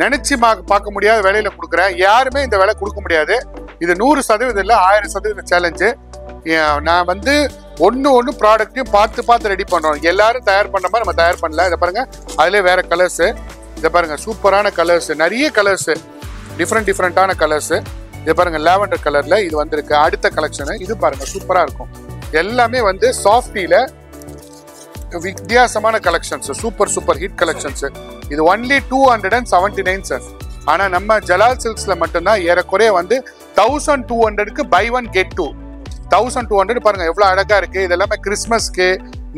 நினைச்சு பார்க்க முடியாத விலையில கொடுக்குறேன். யாருமே இந்த விலை கொடுக்க முடியாது. இது 100% இல்ல 1000% சேலஞ்சு. நான் வந்து ஒன்னு ப்ராடக்ட்டையும் பார்த்து ரெடி பண்றோம். எல்லாரும் தயார் பண்ண மாதிரி நம்ம தயார் பண்ணல. இதை பாருங்க, அதுல வேற கலர்ஸ். இதை பாருங்க, சூப்பரான கலர்ஸ், நிறைய கலர்ஸ், டிஃப்ரெண்டான கலர்ஸ். இதை பாருங்க, லாவெண்டர் கலர்ல இது வந்திருக்கு. அடுத்த கலெக்ஷன் இது பாருங்க, சூப்பரா இருக்கும். எல்லாமே வந்து சாஃப்டில வித்தியாசமான கலெக்ஷன்ஸ், சூப்பர் ஹிட் கலெக்ஷன்ஸ். இது ஒன்லி 279 சார். ஆனா நம்ம ஜலால் சில்க்ஸ்ல மட்டும்தான் ஏறக்குறைய வந்து 1200க்கு பை ஒன் கெட் டூ. 1200 பாருங்க எவ்வளவு அழகா இருக்கு. இது எல்லாமே கிறிஸ்மஸ்க்கு,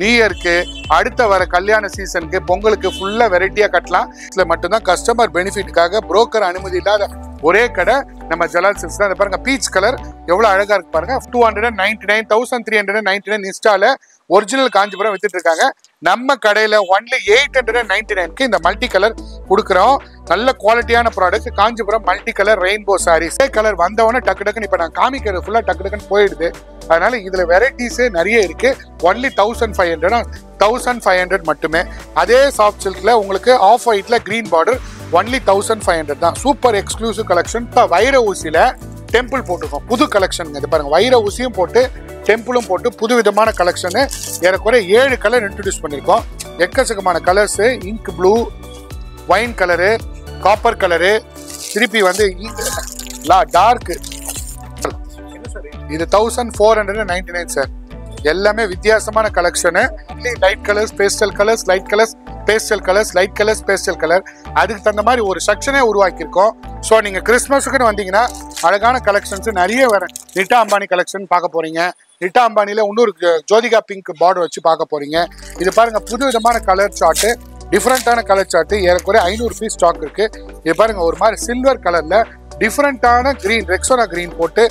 நியூ இயர்க்கு, அடுத்த வர கல்யாண சீசனுக்கு, பொங்கலுக்கு ஃபுல்லா வெரைட்டியா கட்டலாம். இதுல மட்டும்தான் கஸ்டமர் பெனிஃபிட்டுக்காக புரோக்கர் அனுமதி இல்லாத ஒரே கடை நம்ம ஜலால் சில்க்ஸ் தான். பாருங்க, பீச் கலர் எவ்வளவு அழகா இருக்கு பாருங்க. 299, 1399 இன்ஸ்டால ஒரிஜினல் காஞ்சிபுரம் வித்துட்டு இருக்காங்க. நம்ம கடையில ஒன்லி 899க்கு இந்த மல்டி கலர் கொடுக்குறோம். நல்ல குவாலிட்டியான product. Kanchipuram multi colour rainbow saris. Colour வந்தவொடனே டக்குன்னு இப்ப நான் காமிக்கிறது ஃபுல்லா டக்குன்னு போயிடுது. அதனால இதுல வெரைட்டிஸ் நிறைய இருக்கு. ஒன்லி 1500 மட்டுமே. அதே சாஃப்ட் சில்க்ல உங்களுக்கு ஆஃப் ஒயிட்ல கிரீன் பார்டர் ஒன்லி 1500 தான். Super exclusive collection. வைர ஊசியில டெம்பிள் போட்டிருக்கோம், புது கலெக்ஷன். இது பாருங்க, வைர ஊசியும் போட்டு டெம்பிளும் போட்டு புது விதமான கலெக்ஷனு. ஏறக்குறைய 7 கலர் இன்ட்ரடியூஸ் பண்ணிருக்கோம். எக்கச்சக்கமான colours, ink blue, wine colour, copper colour, திருப்பி வந்து டார்க். இது 1499 சார். எல்லாமே வித்தியாசமான collection. Light colours, pastel colours, light colours, pastel colours, light colours, pastel colour. அதுக்கு தகுந்த மாதிரி ஒரு செக்ஷனே உருவாக்கியிருக்கோம். ஸோ நீங்க கிறிஸ்மஸுக்குன்னு வந்தீங்கன்னா அழகான கலெக்ஷன்ஸ் நிறைய வரும். நிட்டா அம்பானி கலெக்ஷன் பார்க்க போறீங்க. நிட்டா அம்பானில இன்னொரு ஜோதிகா பிங்க் பார்டர் வச்சு பார்க்க போறீங்க. இது பாருங்க, புது விதமான கலர் சார்ட்டு, டிஃப்ரெண்டான கலர் சார்ட்டு. ஏறக்குறைய 500 பீஸ் ஸ்டாக் இருக்கு. இது பாருங்க, ஒரு மாதிரி சில்வர் கலர்ல டிஃப்ரெண்டான கிரீன், ரெக்ஸோனா கிரீன் போட்டு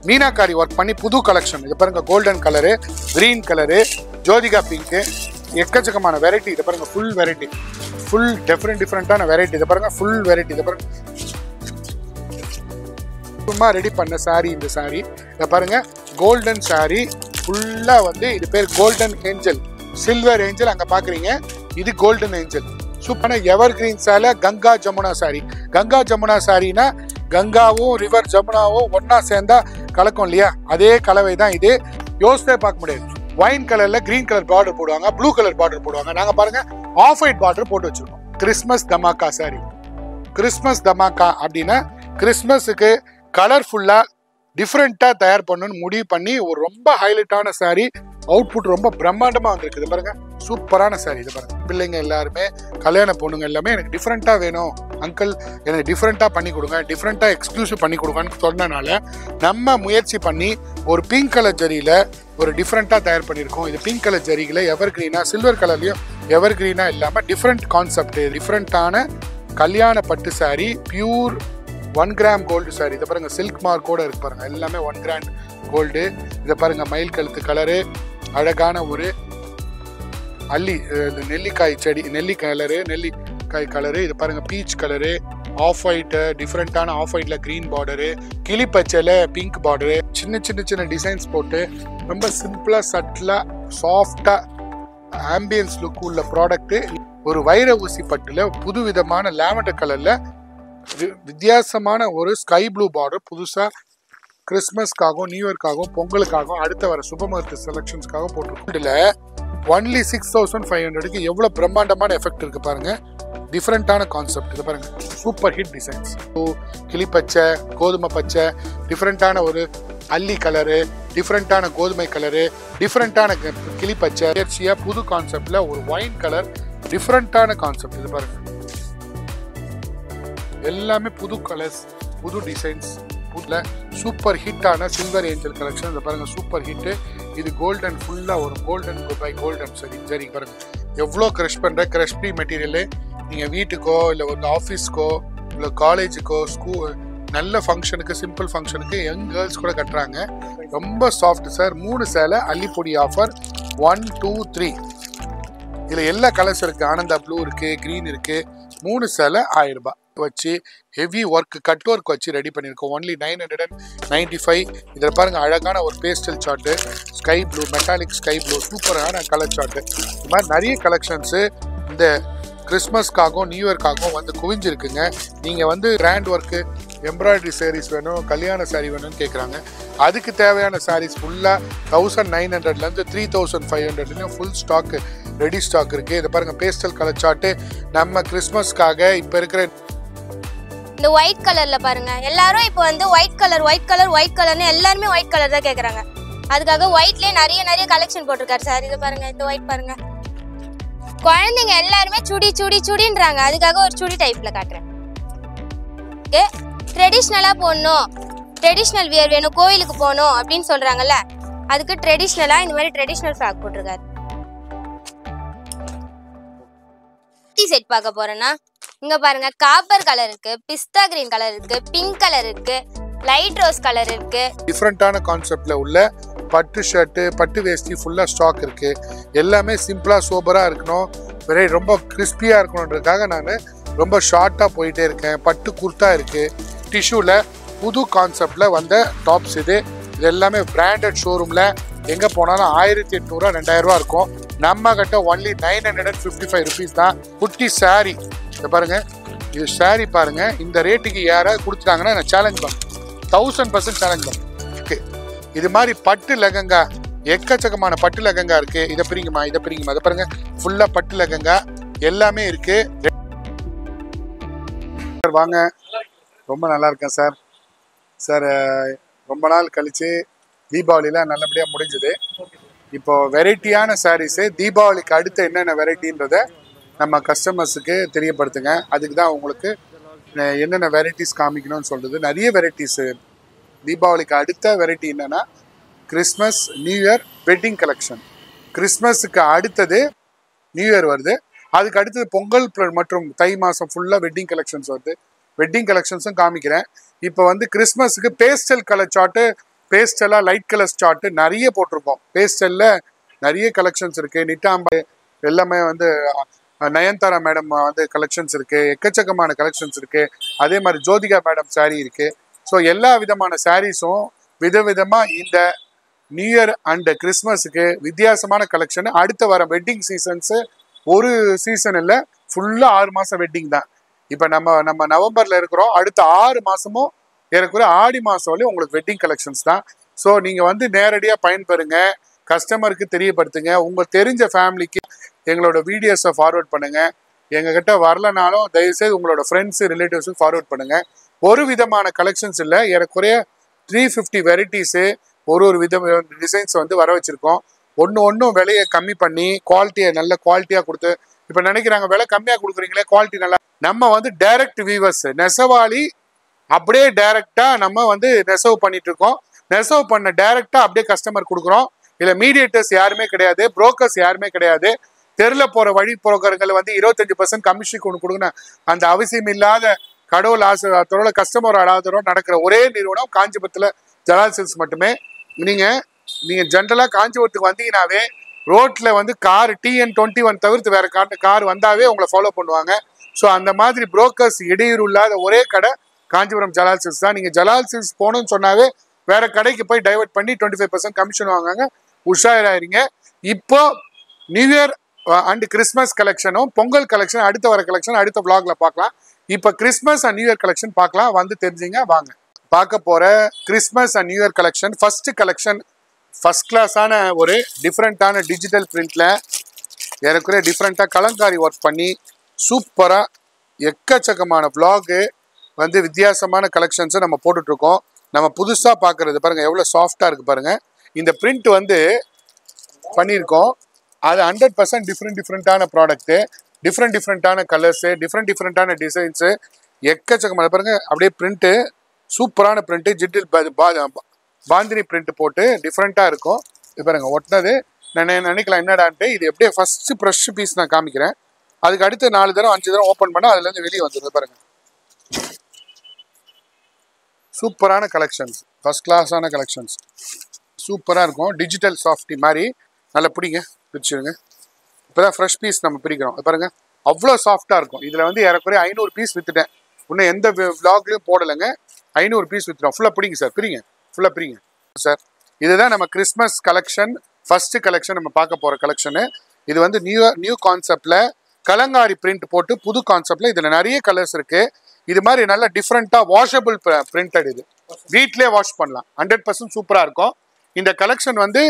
மீனாக்காரி ஒர்க் பண்ணி புது கலெக்ஷன். இது பாருங்க, golden colour, green colour, Jyothika pink, எக்கச்சக்கமான வெரைட்டி. இது பாருங்க, ஃபுல் வெரைட்டி, ஃபுல் டிஃப்ரெண்டான வெரைட்டி. இது பாருங்க, ஃபுல் வெரைட்டி. இது பாருங்க, சும்மா ரெடி பண்ண சாரி. இந்த சாரி இதை பாருங்க, கோல்டன் சாரி ஃபுல்லா வந்து இது பேர் கோல்டன் ஏஞ்சல், சில்வர் ஏஞ்சல் அங்க பாக்குறீங்க. இது கோல்டன் ஏஞ்சல். சூப்பரான எவர் கிரீன் சேலை, கங்கா ஜமுனா சாரி. கங்கா ஜமுனா சாரினா கங்காவும் ரிவர் ஜமுனாவும் ஒன்னா சேர்ந்தா கலக்கும் இல்லையா, அதே கலவை தான் இது. யோசித்தே பார்க்க முடியாது. வைன் கலர்ல கிரீன் கலர் பார்டர் போடுவாங்க, ப்ளூ கலர் பார்டர் போடுவாங்க. நாங்க பாருங்க ஆஃப் ஒயிட் பார்டர் போட்டு வச்சிருக்கோம். Christmas dhamaka sorry. Christmas dhamaka அப்படின்னா கிறிஸ்மஸுக்கு கலர்ஃபுல்லா டிஃப்ரெண்டா தயார் பண்ணணும்னு முடிவு பண்ணி ஒரு ரொம்ப ஹைலைட்டான சாரி. அவுட்புட் ரொம்ப பிரம்மாண்டமா வந்திருக்கு. இது பாருங்க, சூப்பரான சாரி. இது பாருங்க, பிள்ளைங்க எல்லாருமே, கல்யாண பொண்ணுங்க எல்லாமே எனக்கு டிஃப்ரெண்டா வேணும் அங்கிள், எனக்கு டிஃப்ரெண்டா பண்ணி கொடுங்க, டிஃப்ரெண்டா எக்ஸ்க்ளூசிவ் பண்ணி கொடுங்கன்னு சொன்னனால நம்ம முயற்சி பண்ணி ஒரு பிங்க் கலர் ஜரியில ஒரு டிஃப்ரெண்டா தயார் பண்ணியிருக்கோம். இது பிங்க் கலர் ஜரியில எவர் கிரீனா, சில்வர் கலர்லயும் எவர் கிரீனா இல்லாம டிஃப்ரெண்ட் கான்செப்ட், டிஃப்ரெண்டான கல்யாண பட்டு sari, pure 1 gram gold sari. இதை பாருங்க, சில்க் மார்க்கோட இருக்கு பாருங்க, எல்லாமே 1 கிராம் கோல்டு. இதை பாருங்க, மயில் கழுத்து கலரு, அழகான ஒரு அல்லி நெல்லிக்காய் செடி, நெல்லிக்காய் கலரு. இது பாருங்க, பீச் கலரு, ஆஃப் ஒயிட், டிஃப்ரெண்டான ஆஃப் ஒயிட்ல கிரீன் பார்டரு, கிளி பச்சையில பிங்க் பார்டரு, சின்ன டிசைன்ஸ் போட்டு ரொம்ப சிம்பிளா சட்டிலா சாஃப்டா ஆம்பியன்ஸ் லுக் உள்ள ப்ராடக்ட். ஒரு வைர ஊசி பட்டுல புது விதமான லாவெண்டர் கலர்ல வித்தியாசமான ஒரு ஸ்கை ப்ளூ பார்டர் புதுசா கிறிஸ்மஸ்க்காகவும், நியூ இயர்க்காகவும், பொங்கலுக்காகவும், அடுத்த வர சுபமுகூர்த்த செலக்ஷன்ஸ்க்காக போட்டிருக்கோம். இதுல ஒன்லி 6500க்கு எவ்வளவு பிரம்மாண்டமான எஃபெக்ட் இருக்கு பாருங்க. டிஃப்ரெண்டான கான்செப்ட். இது பாருங்க, சூப்பர் ஹிட் டிசைன்ஸ். கிளி பச்சை, கோதுமை பச்சை, டிஃப்ரெண்டான ஒரு அல்லி கலரு, டிஃப்ரெண்டான கோதுமை கலரு, டிஃப்ரெண்டான கிளி பச்சை, புது கான்செப்ட்ல ஒரு ஒயின் கலர், டிஃப்ரெண்டான கான்செப்ட். இது பாருங்க, எல்லாமே புது கலர்ஸ், புது டிசைன்ஸ், புதுல சூப்பர் ஹிட்டான சில்வர் ஏஞ்சல் கலெக்ஷன். இதை பாருங்க, சூப்பர் ஹிட். இது கோல்டன், ஃபுல்லா ஒரு கோல்டன் பை கோல்டன் சரி சரி பாருங்க, எவ்வளோ க்ரஷ் பண்ற க்ரஷ் ஃப்ரீ மெட்டீரியல். நீங்க வீட்டுக்கோ இல்லை ஒரு ஆஃபீஸ்க்கோ இல்லை காலேஜுக்கோ ஸ்கூல் நல்ல ஃபங்க்ஷனுக்கு, சிம்பிள் ஃபங்க்ஷனுக்கு யங் கேர்ள்ஸ் கூட கட்டுறாங்க. ரொம்ப சாஃப்ட் சார். 3 சேலை அள்ளிப்பொடி ஆஃபர் 1 2 3. இதில் எல்லா கலர்ஸ் இருக்கு. ஆனந்தா ப்ளூ இருக்கு, கிரீன் இருக்கு. 3 சேலை 1000 ரூபாய் வச்சு ஹெவி ஒர்க், கட் ஒர்க் வச்சு ரெடி பண்ணியிருக்கோம். ஒன்லி 995. இதில் பாருங்க, அழகான ஒரு pastel chart, sky blue, metallic sky blue, சூப்பரான கலர் சார்ட்டு. இது மாதிரி நிறைய கலெக்ஷன்ஸு இந்த கிறிஸ்மஸ்க்காகவும் நியூ இயர்க்காகவும் வந்து குவிஞ்சிருக்குங்க. நீங்கள் வந்து கிராண்ட் ஒர்க்கு எம்ப்ராய்டரி சாரீஸ் வேணும், கல்யாண சாரீ வேணும்னு கேட்குறாங்க. அதுக்கு தேவையான சாரீஸ் ஃபுல்லாக 1900லேருந்து 3500 ஃபுல் ஸ்டாக்கு ரெடி ஸ்டாக் இருக்குது. இதை பாருங்கள், பேஸ்டல் கலர் சார்ட்டு நம்ம கிறிஸ்மஸ்க்காக இப்போ இருக்கிற இந்த ஒயிட் கலரில் பாருங்கள். எல்லாரும் இப்போ வந்து ஒயிட் கலர்னு எல்லாருமே ஒயிட் கலர் தான் கேட்குறாங்க. அதுக்காக ஒயிட்லேயே நிறைய கலெக்ஷன் போட்டிருக்காரு சார். இதை பாருங்கள், இந்த ஒயிட் பாருங்கள். குழந்தைங்க எல்லாருமே சுடின்றாங்க. அதுக்காக ஒரு சுடி டைப்பில் காட்டுறேன். ஓகே, ட்ரெடிஷ்னலாக போடணும், ட்ரெடிஷ்னல் வியர் வேணும், கோயிலுக்கு போகணும் அப்படின்னு சொல்கிறாங்கல்ல, அதுக்கு ட்ரெடிஷ்னலாக இந்த மாதிரி ட்ரெடிஷ்னல் ஃப்ராக் போட்டிருக்காரு. செட் பார்க்க போறேன்னா இங்க பாருங்க, காப்பர் கலர் இருக்கு, பிஸ்தா கிரீன் கலர் இருக்கு, பிங்க் கலர் இருக்கு, லைட் ரோஸ் கலர் இருக்கு. டிஃப்ரெண்டான கான்செப்ட்ல உள்ள பட்டு ஷர்ட்டு, பட்டு வேஷ்டி ஃபுல்லாக ஸ்டாக் இருக்கு. எல்லாமே சிம்பிளா சோபராக இருக்கணும், ரொம்ப கிறிஸ்பியாக இருக்கணுன்றதுக்காக நான் ரொம்ப ஷார்ட்டாக போயிட்டே இருக்கேன். பட்டு குர்த்தா இருக்கு, டிஷ்யூல புது கான்செப்ட்ல வந்த டாப்ஸ் இது எல்லாமே பிராண்டட் ஷோரூம்ல எங்கே போனாலும் 1800 2000 இருக்கும். நம்ம கிட்ட ஒன்லி 955 ருபீஸ் தான். குட்டி சாரி இதை பாருங்க, இது சாரி பாருங்க. இந்த ரேட்டுக்கு யாராவது கொடுத்துட்டாங்கன்னா நான் சேலஞ்ச் பண்ணேன், 1000% சேலஞ்ச் பண்ணேன். ஓகே, இது மாதிரி பட்டு லெகங்கா, எக்கச்சக்கமான பட்டு லெகங்கா இருக்கு. இதை பிரிங்குமா, அதை பாருங்க, ஃபுல்லா பட்டு லெகங்கா எல்லாமே இருக்கு. வாங்க, ரொம்ப நல்லா இருக்கேன் சார். சார் ரொம்ப நாள் கழிச்சு தீபாவளிலாம் நல்லபடியாக முடிஞ்சுது. இப்போ வெரைட்டியான சாரீஸு தீபாவளிக்கு அடுத்து என்னென்ன வெரைட்டின்றதை நம்ம கஸ்டமர்ஸுக்கு தெரியப்படுத்துங்க. அதுக்கு தான் உங்களுக்கு என்னென்ன வெரைட்டிஸ் காமிக்கணும்னு சொல்கிறது. நிறைய வெரைட்டிஸு தீபாவளிக்கு அடுத்த வெரைட்டி என்னென்னா Christmas new year wedding collection. கிறிஸ்மஸுக்கு அடுத்தது நியூ இயர் வருது, அதுக்கு அடுத்தது பொங்கல் மற்றும் தை மாதம் ஃபுல்லாக வெட்டிங் கலெக்ஷன்ஸ் வருது. வெட்டிங் கலெக்ஷன்ஸும் காமிக்கிறேன். இப்போ வந்து கிறிஸ்மஸுக்கு பேஸ்டல் கலர் சார்ட்டு, பேஸ்டலாக லைட் கலர் சார்ட்டு நிறைய போட்டிருக்கோம். பேஸ்டலில் நிறைய கலெக்ஷன்ஸ் இருக்குது. நிட்டாம்பை எல்லாமே வந்து நயன்தாரா மேடம் வந்து கலெக்ஷன்ஸ் இருக்குது, எக்கச்சக்கமான கலெக்ஷன்ஸ் இருக்குது. அதே மாதிரி ஜோதிகா மேடம் சாரீ இருக்குது. ஸோ எல்லா விதமான சாரீஸும் விதவிதமாக இந்த நியூ இயர் அண்ட் கிறிஸ்மஸுக்கு வித்தியாசமான கலெக்ஷன். அடுத்த வர வெட்டிங் சீசன்ஸு ஒரு சீசன் இல்லை, ஃபுல்லாக 6 மாதம் வெட்டிங் தான். இப்போ நம்ம நவம்பரில் இருக்கிறோம், அடுத்த 6 மாதமும் ஏறக்குறைய ஆடி மாதம் வரையும் உங்களுக்கு வெட்டிங் கலெக்ஷன்ஸ் தான். ஸோ நீங்கள் வந்து நேரடியாக பயன்பெறுங்க, கஸ்டமருக்கு தெரியப்படுத்துங்க. உங்கள் தெரிஞ்ச ஃபேமிலிக்கு எங்களோட வீடியோஸை ஃபார்வர்ட் பண்ணுங்கள். எங்ககிட்ட வரலனாலும் தயவுசெய்து உங்களோட ஃப்ரெண்ட்ஸு ரிலேட்டிவ்ஸுக்கு ஃபார்வர்ட் பண்ணுங்கள். ஒரு விதமான கலெக்ஷன்ஸ் இல்லை, ஏறக்குறைய 350 வெரைட்டிஸு, ஒரு வித டிசைன்ஸ் வந்து வர வச்சுருக்கோம். ஒன்றும் விலையை கம்மி பண்ணி குவாலிட்டியை நல்ல குவாலிட்டியாக கொடுத்து, இப்போ நினைக்கிறாங்க விலை கம்மியாக கொடுக்குறீங்களே குவாலிட்டி நல்லா. நம்ம வந்து டைரக்ட் வீவர்ஸ், நெசவாளி அப்படியே டைரக்டாக நம்ம வந்து நெசவு பண்ணிட்டு இருக்கோம். நெசவு பண்ண டைரக்டாக அப்படியே கஸ்டமர் கொடுக்குறோம். இல்லை மீடியேட்டர்ஸ் யாருமே கிடையாது, புரோக்கர்ஸ் யாருமே கிடையாது. தெருவில் போகிற வழி புரோக்கர்கள் வந்து 25% கமிஷனுக்கு ஒன்று கொடுக்கணும் அந்த அவசியம் இல்லாத கடவுள் ஆசீர்வாதத்தோட கஸ்டமர் ஆதரவோட நடக்கிற ஒரே நிறுவனம் காஞ்சிபுரத்தில் ஜலால் சில்க்ஸ் மட்டுமே. நீங்கள் ஜென்ரலாக காஞ்சிபுரத்துக்கு வந்தீங்கன்னாவே ரோட்டில் வந்து கார் TN21 தவிர்த்து வேறு கார் வந்தாவே உங்களை ஃபாலோ பண்ணுவாங்க. ஸோ அந்த மாதிரி புரோக்கர்ஸ் இடையூறு இல்லாத ஒரே கடை காஞ்சிபுரம் ஜலால் சில்க்ஸ் தான். நீங்கள் ஜலால் சில்க்ஸ் போகணும்னு சொன்னாவே வேற கடைக்கு போய் டைவர்ட் பண்ணி 25% கமிஷன் வாங்குவாங்க. உஷாராயிருங்க. இப்போ நியூ இயர் அண்ட் கிறிஸ்மஸ் கலெக்ஷனும் பொங்கல் கலெக்ஷன் அடுத்த வர கலெக்ஷன் அடுத்த vlogல பார்க்கலாம். இப்போ Christmas and new year collection பார்க்கலாம், வந்து தெரிஞ்சுங்க. வாங்க பார்க்க போகிற Christmas and new year collection. First collection first கிளாஸான ஒரு டிஃப்ரெண்ட்டான டிஜிட்டல் பிரிண்டில் ஏறக்குறைய டிஃப்ரெண்ட்டாக கலங்காரி ஒர்க் பண்ணி சூப்பராக எக்கச்சக்கமான vlog வந்து வித்தியாசமான கலெக்ஷன்ஸை நம்ம போட்டுட்ருக்கோம். நம்ம புதுசாக பார்க்குறது பாருங்கள் எவ்வளோ சாஃப்டாக இருக்குது பாருங்கள். இந்த பிரிண்ட் வந்து பண்ணியிருக்கோம், அது 100% டிஃப்ரெண்ட்டான ப்ராடக்ட்டு, டிஃப்ரெண்ட்டான கலர்ஸு, டிஃப்ரெண்ட்டான டிசைன்ஸு, எக்கச்சக்கமான பாருங்கள். அப்படியே பிரிண்ட்டு சூப்பரான பிரிண்ட்டு, ஜிட்டில் பாந்தினி பிரிண்ட் போட்டு டிஃப்ரெண்ட்டாக இருக்கும். இது பாருங்கள் ஒட்டினது. நான் நினைக்கலாம் என்னடான்ட்டு, இது எப்படியே ஃபஸ்ட்டு ஃப்ரெஷ் பீஸ் நான் காமிக்கிறேன். அதுக்கு அடுத்து 4 தடவை 5 தடவை ஓப்பன் பண்ணால் அதுலேருந்து வெளியே வந்துடுது பாருங்கள். சூப்பரான கலெக்ஷன்ஸ், ஃபர்ஸ்ட் கிளாஸான கலெக்ஷன்ஸ், சூப்பராக இருக்கும். டிஜிட்டல் சாஃப்டி மாதிரி நல்லா பிடிங்க, பிரிச்சுடுங்க. இப்போ தான் ஃப்ரெஷ் பீஸ் நம்ம பிரிக்கிறோம். பாருங்கள் அவ்வளோ சாஃப்டாக இருக்கும். இதில் வந்து ஏறக்குறைய 500 பீஸ் விற்றுட்டேன். இன்னும் எந்த vlogலையும் போடலைங்க. 500 பீஸ் விற்றுட்டோம். ஃபுல்லாக பிடிங்க சார், பிரிங்க, ஃபுல்லாக பிரிங்க சார். இதுதான் நம்ம கிறிஸ்மஸ் கலெக்ஷன், ஃபஸ்ட்டு கலெக்ஷன் நம்ம பார்க்க போகிற கலெக்ஷனு. இது வந்து நியூ கான்செப்டில் கலங்காரி பிரிண்ட் போட்டு புது கான்செப்ட்ல இதுல நிறைய கலர்ஸ் இருக்கு. இது மாதிரி நல்ல டிஃப்ரெண்டா வாஷபிள் பிரிண்டட். இது வீட்லயே வாஷ் பண்ணலாம். 100% சூப்பரா இருக்கும். இந்த கலெக்ஷன் வந்து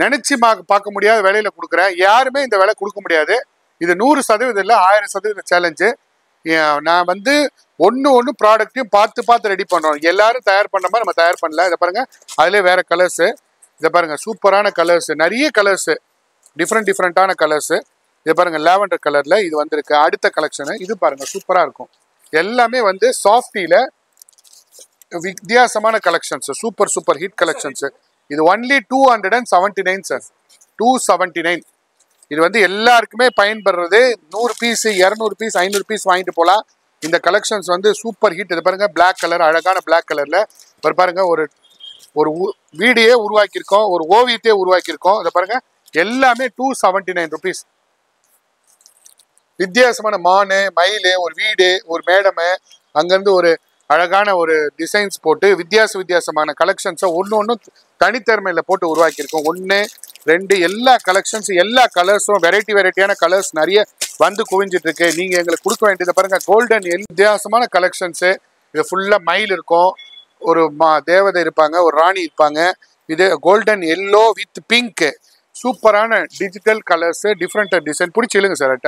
நினைச்சு பார்க்க முடியாத விலையில கொடுக்குறேன். யாருமே இந்த விலை கொடுக்க முடியாது. இது 100% இல்லை, 1000% சேலஞ்சு. நான் வந்து ஒன்று ப்ராடக்ட்டையும் பார்த்து ரெடி பண்ணுறோம். எல்லாரும் தயார் பண்ண மாதிரி நம்ம தயார் பண்ணல. இதை பாருங்க, அதுலேயே வேற கலர்ஸு. இதை பாருங்க, சூப்பரான கலர்ஸ், நிறைய கலர்ஸு, டிஃப்ரெண்டான கலர்ஸு. இதை பாருங்க, லாவெண்டர் கலர்ல இது வந்திருக்கு. அடுத்த கலெக்ஷனு இது பாருங்க, சூப்பரா இருக்கும். எல்லாமே வந்து சாஃப்டில வித்தியாசமான கலெக்ஷன்ஸ், சூப்பர் ஹிட் கலெக்ஷன்ஸ். இது ஒன்லி 279 சார், 279. இது வந்து எல்லாருக்குமே பயன்படுறது. 100 பீஸ், 200 பீஸ், 500 பீஸ் வாங்கிட்டு போகலாம். இந்த கலெக்ஷன்ஸ் வந்து சூப்பர் ஹிட். இது பாருங்க, பிளாக் கலர், அழகான பிளாக் கலர்ல பாருங்க, ஒரு வீடியே உருவாக்கியிருக்கோம், ஒரு ஓவியத்தையே உருவாக்கியிருக்கோம். இதை பாருங்க, எல்லாமே 279 ருபீஸ். வித்தியாசமான மானு, மயிலு, ஒரு வீடு, ஒரு மேடமு, அங்கேருந்து ஒரு அழகான ஒரு டிசைன்ஸ் போட்டு வித்தியாசமான கலெக்ஷன்ஸை ஒன்று தனித்திறமையில் போட்டு உருவாக்கியிருக்கோம். 1, 2 எல்லா கலெக்ஷன்ஸ், எல்லா கலர்ஸும் வெரைட்டியான கலர்ஸ் நிறைய வந்து குவிஞ்சிட்டு இருக்கு. நீங்கள் எங்களுக்கு கொடுக்க வேண்டியதை பாருங்க, கோல்டன் வித்தியாசமான கலெக்ஷன்ஸு. இது ஃபுல்லாக மயில் இருக்கும், ஒரு தேவதை இருப்பாங்க, ஒரு ராணி இருப்பாங்க. இது கோல்டன் எல்லோ வித் பிங்க், சூப்பரான டிஜிட்டல் கலர்ஸ், டிஃப்ரெண்ட் டிசைன். பிடிச்சி இல்லைங்க சார்,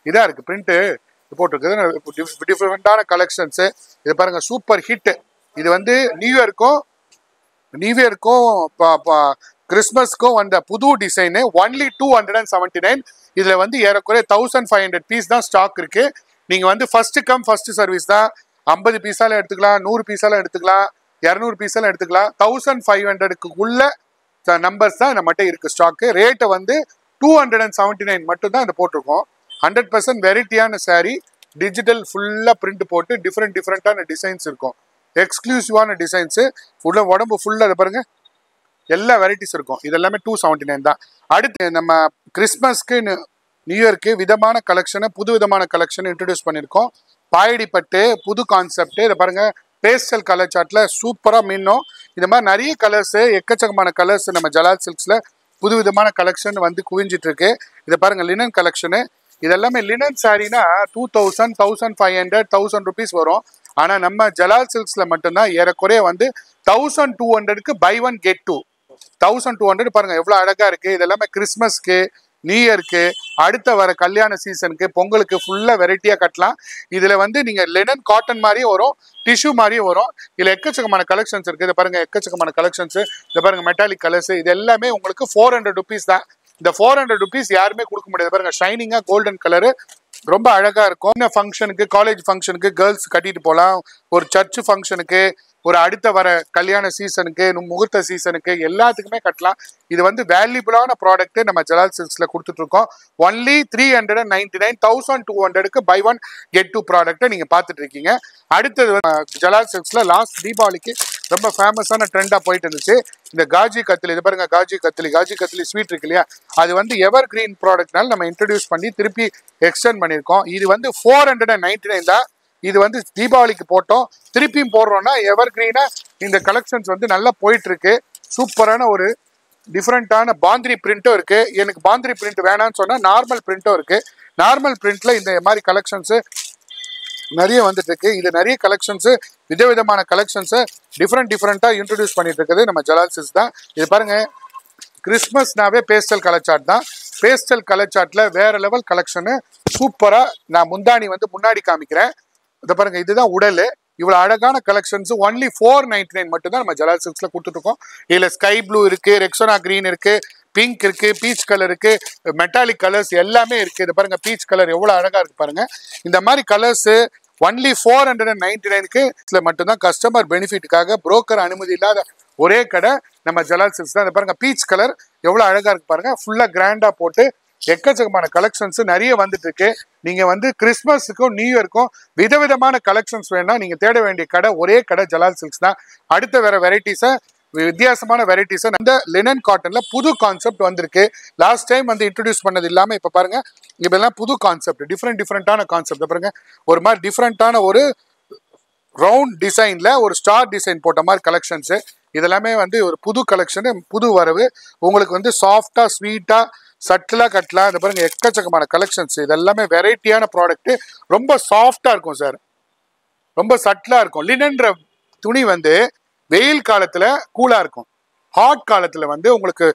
இதாக இருக்குது பிரிண்ட்டு போட்டிருக்குது. டிஃப்ரெண்டான கலெக்ஷன்ஸு. இது பாருங்க, சூப்பர் ஹிட். இது வந்து நியூ இயருக்கும் கிறிஸ்மஸ்க்கும் வந்த புது டிசைனு. ஒன்லி 279. இதுல வந்து ஏறக்குறைய 1500 பீஸ் தான் ஸ்டாக் இருக்கு. நீங்க வந்து ஃபர்ஸ்ட் கம் ஃபர்ஸ்ட் சர்வீஸ் தான். 50 பீஸால எடுத்துக்கலாம், 100 பீஸால எடுத்துக்கலாம், 200 பீஸால எடுத்துக்கலாம். 1500க்கு உள்ள நம்பர்ஸ் தான் நம்மகிட்ட இருக்கு ஸ்டாக்கு. ரேட்டை வந்து 279 மட்டும் தான் இதை போட்டிருக்கோம். 100% வெரைட்டியான சாரீ, டிஜிட்டல் ஃபுல்லா பிரிண்ட் போட்டு டிஃப்ரெண்டான டிசைன்ஸ் இருக்கும். எக்ஸ்க்ளூசிவான டிசைன்ஸு, உடம்பு ஃபுல்லா இதை பாருங்க, எல்லா வெரைட்டிஸ் இருக்கும். இது எல்லாமே 279 தான். அடுத்து நம்ம கிறிஸ்மஸ்க்கு நியூ இயர்க்கு விதமான கலெக்ஷனை, புது விதமான கலெக்ஷன் இன்ட்ரடியூஸ் பண்ணியிருக்கோம். பாயடி பட்டு புது கான்செப்ட். இதை பாருங்க, பேஸ்டல் கலர் சார்ட்ல சூப்பரா மீனும். இது மாதிரி நிறைய கலர்ஸ், எக்கச்சக்கமான கலர்ஸ் நம்ம ஜலால் சில்க்ஸ்ல புது விதமான கலெக்ஷன் வந்து குவிஞ்சிட்டு இருக்கு. இதை பாருங்க, லினன் கலெக்ஷனு. இதெல்லாமே லினன் சாரீனா 2000, 1500, 1000 ருபீஸ் வரும். ஆனா நம்ம ஜலால் சில்க்ஸ்ல மட்டும்தான் ஏறக்குறைய வந்து 1200க்கு பை 1 கெட் 2. 1200 பாருங்க, எவ்வளவு அழகா இருக்கு. இதெல்லாமே கிறிஸ்மஸ்க்கு, நியூ இயர்க்கு, அடுத்த வர கல்யாண சீசனுக்கு, பொங்கலுக்கு ஃபுல்லா வெரைட்டியா கட்டலாம். இதுல வந்து நீங்க லினன் காட்டன் மாதிரியும் வரும், டிஷ்யூ மாதிரியும் வரும். இதுல எக்கச்சக்கமான கலெக்ஷன்ஸ் இருக்கு. இதை பாருங்க, எக்கச்சக்கமான கலெக்ஷன்ஸ். இதை பாருங்க, மெட்டாலிக் கலர்ஸ். இது எல்லாமே உங்களுக்கு 400 ருபீஸ் தான். இந்த 400 ருபீஸ் யாருமே கொடுக்க முடியாது. பாருங்க, ஷைனிங்கா கோல்டன் கலரு, ரொம்ப அழகா இருக்கும். இந்த ஃபங்க்ஷனுக்கு, காலேஜ் ஃபங்க்ஷனுக்கு கேர்ள்ஸ் கட்டிட்டு போகலாம். ஒரு சர்ச் ஃபங்க்ஷனுக்கு, ஒரு அடுத்த வர கல்யாண சீசனுக்கு, முகூர்த்த சீசனுக்கு, எல்லாத்துக்குமே கட்டலாம். இது வந்து வேல்யூபிளான ப்ராடக்ட் நம்ம ஜலால் சில்க்ஸ்ல கொடுத்துட்டு இருக்கோம். ஒன்லி 399, 1200க்கு பை 1 கெட் 2 ப்ராடக்ட்டை நீங்க பார்த்துட்டு இருக்கீங்க. அடுத்தது ஜலால் சில்க்ஸ்ல லாஸ்ட் தீபாவளிக்கு ரொம்ப ஃபேமஸான ட்ரெண்டா போயிட்டு இருந்துச்சு இந்த காஜி கத்திலி. இது பாருங்க, காஜி கத்திலி ஸ்வீட் இருக்கு இல்லையா, அது வந்து எவர் கிரீன் ப்ராடக்ட்னால நம்ம இன்ட்ரடியூஸ் பண்ணி திருப்பி எக்ஸ்டெண்ட் பண்ணியிருக்கோம். இது வந்து 499 தான். இது வந்து தீபாவளிக்கு போட்டோம், திருப்பியும் போடுறோம்னா எவர் கிரீனா இந்த கலெக்ஷன்ஸ் வந்து நல்லா போயிட்டு இருக்கு. சூப்பரான ஒரு டிஃப்ரெண்டான பாந்திரி பிரிண்ட்டும் இருக்கு. எனக்கு பாந்திரி பிரிண்ட் வேணான்னு சொன்னா நார்மல் பிரிண்ட்டும் இருக்கு. நார்மல் பிரிண்ட்ல இந்த மாதிரி கலெக்ஷன்ஸ் நிறைய வந்துட்டு இருக்கு. இது நிறைய கலெக்ஷன்ஸ், விதவிதமான கலெக்ஷன்ஸ் டிஃப்ரெண்டா இன்ட்ரடியூஸ் பண்ணிட்டு இருக்குது நம்ம ஜலால் சில்க்ஸ் தான். இது பாருங்க, கிறிஸ்மஸ்னாவே பேஸ்டல் கலர் சார்ட் தான். பேஸ்டல் கலர் சார்ட்ல வேற லெவல் கலெக்ஷனு சூப்பரா. நான் முந்தாணி வந்து முன்னாடி காமிக்கிறேன். இதை பாருங்க, இதுதான் உடல். இவ்வளவு அழகான கலெக்ஷன்ஸ் ஒன்லி 499 மட்டும் தான் நம்ம ஜலால் சில்க்ஸ்ல கொடுத்துட்டு இருக்கோம். இதுல ஸ்கை ப்ளூ இருக்கு, ரெக்ஸோனா கிரீன் இருக்கு, பிங்க் இருக்கு, பீச் கலர் இருக்கு, மெட்டாலிக் கலர்ஸ் எல்லாமே இருக்கு. இது பாருங்க, பீச் கலர் எவ்வளவு அழகா இருக்கு பாருங்க. இந்த மாதிரி கலர்ஸ் ஒன்லி 499க்கு மட்டும்தான். கஸ்டமர் பெனிஃபிட்டுக்காக புரோக்கர் அனுமதி இல்லாத ஒரே கடை நம்ம ஜலால் சில்க்ஸ் தான். பாருங்க, பீச் கலர் எவ்வளவு அழகா இருக்கு பாருங்க. ஃபுல்லா கிராண்டா போட்டு எக்கச்சக்கமான கலெக்ஷன்ஸ் நிறைய வந்துட்டு இருக்கு. நீங்க வந்து கிறிஸ்மஸுக்கும் நியூ இயருக்கும் விதவிதமான கலெக்ஷன்ஸ் வேணா நீங்க தேட வேண்டிய கடை ஒரே கடை ஜலால் சில்க்ஸ் தான். அடுத்த வேற வெரைட்டிஸை, வித்தியாசமான வெரைட்டிஸை இந்த லினன் காட்டன்ல புது கான்செப்ட் வந்திருக்கு. லாஸ்ட் டைம் வந்து இன்ட்ரடியூஸ் பண்ணது இல்லாம இப்ப பாருங்க, இப்பெல்லாம் புது கான்செப்ட், டிஃப்ரெண்டான கான்செப்ட். பாருங்க, ஒரு மாதிரி டிஃப்ரெண்டான ஒரு ரவுண்ட் டிசைன்ல ஒரு ஸ்டார் டிசைன் போட்ட மாதிரி கலெக்ஷன்ஸ். இதெல்லாமே வந்து ஒரு புது கலெக்ஷன், புது வரவு. உங்களுக்கு வந்து சாஃப்டா, ஸ்வீட்டா, சட்டிலா கட்டலாம். இந்த பாருங்க எக்கச்சக்கமான கலெக்ஷன்ஸ். இது எல்லாமே வெரைட்டியான ப்ராடக்ட். ரொம்ப சாஃப்டா இருக்கும் சார், ரொம்ப சட்டிலா இருக்கும். லினன்ற துணி வந்து வெயில் காலத்துல கூலா இருக்கும், ஹாட் காலத்துல வந்து உங்களுக்கு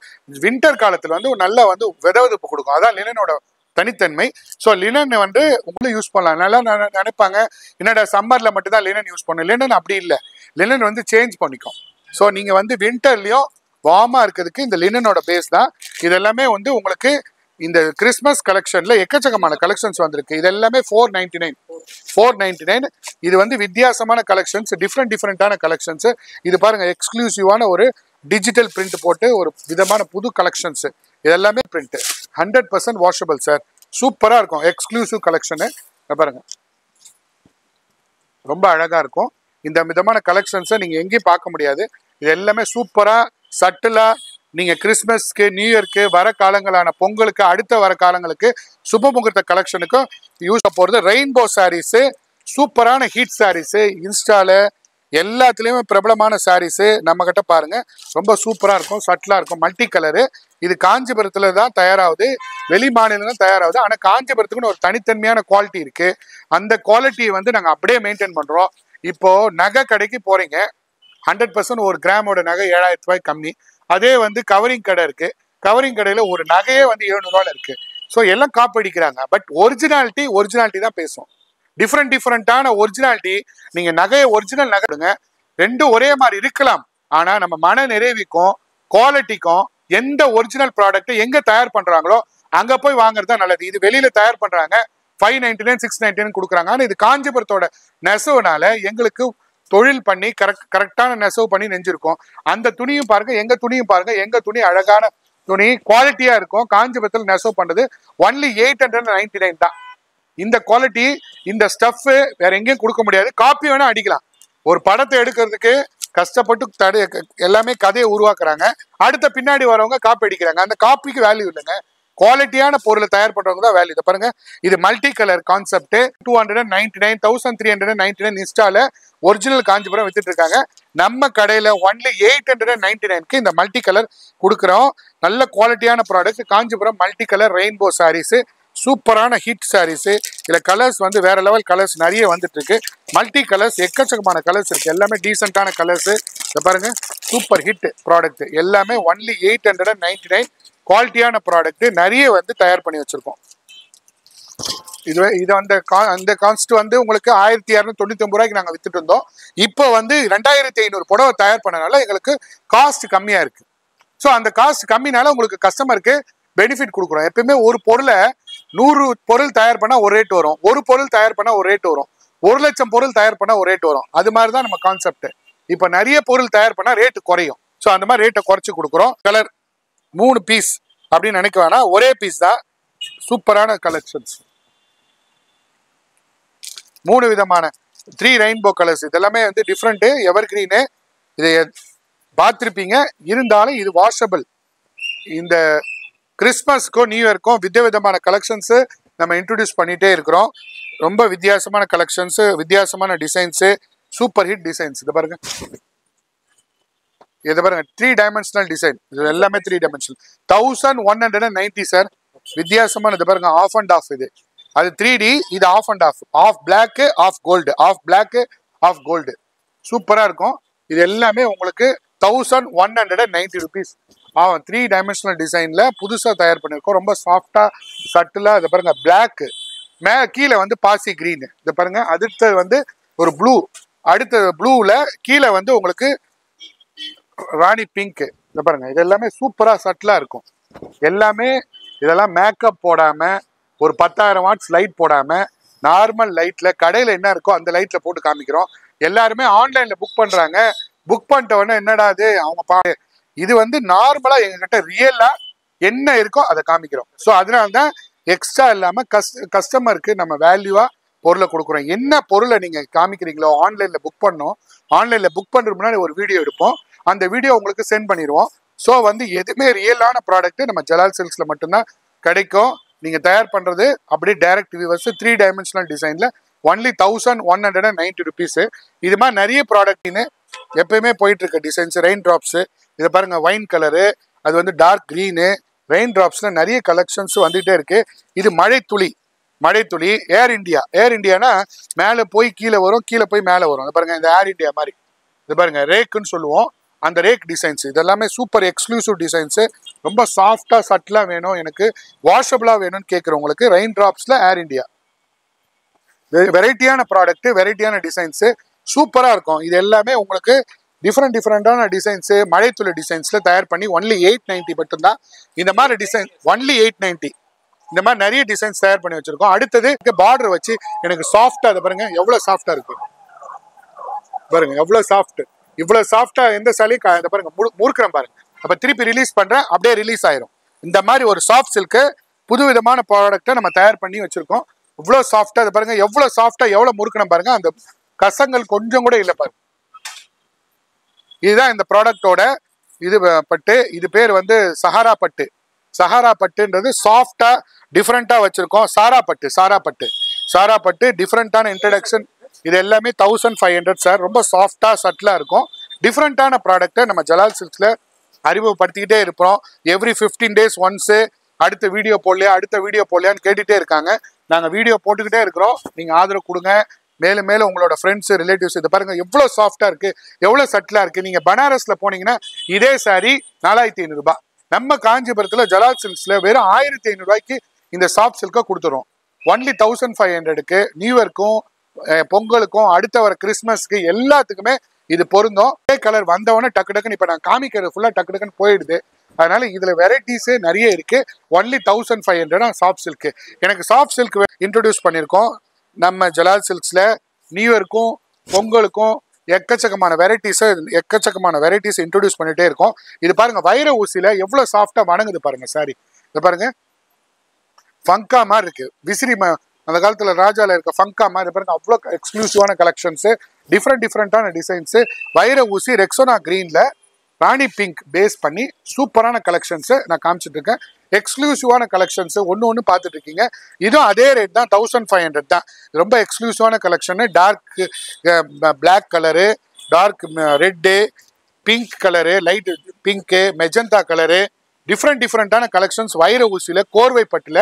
வின்டர் காலத்துல வந்து நல்லா வந்து வெதவெதுப்பு கொடுக்கும். அதான் லினனோட தனித்தன்மை. ஸோ லினன் வந்து உங்களுக்கு யூஸ் பண்ணலாம். நல்லா நினைப்பாங்க என்னடா சம்மர்ல மட்டும் தான் லினன் யூஸ் பண்ணணும். லினன் அப்படி இல்லை, லினன் வந்து சேஞ்ச் பண்ணிக்கும். ஸோ நீங்க வந்து வின்டர்லயும் வார்மா இருக்கிறதுக்கு இந்த லினனோட பேஸ் தான். இது எல்லாமே வந்து உங்களுக்கு இந்த கிறிஸ்மஸ் கலெக்ஷன்ல எக்கச்சக்கமான கலெக்ஷன்ஸ் வந்திருக்கு. இது எல்லாமே 499. இது வந்து வித்தியாசமான கலெக்ஷன்ஸ், டிஃப்ரெண்டான கலெக்ஷன்ஸ். இது பாருங்க எக்ஸ்க்ளூசிவான ஒரு டிஜிட்டல் பிரிண்ட் போட்டு ஒரு விதமான புது கலெக்ஷன்ஸ். இது எல்லாமே பிரிண்ட் 100% வாஷபிள் சார். சூப்பரா இருக்கும், எக்ஸ்க்ளூசிவ் கலெக்ஷனு. பாருங்க ரொம்ப அழகா இருக்கும். இந்த விதமான கலெக்ஷன்ஸை நீங்க எங்கேயும் பார்க்க முடியாது. இது எல்லாமே சூப்பரா சட்டிலா நீங்க கிறிஸ்மஸ்க்கு, நியூ இயர்க்கு, வர காலங்களான பொங்கலுக்கு, அடுத்த வர காலங்களுக்கு, சுப முகூர்த்த கலெக்ஷனுக்கும் யூஸ் போறது. ரெயின்போ சாரீஸ், சூப்பரான ஹீட் சாரீஸ், இன்ஸ்டால எல்லாத்துலேயுமே பிரபலமான சாரீஸ் நம்ம கிட்ட பாருங்க. ரொம்ப சூப்பரா இருக்கும், சட்டிலா இருக்கும், மல்டி கலரு. இது காஞ்சிபுரத்துல தான் தயாராகுது, வெளி மாநிலம் தான் தயாராகுது. ஆனா காஞ்சிபுரத்துக்குன்னு ஒரு தனித்தன்மையான குவாலிட்டி இருக்கு. அந்த குவாலிட்டியை வந்து நாங்க அப்படியே மெயின்டைன் பண்றோம். இப்போ நகை கடைக்கு போறீங்க, 100% ஒரு கிராமோட நகை 7000 ரூபாய் கம்மி. அதே வந்து கவரிங் கடை இருக்கு, கவரிங் கடையில ஒரு நகையே வந்து 700 ரூபாய் இருக்கு. ஸோ எல்லாம் காப்பி அடிக்கிறாங்க. பட் ஒரிஜினாலிட்டி தான் பேசும். டிஃப்ரெண்டான ஒரிஜினாலிட்டி. நீங்க நகையை ஒரிஜினல் நகைடுங்க, ரெண்டும் ஒரே மாதிரி இருக்கலாம். ஆனா நம்ம மன நிறைவிக்கும் குவாலிட்டிக்கும் எந்த ஒரிஜினல் ப்ராடக்ட் எங்க தயார் பண்றாங்களோ அங்க போய் வாங்குறது தான் நல்லது. இது வெளியில தயார் பண்றாங்க, 599 699 கொடுக்குறாங்க. ஆனா இது காஞ்சிபுரத்தோட நெசவுனால எங்களுக்கு தொழில் பண்ணி கரெக்டான நெசவு பண்ணி நெஞ்சிருக்கோம். அந்த துணியும் பாருங்க, எங்க துணியும் பாருங்க. எங்க துணி அழகான துணி, குவாலிட்டியா இருக்கும். காஞ்சிபுரத்தில் நெசவு பண்றது ஒன்லி 899 தான். இந்த குவாலிட்டி, இந்த ஸ்டஃப் வேற எங்கேயும் கொடுக்க முடியாது. காப்பி வேணா அடிக்கலாம். ஒரு படத்தை எடுக்கிறதுக்கு கஷ்டப்பட்டு எல்லாமே கதையை உருவாக்குறாங்க, அடுத்த பின்னாடி வரவங்க காப்பி அடிக்கிறாங்க. அந்த காப்பிக்கு வேல்யூ இல்லைங்க, குவாலிட்டியான பொருளை தயார் பண்றவங்க தான் வேல்யூ. இதை பாருங்க, இது மல்டி கலர் கான்செப்ட். 299 1399 இன்ஸ்டால ஒரிஜினல் காஞ்சிபுரம் வித்துட்டு இருக்காங்க. நம்ம கடையில ஒன்லி 899க்கு இந்த மல்டி கலர் கொடுக்குறோம். நல்ல குவாலிட்டியான product. Kanchipuram multi colour rainbow saris, சூப்பரான ஹிட் சாரீஸ். இதுல கலர்ஸ் வந்து வேற லெவல் கலர்ஸ் நிறைய வந்துட்டு இருக்கு. மல்டி கலர்ஸ், எக்கச்சக்கமான கலர்ஸ் இருக்கு, எல்லாமே டீசென்டான கலர்ஸ். இதை பாருங்க, சூப்பர் ஹிட் ப்ராடக்ட். எல்லாமே ஒன்லி 899. குவாலிட்டியான ப்ராடக்ட் நிறைய வந்து தயார் பண்ணி வச்சிருக்கோம். இது அந்த காஸ்ட் வந்து உங்களுக்கு 1299 ரூபாய்க்கு நாங்கள் வித்துட்டு இருந்தோம். இப்போ வந்து 2500 புடவை தயார் பண்ணனால எங்களுக்கு காஸ்ட் கம்மியா இருக்கு. ஸோ அந்த காஸ்ட் கம்மினால உங்களுக்கு கஸ்டமருக்கு பெனிஃபிட் கொடுக்குறோம். எப்பயுமே ஒரு பொருளை 100 பொருள் தயார் பண்ணா ஒரு ரேட் வரும், ஒரு பொருள் தயார் பண்ணா ஒரு ரேட் வரும், 1,00,000 பொருள் தயார் பண்ணா ஒரு ரேட் வரும். அது மாதிரி தான் நம்ம கான்செப்ட். இப்போ நிறைய பொருள் தயார் பண்ணா ரேட்டு குறையும். ஸோ அந்த மாதிரி ரேட்டை குறைச்சி கொடுக்குறோம். கலர் 3 பீஸ் அப்படின்னு நினைக்க வேணாம், ஒரே பீஸ் தான். சூப்பரான கலெக்ஷன்ஸ், 3 விதமான 3 ரெயின்போ கலர்ஸ். இதெல்லாமே வந்து டிஃப்ரெண்ட், எவர் கிரீனு. இதை பார்த்துருப்பீங்க, இருந்தாலும் இது வாஷபிள். இந்த கிறிஸ்மஸ்க்கும் நியூ இயர்க்கும் விதவிதமான கலெக்ஷன்ஸு நம்ம இன்ட்ரடியூஸ் பண்ணிகிட்டே இருக்கிறோம். ரொம்ப வித்தியாசமான கலெக்ஷன்ஸு, வித்தியாசமான டிசைன்ஸு, சூப்பர் ஹிட் டிசைன்ஸ். இதை பாருங்க, இதை பாருங்க, 3 டைமென்ஷனல் டிசைன். இது எல்லாமே 3 டைமென்ஷனல். 1190 சார். வித்தியாசமான, இது பாருங்க, ஆஃப் அண்ட் ஆஃப். இது அது 3D, இது off and off. Off black, off gold, off black, off gold. சூப்பராக இருக்கும். இது எல்லாமே உங்களுக்கு 1190 ருபீஸ். 3 டைமென்ஷனல் டிசைன்ல புதுசாக தயார் பண்ணியிருக்கோம். ரொம்ப சாஃப்டா சட்டிலா. இதை பாருங்க, பிளாக் கீழே வந்து பாசி கிரீன். இதை பாருங்க, அடுத்தது வந்து ஒரு ப்ளூ, அடுத்த ப்ளூல கீழே வந்து உங்களுக்கு ராணி பிங்க். இதை பாருங்க, இது எல்லாமே சூப்பரா சட்டிலா இருக்கும். எல்லாமே இதெல்லாம் மேக்கப் போடாம, ஒரு 10,000 வாட்ஸ் லைட் போடாம, நார்மல் லைட்ல கடையில என்ன இருக்கோ அந்த லைட்ல போட்டு காமிக்கிறோம். எல்லாருமே ஆன்லைன்ல புக் பண்றாங்க. புக் பண்ணிட்ட உடனே என்னடா இது அவங்க இது வந்து நார்மலா எங்ககிட்ட ரியலா என்ன இருக்கோ அதை காமிக்கிறோம். ஸோ அதனால்தான் எக்ஸ்ட்ரா இல்லாம கஸ்டமருக்கு நம்ம வேல்யூவா பொருளை கொடுக்குறோம். என்ன பொருளை நீங்க காமிக்கிறீங்களோ ஆன்லைன்ல புக் பண்ணோம். ஆன்லைன்ல புக் பண்றதுக்கு முன்னாடி ஒரு வீடியோ எடுப்போம், அந்த வீடியோ உங்களுக்கு சென்ட் பண்ணிடுவோம். ஸோ வந்து எதுவுமே ரியலான ப்ராடக்ட் நம்ம ஜலால் சில்க்ஸ்ல மட்டும்தான் கிடைக்கும். நீங்க தயார் பண்றது அப்படியே டைரக்ட் வியூவர்ஸ் 3 டைமென்ஷனல் டிசைன்ல ஒன்லி 1190 ருபீஸ். இது மாதிரி நிறைய ப்ராடக்ட்னு எப்பயுமே போயிட்டு இருக்க டிசைன்ஸ். ரெயின் டிராப்ஸ், இதை பாருங்க, வைன் கலரு, அது வந்து டார்க் கிரீனு, ரெயின் டிராப்ஸ்ல நிறைய கலெக்ஷன்ஸ் வந்துட்டே இருக்கு. இது மழைத்துளி ஏர் இந்தியானா மேலே போய் கீழே வரும், கீழே போய் மேலே வரும். பாருங்க இந்த ஏர் இந்தியா மாதிரி இது பாருங்க ரேக்குன்னு சொல்லுவோம். அந்த ரேக் டிசைன்ஸ் இதெல்லாமே சூப்பர் எக்ஸ்க்ளூசிவ் டிசைன்ஸு. ரொம்ப சாஃப்டா சட்டிலா வேணும், எனக்கு வாஷபிளா வேணும்னு கேட்குறவங்களுக்கு ரெயின் டிராப்ஸ்ல ஏர் இந்தியா வெரைட்டியான ப்ராடக்ட், வெரைட்டியான டிசைன்ஸு சூப்பரா இருக்கும். இது எல்லாமே உங்களுக்கு டிஃப்ரெண்டான டிசைன்ஸு மழைத்துளி டிசைன்ஸ்ல தயார் பண்ணி ஒன்லி 890 மட்டும்தான். இந்த மாதிரி டிசைன் ஒன்லி 890 இந்த மாதிரி நிறைய டிசைன்ஸ் தயார் பண்ணி வச்சிருக்கோம். அடுத்தது பார்டர் வச்சு எனக்கு சாஃப்டா அதை பாருங்க எவ்வளவு சாஃப்டா இருக்கு பாருங்க, எவ்வளவு சாஃப்ட். இவ்வளவு சாஃப்டா எந்த சாலி இதை பாருங்க முறுக்கிறேன் பாருங்க. அப்ப திருப்பி ரிலீஸ் பண்றேன், அப்படியே ரிலீஸ் ஆயிரும். இந்த மாதிரி ஒரு சாஃப்ட் சில்க்கு புது விதமான ப்ராடக்ட்டை நம்ம தயார் பண்ணி வச்சிருக்கோம். இவ்வளவு சாஃப்டா அதை பாருங்க, எவ்வளவு சாஃப்டா எவ்வளவு முறுக்கணும் பாருங்க. அந்த கசங்கள் கொஞ்சம் கூட இல்லை பாருங்க. இதுதான் இந்த ப்ராடக்டோட இது பட்டு. இது பேர் வந்து சஹாரா பட்டுன்றது சாஃப்டா டிஃப்ரெண்டா வச்சிருக்கோம். சாரா பட்டு டிஃப்ரெண்டான இன்ட்ரடக்ஷன். இது எல்லாமே 1500 சார். ரொம்ப சாஃப்டா சட்டிலா இருக்கும். டிஃப்ரெண்டான ப்ராடக்ட்டை நம்ம ஜலால் சில்க்ஸ்ல அறிமுகப்படுத்திக்கிட்டே இருப்போம். எவ்ரி 15 days ஒன்ஸு அடுத்த வீடியோ போடலையான்னு கேட்டுட்டே இருக்காங்க. நாங்கள் வீடியோ போட்டுக்கிட்டே இருக்கிறோம். நீங்கள் ஆதரவு கொடுங்க. மேலும் மேலும் உங்களோட ஃப்ரெண்ட்ஸ் ரிலேட்டிவ்ஸ் இதை பாருங்க எவ்வளோ சாஃப்டா இருக்கு, எவ்வளோ சட்டிலா இருக்கு. நீங்க பனாரஸ்ல போனீங்கன்னா இதே சாரி 4500 ரூபாய். நம்ம காஞ்சிபுரத்துல ஜலால் சில்க்ஸ்ல வெறும் 1500 ரூபாய்க்கு இந்த சாஃப்ட் சில்கை கொடுத்துரும். ஒன்லி 1500க்கு நியூ இயர்க்கும் பொங்கலுக்கும் அடுத்த வர கிறிஸ்மஸ்க்கு எல்லாத்துக்குமே இது பொருந்தும். ஒரே கலர் வந்தவொடனே டக்குன்னு இப்ப நான் காமிக்கிறது ஃபுல்லா டக்குன்னு போயிடுது. அதனால இதுல வெரைட்டிஸே நிறைய இருக்கு. Only 1500 soft silk. எனக்கு சாஃப்ட் சில்க் இன்ட்ரோடியூஸ் பண்ணியிருக்கோம் நம்ம ஜலால் சில்க்ஸ்ல. நியூ இயர்க்கும் பொங்கலுக்கும் எக்கச்சக்கமான வெரைட்டிஸ் இன்ட்ரோடியூஸ் பண்ணிட்டே இருக்கோம். இது பாருங்க வைர ஊசியில எவ்வளவு சாஃப்டா வணங்குது பாருங்க சாரி. இது பாருங்க ஃபங்கா மாதிரி இருக்கு. விசிறி அந்த காலத்துல ராஜால இருக்க ஃபங்கா மாதிரி பாருங்க. அவ்வளோ எக்ஸ்க்ளூசிவான கலெக்ஷன்ஸ், டிஃப்ரெண்டான டிசைன்ஸ். வைர ஊசி ரெக்ஸோனா கிரீன்ல ராணி பிங்க் பேஸ் பண்ணி சூப்பரான கலெக்ஷன்ஸ் நான் காமிச்சிட்டு இருக்கேன். எக்ஸ்க்ளூசிவான கலெக்ஷன்ஸ் ஒன்று பார்த்துட்டு இருக்கீங்க. இதுவும் அதே ரேட் தான், 1500 தான். ரொம்ப எக்ஸ்க்ளூசிவான collection. Dark black colour, dark red, pink colour, light pink, magenta colour, டிஃப்ரெண்டான கலெக்ஷன்ஸ் வைர ஊசியில கோர்வை பட்டுல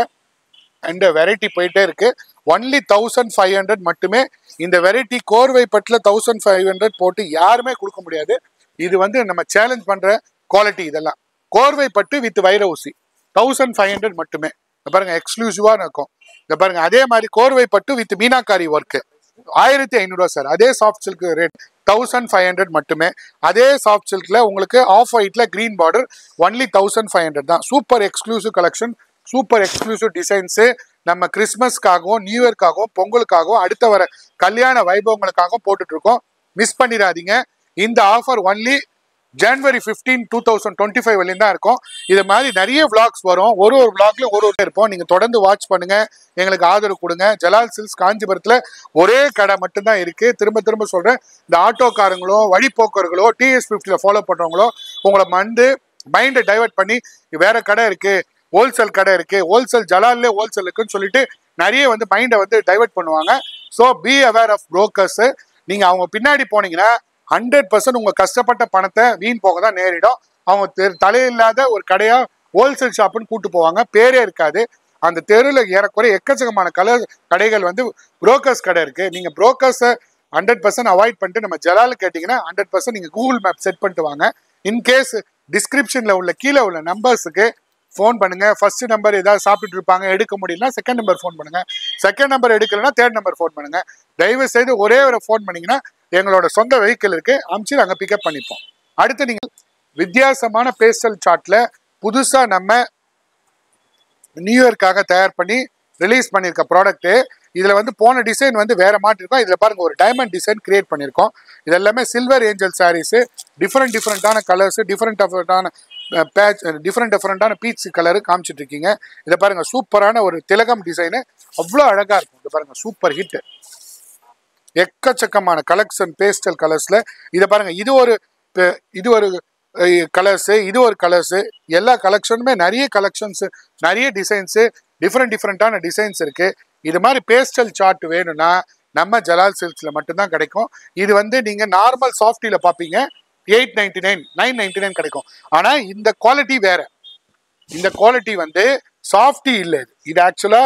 அண்ட் வெரைட்டி போயிட்டே இருக்கு. ஒன்லி 1500 மட்டுமே. இந்த வெரைட்டி கோர்வை பட்டுல 1500 போட்டு யாருமே கொடுக்க முடியாது. இது வந்து நம்ம சேலஞ்ச் பண்ற குவாலிட்டி. இதெல்லாம் கோர்வை பட்டு வித் வைர ஊசி 1500 மட்டுமே. பாருங்க எக்ஸ்க்ளூசிவா இருக்கும். இதை பாருங்க அதே மாதிரி கோர்வை பட்டு வித் மீனாக்காரி ஒர்க் 1500 சார். அதே சாஃப்ட் சில்க் ரேட் 1500 மட்டுமே. அதே சாஃப்ட் சில்க்ல உங்களுக்கு ஆஃப் ஒயிட்ல கிரீன் பார்டர் ஒன்லி 1500 தான். Super exclusive collection, super exclusive designs. நம்ம கிறிஸ்மஸ்க்காகவும் நியூ இயர்க்காகவும் பொங்கலுக்காகவும் அடுத்த வர கல்யாண வைபவங்களுக்காகவும் போட்டுட்டு இருக்கோம். மிஸ் பண்ணிடாதீங்க. இந்த ஆஃபர் ஒன்லி January 15, 2025 வரையும் தான் இருக்கும். இது மாதிரி நிறைய விளாக்ஸ் வரும். ஒரு விளாக்ல ஒரு இருப்போம். நீங்க தொடர்ந்து வாட்ச் பண்ணுங்க, எங்களுக்கு ஆதரவு கொடுங்க. ஜலால் சில்க்ஸ் காஞ்சிபுரத்துல ஒரே கடை மட்டும்தான் இருக்கு. திரும்ப சொல்றேன். இந்த ஆட்டோக்காரங்களோ வழிபோக்கர்களோ TS50 ஃபாலோ பண்றவங்களோ உங்களை மைண்டை டைவர்ட் பண்ணி வேற கடை இருக்கு, ஹோல்சேல் கடை இருக்கு, ஹோல்சேல் ஜலால்ல ஹோல்சேல் இருக்குன்னு சொல்லிட்டு நிறைய மைண்டை டைவர்ட் பண்ணுவாங்க. So be aware of brokers. நீங்க அவங்க பின்னாடி போனீங்கன்னா 100% உங்க கஷ்டப்பட்ட பணத்தை வீண் போக தான் நேரிடும். அவங்க தலையில்லாத ஒரு கடையா ஹோல்சேல் ஷாப்னு கூட்டு போவாங்க, பேரே இருக்காது. அந்த தெருவில் ஏறக்குறைய எக்கச்சக்கமான கடைகள் புரோக்கர்ஸ் கடை இருக்கு. நீங்க புரோக்கர்ஸை 100% அவாய்ட் பண்ணிட்டு நம்ம ஜலால் கேட்டீங்கன்னா 100% நீங்க கூகுள் மேப் செட் பண்ணிட்டு வாங்க. இன்கேஸ் டிஸ்கிரிப்ஷன்ல உள்ள கீழே உள்ள நம்பர்ஸுக்கு ஃபோன் பண்ணுங்க. ஃபர்ஸ்ட் நம்பர் ஏதாவது சாப்பிட்டுட்டு இருப்பாங்க, எடுக்க முடியலன்னா செகண்ட் நம்பர் ஃபோன் பண்ணுங்க. செகண்ட் நம்பர் எடுக்கலன்னா தேர்ட் நம்பர் ஃபோன் பண்ணுங்க. தயவு செய்து ஒரே ஒரு ஃபோன் பண்ணீங்கன்னா எங்களோட சொந்த வெஹிக்கிள் இருக்கு, அமுச்சு நாங்கள் பிக்கப் பண்ணிப்போம். அடுத்து நீங்கள் வித்தியாசமான பேஸ்டல் சார்ட்ல புதுசா நம்ம நியூ இயர்க்காக தயார் பண்ணி ரிலீஸ் பண்ணியிருக்க ப்ராடக்ட். இதுல போன டிசைன் வேற மாட்டிருக்கோம். இதுல பாருங்க ஒரு டைமண்ட் டிசைன் கிரியேட் பண்ணியிருக்கோம். இது எல்லாமே சில்வர் ஏஞ்சல் சாரீஸ். டிஃப்ரெண்டான கலர்ஸ், டிஃப்ரெண்டான பீச் கலரு காமிச்சிட்டு இருக்கீங்க. இதை பாருங்க சூப்பரான ஒரு திலகம் டிசைனு, அவ்வளோ அழகா இருக்கும். இதை பாருங்க சூப்பர் ஹிட். எக்கச்சக்கமான கலெக்ஷன் பேஸ்டல் கலர்ஸ்ல. இதை பாருங்க இது ஒரு கலர்ஸ், இது ஒரு கலர்ஸ். எல்லா கலெக்ஷனுமே நிறைய கலெக்ஷன்ஸ், நிறைய டிசைன்ஸ், டிஃப்ரெண்டான டிசைன்ஸ் இருக்கு. இது மாதிரி பேஸ்டல் சார்ட் வேணும்னா நம்ம ஜலால் சில்க்ஸ்ல மட்டும்தான் கிடைக்கும். இது நீங்க நார்மல் சாஃப்டில பாப்பீங்க 899, 999 கிடைக்கும். ஆனா இந்த குவாலிட்டி வேற. இந்த குவாலிட்டி வந்து சாஃப்டி இல்லை, இது ஆக்சுவலா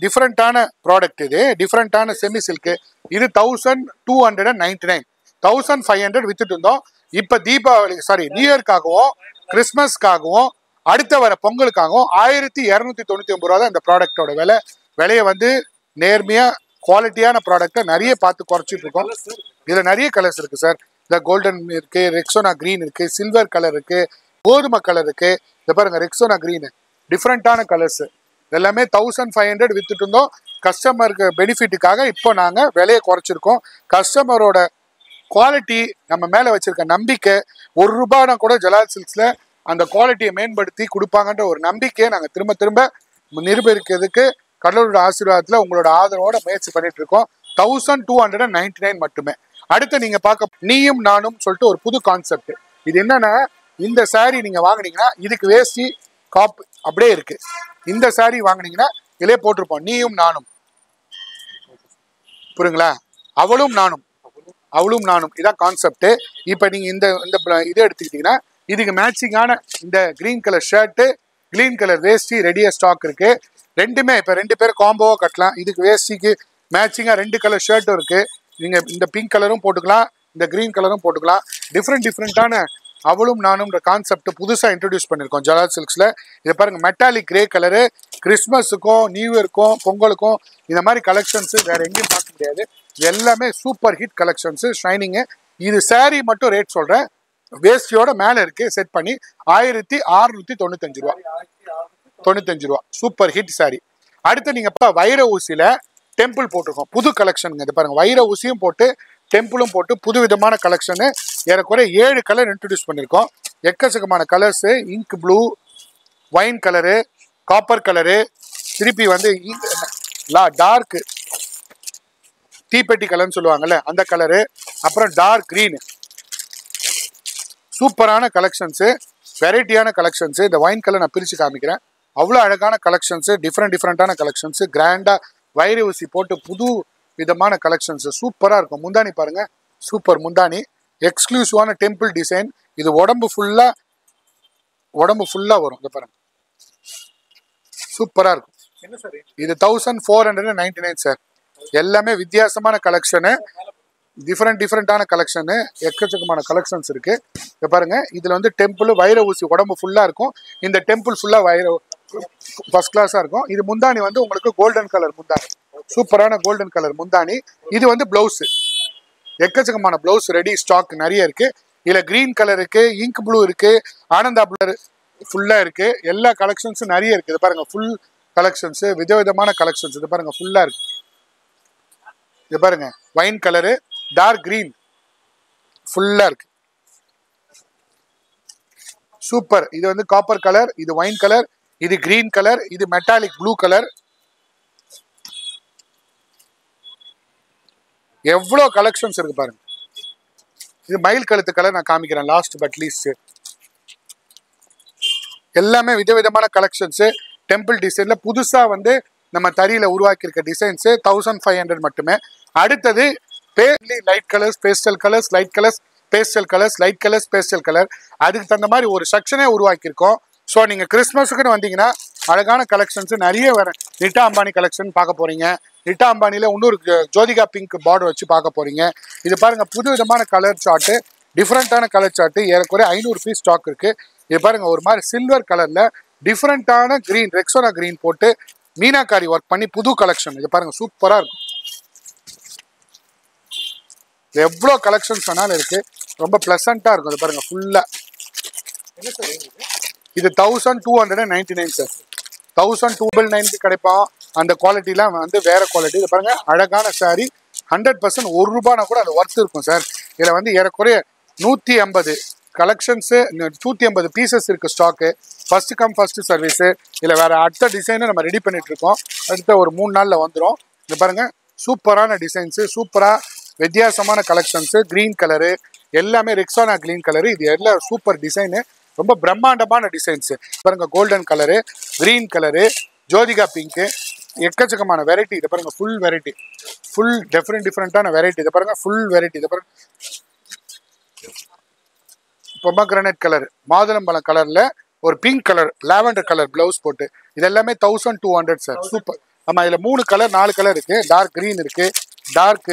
டிஃப்ரெண்டான ப்ராடக்ட், இது டிஃப்ரெண்டான செமி சில்க்கு. இது 1299, 1500 வித்துட்டு இருந்தோம். இப்ப தீபாவளி நியூ இயர்க்காகவும் கிறிஸ்மஸ்க்காகவும் அடுத்த வர பொங்கலுக்காகவும் 1299 ரூபா தான் இந்த ப்ராடக்டோட விலையை வந்து நேர்மையா குவாலிட்டியான ப்ராடக்டை நிறைய பார்த்து குறைச்சிட்டு இருக்கோம். இதுல நிறைய கலர்ஸ் இருக்கு சார். இந்த கோல்டன் இருக்கு, ரெக்ஸோனா கிரீன் இருக்கு, சில்வர் கலர் இருக்கு, கோதுமை கலர் இருக்கு. இதை பாருங்க, ரெக்ஸோனா கிரீன் டிஃப்ரெண்டான கலர்ஸ் எல்லாமே 1500 வித்துட்டு இருந்தோம். கஸ்டமருக்கு பெனிஃபிட்டுக்காக இப்போ நாங்கள் விலையை குறைச்சிருக்கோம். கஸ்டமரோட குவாலிட்டி நம்ம மேலே வச்சிருக்க நம்பிக்கை, ₹1 கூட ஜலால் சில்க்ஸில் அந்த குவாலிட்டியை மேம்படுத்தி கொடுப்பாங்கன்ற ஒரு நம்பிக்கையை நாங்கள் திரும்ப திரும்ப நிரூபிக்கிறதுக்கு கடவுளோட ஆசீர்வாதத்தில் உங்களோட ஆதரவோட முயற்சி பண்ணிட்டு இருக்கோம். 1299 மட்டுமே. அடுத்து நீங்க பார்க்க நீயும் நானும் சொல்லிட்டு ஒரு புது கான்செப்ட். இது என்னன்னா, இந்த சாரீ நீங்க வாங்குனீங்கன்னா இதுக்கு வேஷ்டி காப் அப்படியே இருக்கு. இந்த சாரீ வாங்குனீங்கன்னா இதிலே போட்டிருப்போம் நீயும் நானும், புரியுங்களா? அவளும் நானும், அவளும் நானும், இதான் கான்செப்ட். இப்போ நீங்க இந்த இதை எடுத்துக்கிட்டீங்கன்னா இதுக்கு மேட்சிங்கான இந்த green colour shirt, green colour வேஷ்டி ரெடியா ஸ்டாக் இருக்கு. ரெண்டுமே இப்போ 2 பேர் காம்போவா கட்டலாம். இதுக்கு வேஷ்டிக்கு மேட்சிங்கா 2 கலர் ஷர்ட்டும் இருக்கு. நீங்க இந்த பிங்க் கலரும் போட்டுக்கலாம், இந்த கிரீன் கலரும் போட்டுக்கலாம். டிஃப்ரெண்டான அவளும் நானும்ன்ற கான்செப்ட் புதுசாக இன்ட்ரடியூஸ் பண்ணியிருக்கோம் ஜலால் சில்க்ஸில். இதை பாருங்க, மெட்டாலிக் கிரே கலரு. கிறிஸ்மஸுக்கும் நியூ இயருக்கும் பொங்கலுக்கும் இந்த மாதிரி கலெக்ஷன்ஸு வேற எங்கேயும் பார்க்க முடியாது. இது எல்லாமே சூப்பர் ஹிட் கலெக்ஷன்ஸு, ஷைனிங்கு. இது சாரீ மட்டும் ரேட் சொல்கிறேன், வேஸ்டியோட மேலே இருக்கு செட் பண்ணி 1695 ரூபா, 95 ரூபா. Super hit sari. அடுத்து நீங்கள் வைர ஊசியில் டெம்பிள் போட்டிருக்கோம், புது கலெக்ஷனுங்க. இது பாருங்க, வைர ஊசியும் போட்டு டெம்பிளும் போட்டு புது விதமான கலெக்ஷனு. ஏறக்குறைய 7 கலர் இன்ட்ரடியூஸ் பண்ணியிருக்கோம். எக்கச்சக்கமான colours, ink blue, wine colour, copper colour, திருப்பி வந்து டார்க் தீப்பெட்டி கலர்னு சொல்லுவாங்கல்ல அந்த கலரு, அப்புறம் டார்க் கிரீன். சூப்பரான கலெக்ஷன்ஸு, வெரைட்டியான கலெக்ஷன்ஸு. இந்த வைன் கலர் நான் பிரித்து காமிக்கிறேன். அவ்வளோ அழகான கலெக்ஷன்ஸு, டிஃப்ரெண்டான கலெக்ஷன்ஸு, கிராண்டாக வைர ஊசி போட்டு புது விதமான கலெக்ஷன்ஸு சூப்பராக இருக்கும். முந்தானி பாருங்க, சூப்பர் முந்தானி, எக்ஸ்க்ளூசிவான டெம்பிள் டிசைன். இது உடம்பு ஃபுல்லாக வரும். இதை பாருங்க, சூப்பராக இருக்கும். இது 1499 சார். எல்லாமே வித்தியாசமான கலெக்ஷனு, டிஃப்ரெண்டான கலெக்ஷனு, எக்கச்சக்கமான கலெக்ஷன்ஸ் இருக்கு. இதை பாருங்க, இதுல வந்து டெம்பிள் வைர ஊசி உடம்பு ஃபுல்லா இருக்கும். இந்த டெம்பிள் ஃபுல்லா ஃபர்ஸ்ட் கிளாஸா இருக்கும். இது முந்தானி வந்து உங்களுக்கு கோல்டன் கலர் முந்தானி, சூப்பரான கோல்டன் கலர் முந்தானி. இது வந்து பிளவுஸ், எக்கச்சக்கமான பிளவுஸ் ரெடி ஸ்டாக் நிறைய இருக்கு. இதுல கிரீன் கலர் இருக்கு, இங்க் ப்ளூ இருக்கு, ஆனந்தா ப்ளூ ஃபுல்லா இருக்கு. எல்லா கலெக்ஷன்ஸும் நிறைய இருக்கு. இது பாருங்க, ஃபுல் கலெக்ஷன்ஸ், விதவிதமான கலெக்ஷன்ஸ். இது பாருங்க, ஃபுல்லா இருக்கு. இது பாருங்க, வைன் கலரு, டார்க் கிரீன் ஃபுல்லா இருக்கு, சூப்பர். இது வந்து காப்பர் கலர், இது வைன் கலர், இது கிரீன் கலர், இது மெட்டாலிக் ப்ளூ கலர். எவ்வளோ கலெக்ஷன்ஸ் இருக்கு பாருங்க. இது மயில் கழுத்து கலர் நான் காமிக்கிறேன் லாஸ்ட் பட் லீஸ்ட். எல்லாமே விதவிதமான கலெக்ஷன்ஸ், டெம்பிள் டிசைன்ல புதுசா வந்து நம்ம தறியில உருவாக்கி இருக்க டிசைன்ஸ் 1500 மட்டுமே. அடுத்தது light colours, pastel colours, light colours, pastel colours, light colours, pastel colour. அதுக்கு தகுந்த மாதிரி ஒரு செக்ஷனே உருவாக்கியிருக்கோம். ஸோ நீங்கள் கிறிஸ்மஸுக்குன்னு வந்தீங்கன்னா அழகான கலெக்ஷன்ஸ் நிறைய வர. நிட்டா அம்பானி கலெக்ஷன் பார்க்க போறீங்க. நிட்டா அம்பானியில் இன்னொரு ஜோதிகா பிங்க் பார்டர் வச்சு பார்க்க போறீங்க. இது பாருங்க, புது விதமான கலர் சார்ட்டு, டிஃப்ரெண்டான கலர் சார்ட்டு. ஏறக்குறைய 500 பீஸ் ஸ்டாக் இருக்கு. இது பாருங்க, ஒரு மாதிரி சில்வர் கலர்ல டிஃப்ரெண்டான கிரீன், ரெக்ஸோனா கிரீன் போட்டு மீனாக்காரி ஒர்க் பண்ணி புது கலெக்ஷன். இது பாருங்க, சூப்பரா இருக்கும். எவ்வளோ கலெக்ஷன்ஸ் வேணாலும் இருக்கு, ரொம்ப பிளசண்டா இருக்கும். இது பாருங்க, ஃபுல்லா இது 1299 சார். 1299 கிடைப்போம். அந்த குவாலிட்டிலாம் வந்து வேற குவாலிட்டி. இது பாருங்க, அழகான சாரி, 100% ₹1 கூட அது ஒர்த் இருக்கும் சார். இதில் வந்து ஏறக்குறைய 150 கலெக்ஷன்ஸு, 150 பீசஸ் இருக்கு stock. First come first service. இதில் வேற அடுத்த டிசைனை நம்ம ரெடி பண்ணிட்டு இருக்கோம். அடுத்த ஒரு 3 நாளில் வந்துடும். இது பாருங்க, சூப்பரான டிசைன்ஸு, சூப்பராக வித்தியாசமான கலெக்ஷன்ஸு, கிரீன் கலரு, எல்லாமே ரெக்ஸோனா கிரீன் கலரு. இது எல்லாம் சூப்பர் டிசைனு, ரொம்ப பிரம்மாண்டமான டிசைன்ஸு. பாருங்க, golden colour, green colour, Jyothika pink, எக்கச்சக்கமான வெரைட்டி. இதை பாருங்க, ஃபுல் வெரைட்டி, ஃபுல் டிஃப்ரெண்டான வெரைட்டி. இதை பாருங்க, ஃபுல் வெரைட்டி. இதை பாருங்க, பொமக்ரனேட் கலர், மாதுளம்பழம் கலர்ல ஒரு pink colour lavender colour blouse போட்டு இது எல்லாமே 1200 சார். சூப்பர். ஆமா, இதுல 3 கலர் 4 கலர் இருக்கு. டார்க் கிரீன் இருக்கு, டார்க்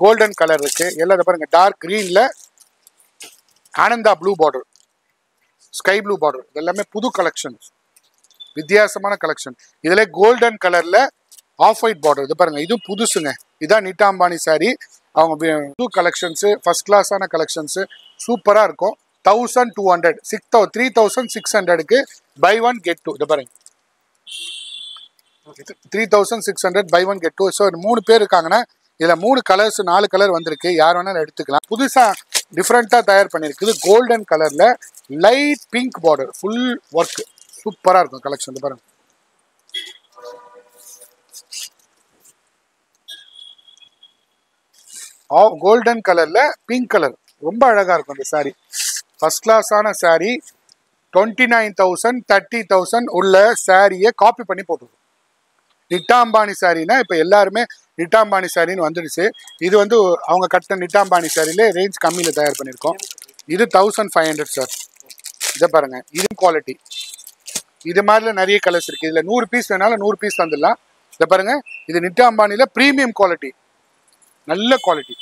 கோல்டன் கலர் இருக்கு. எல்லாம் பாருங்க, டார்க் கிரீன்ல Ananda blue border, sky blue border, இதெல்லாமே புது கலெக்ஷன், வித்தியாசமான கலெக்ஷன். இதுல கோல்டன் கலர்ல ஆஃப் ஒயிட் பார்டர், இது பாருங்க, இது புதுசுங்க. இதான் நீட்டா அம்பானி சாரி. அவங்க புது கலெக்ஷன்ஸ், ஃபர்ஸ்ட் கிளாஸான கலெக்ஷன்ஸ், சூப்பரா இருக்கும். 1200 3600க்கு பை ஒன் கெட் டூ. இது பாருங்க, 3600 buy one get two. So 3 பேர் இருக்காங்கன்னா இதுல 3 கலர்ஸ் 4 கலர் வந்திருக்கு. யார் வேணாலும் எடுத்துக்கலாம். புதுசா டிஃப்ரெண்டா தயார் பண்ணிருக்குது. கோல்டன் கலர்ல light pink border, full work, சூப்பரா இருக்கும் கலெக்ஷன். பாருங்க, கோல்டன் கலர்ல பிங்க் கலர், ரொம்ப அழகா இருக்கும் இந்த சாரி. First கிளாஸான sorry. 29,000 30,000 உள்ள சாரியை காப்பி பண்ணி போட்டுருக்கோம். நிட்டா அம்பானி சாரினா இப்போ எல்லாருமே நிட்டா அம்பானி சாரின்னு வந்துடுச்சு. இது வந்து அவங்க கட்டின நிட்டா அம்பானி சாரியில ரேஞ்ச் கம்மியில் தயார் பண்ணியிருக்கோம். இது 1500 சார். இதை பாருங்க, இது குவாலிட்டி. இது மாதிரில நிறைய கலர்ஸ் இருக்கு. இதுல 100 பீஸ் வேணாலும் 100 பீஸ் வந்துடலாம். இதை பாருங்க, இது நிட்டா அம்பானில பிரீமியம் குவாலிட்டி, நல்ல குவாலிட்டி.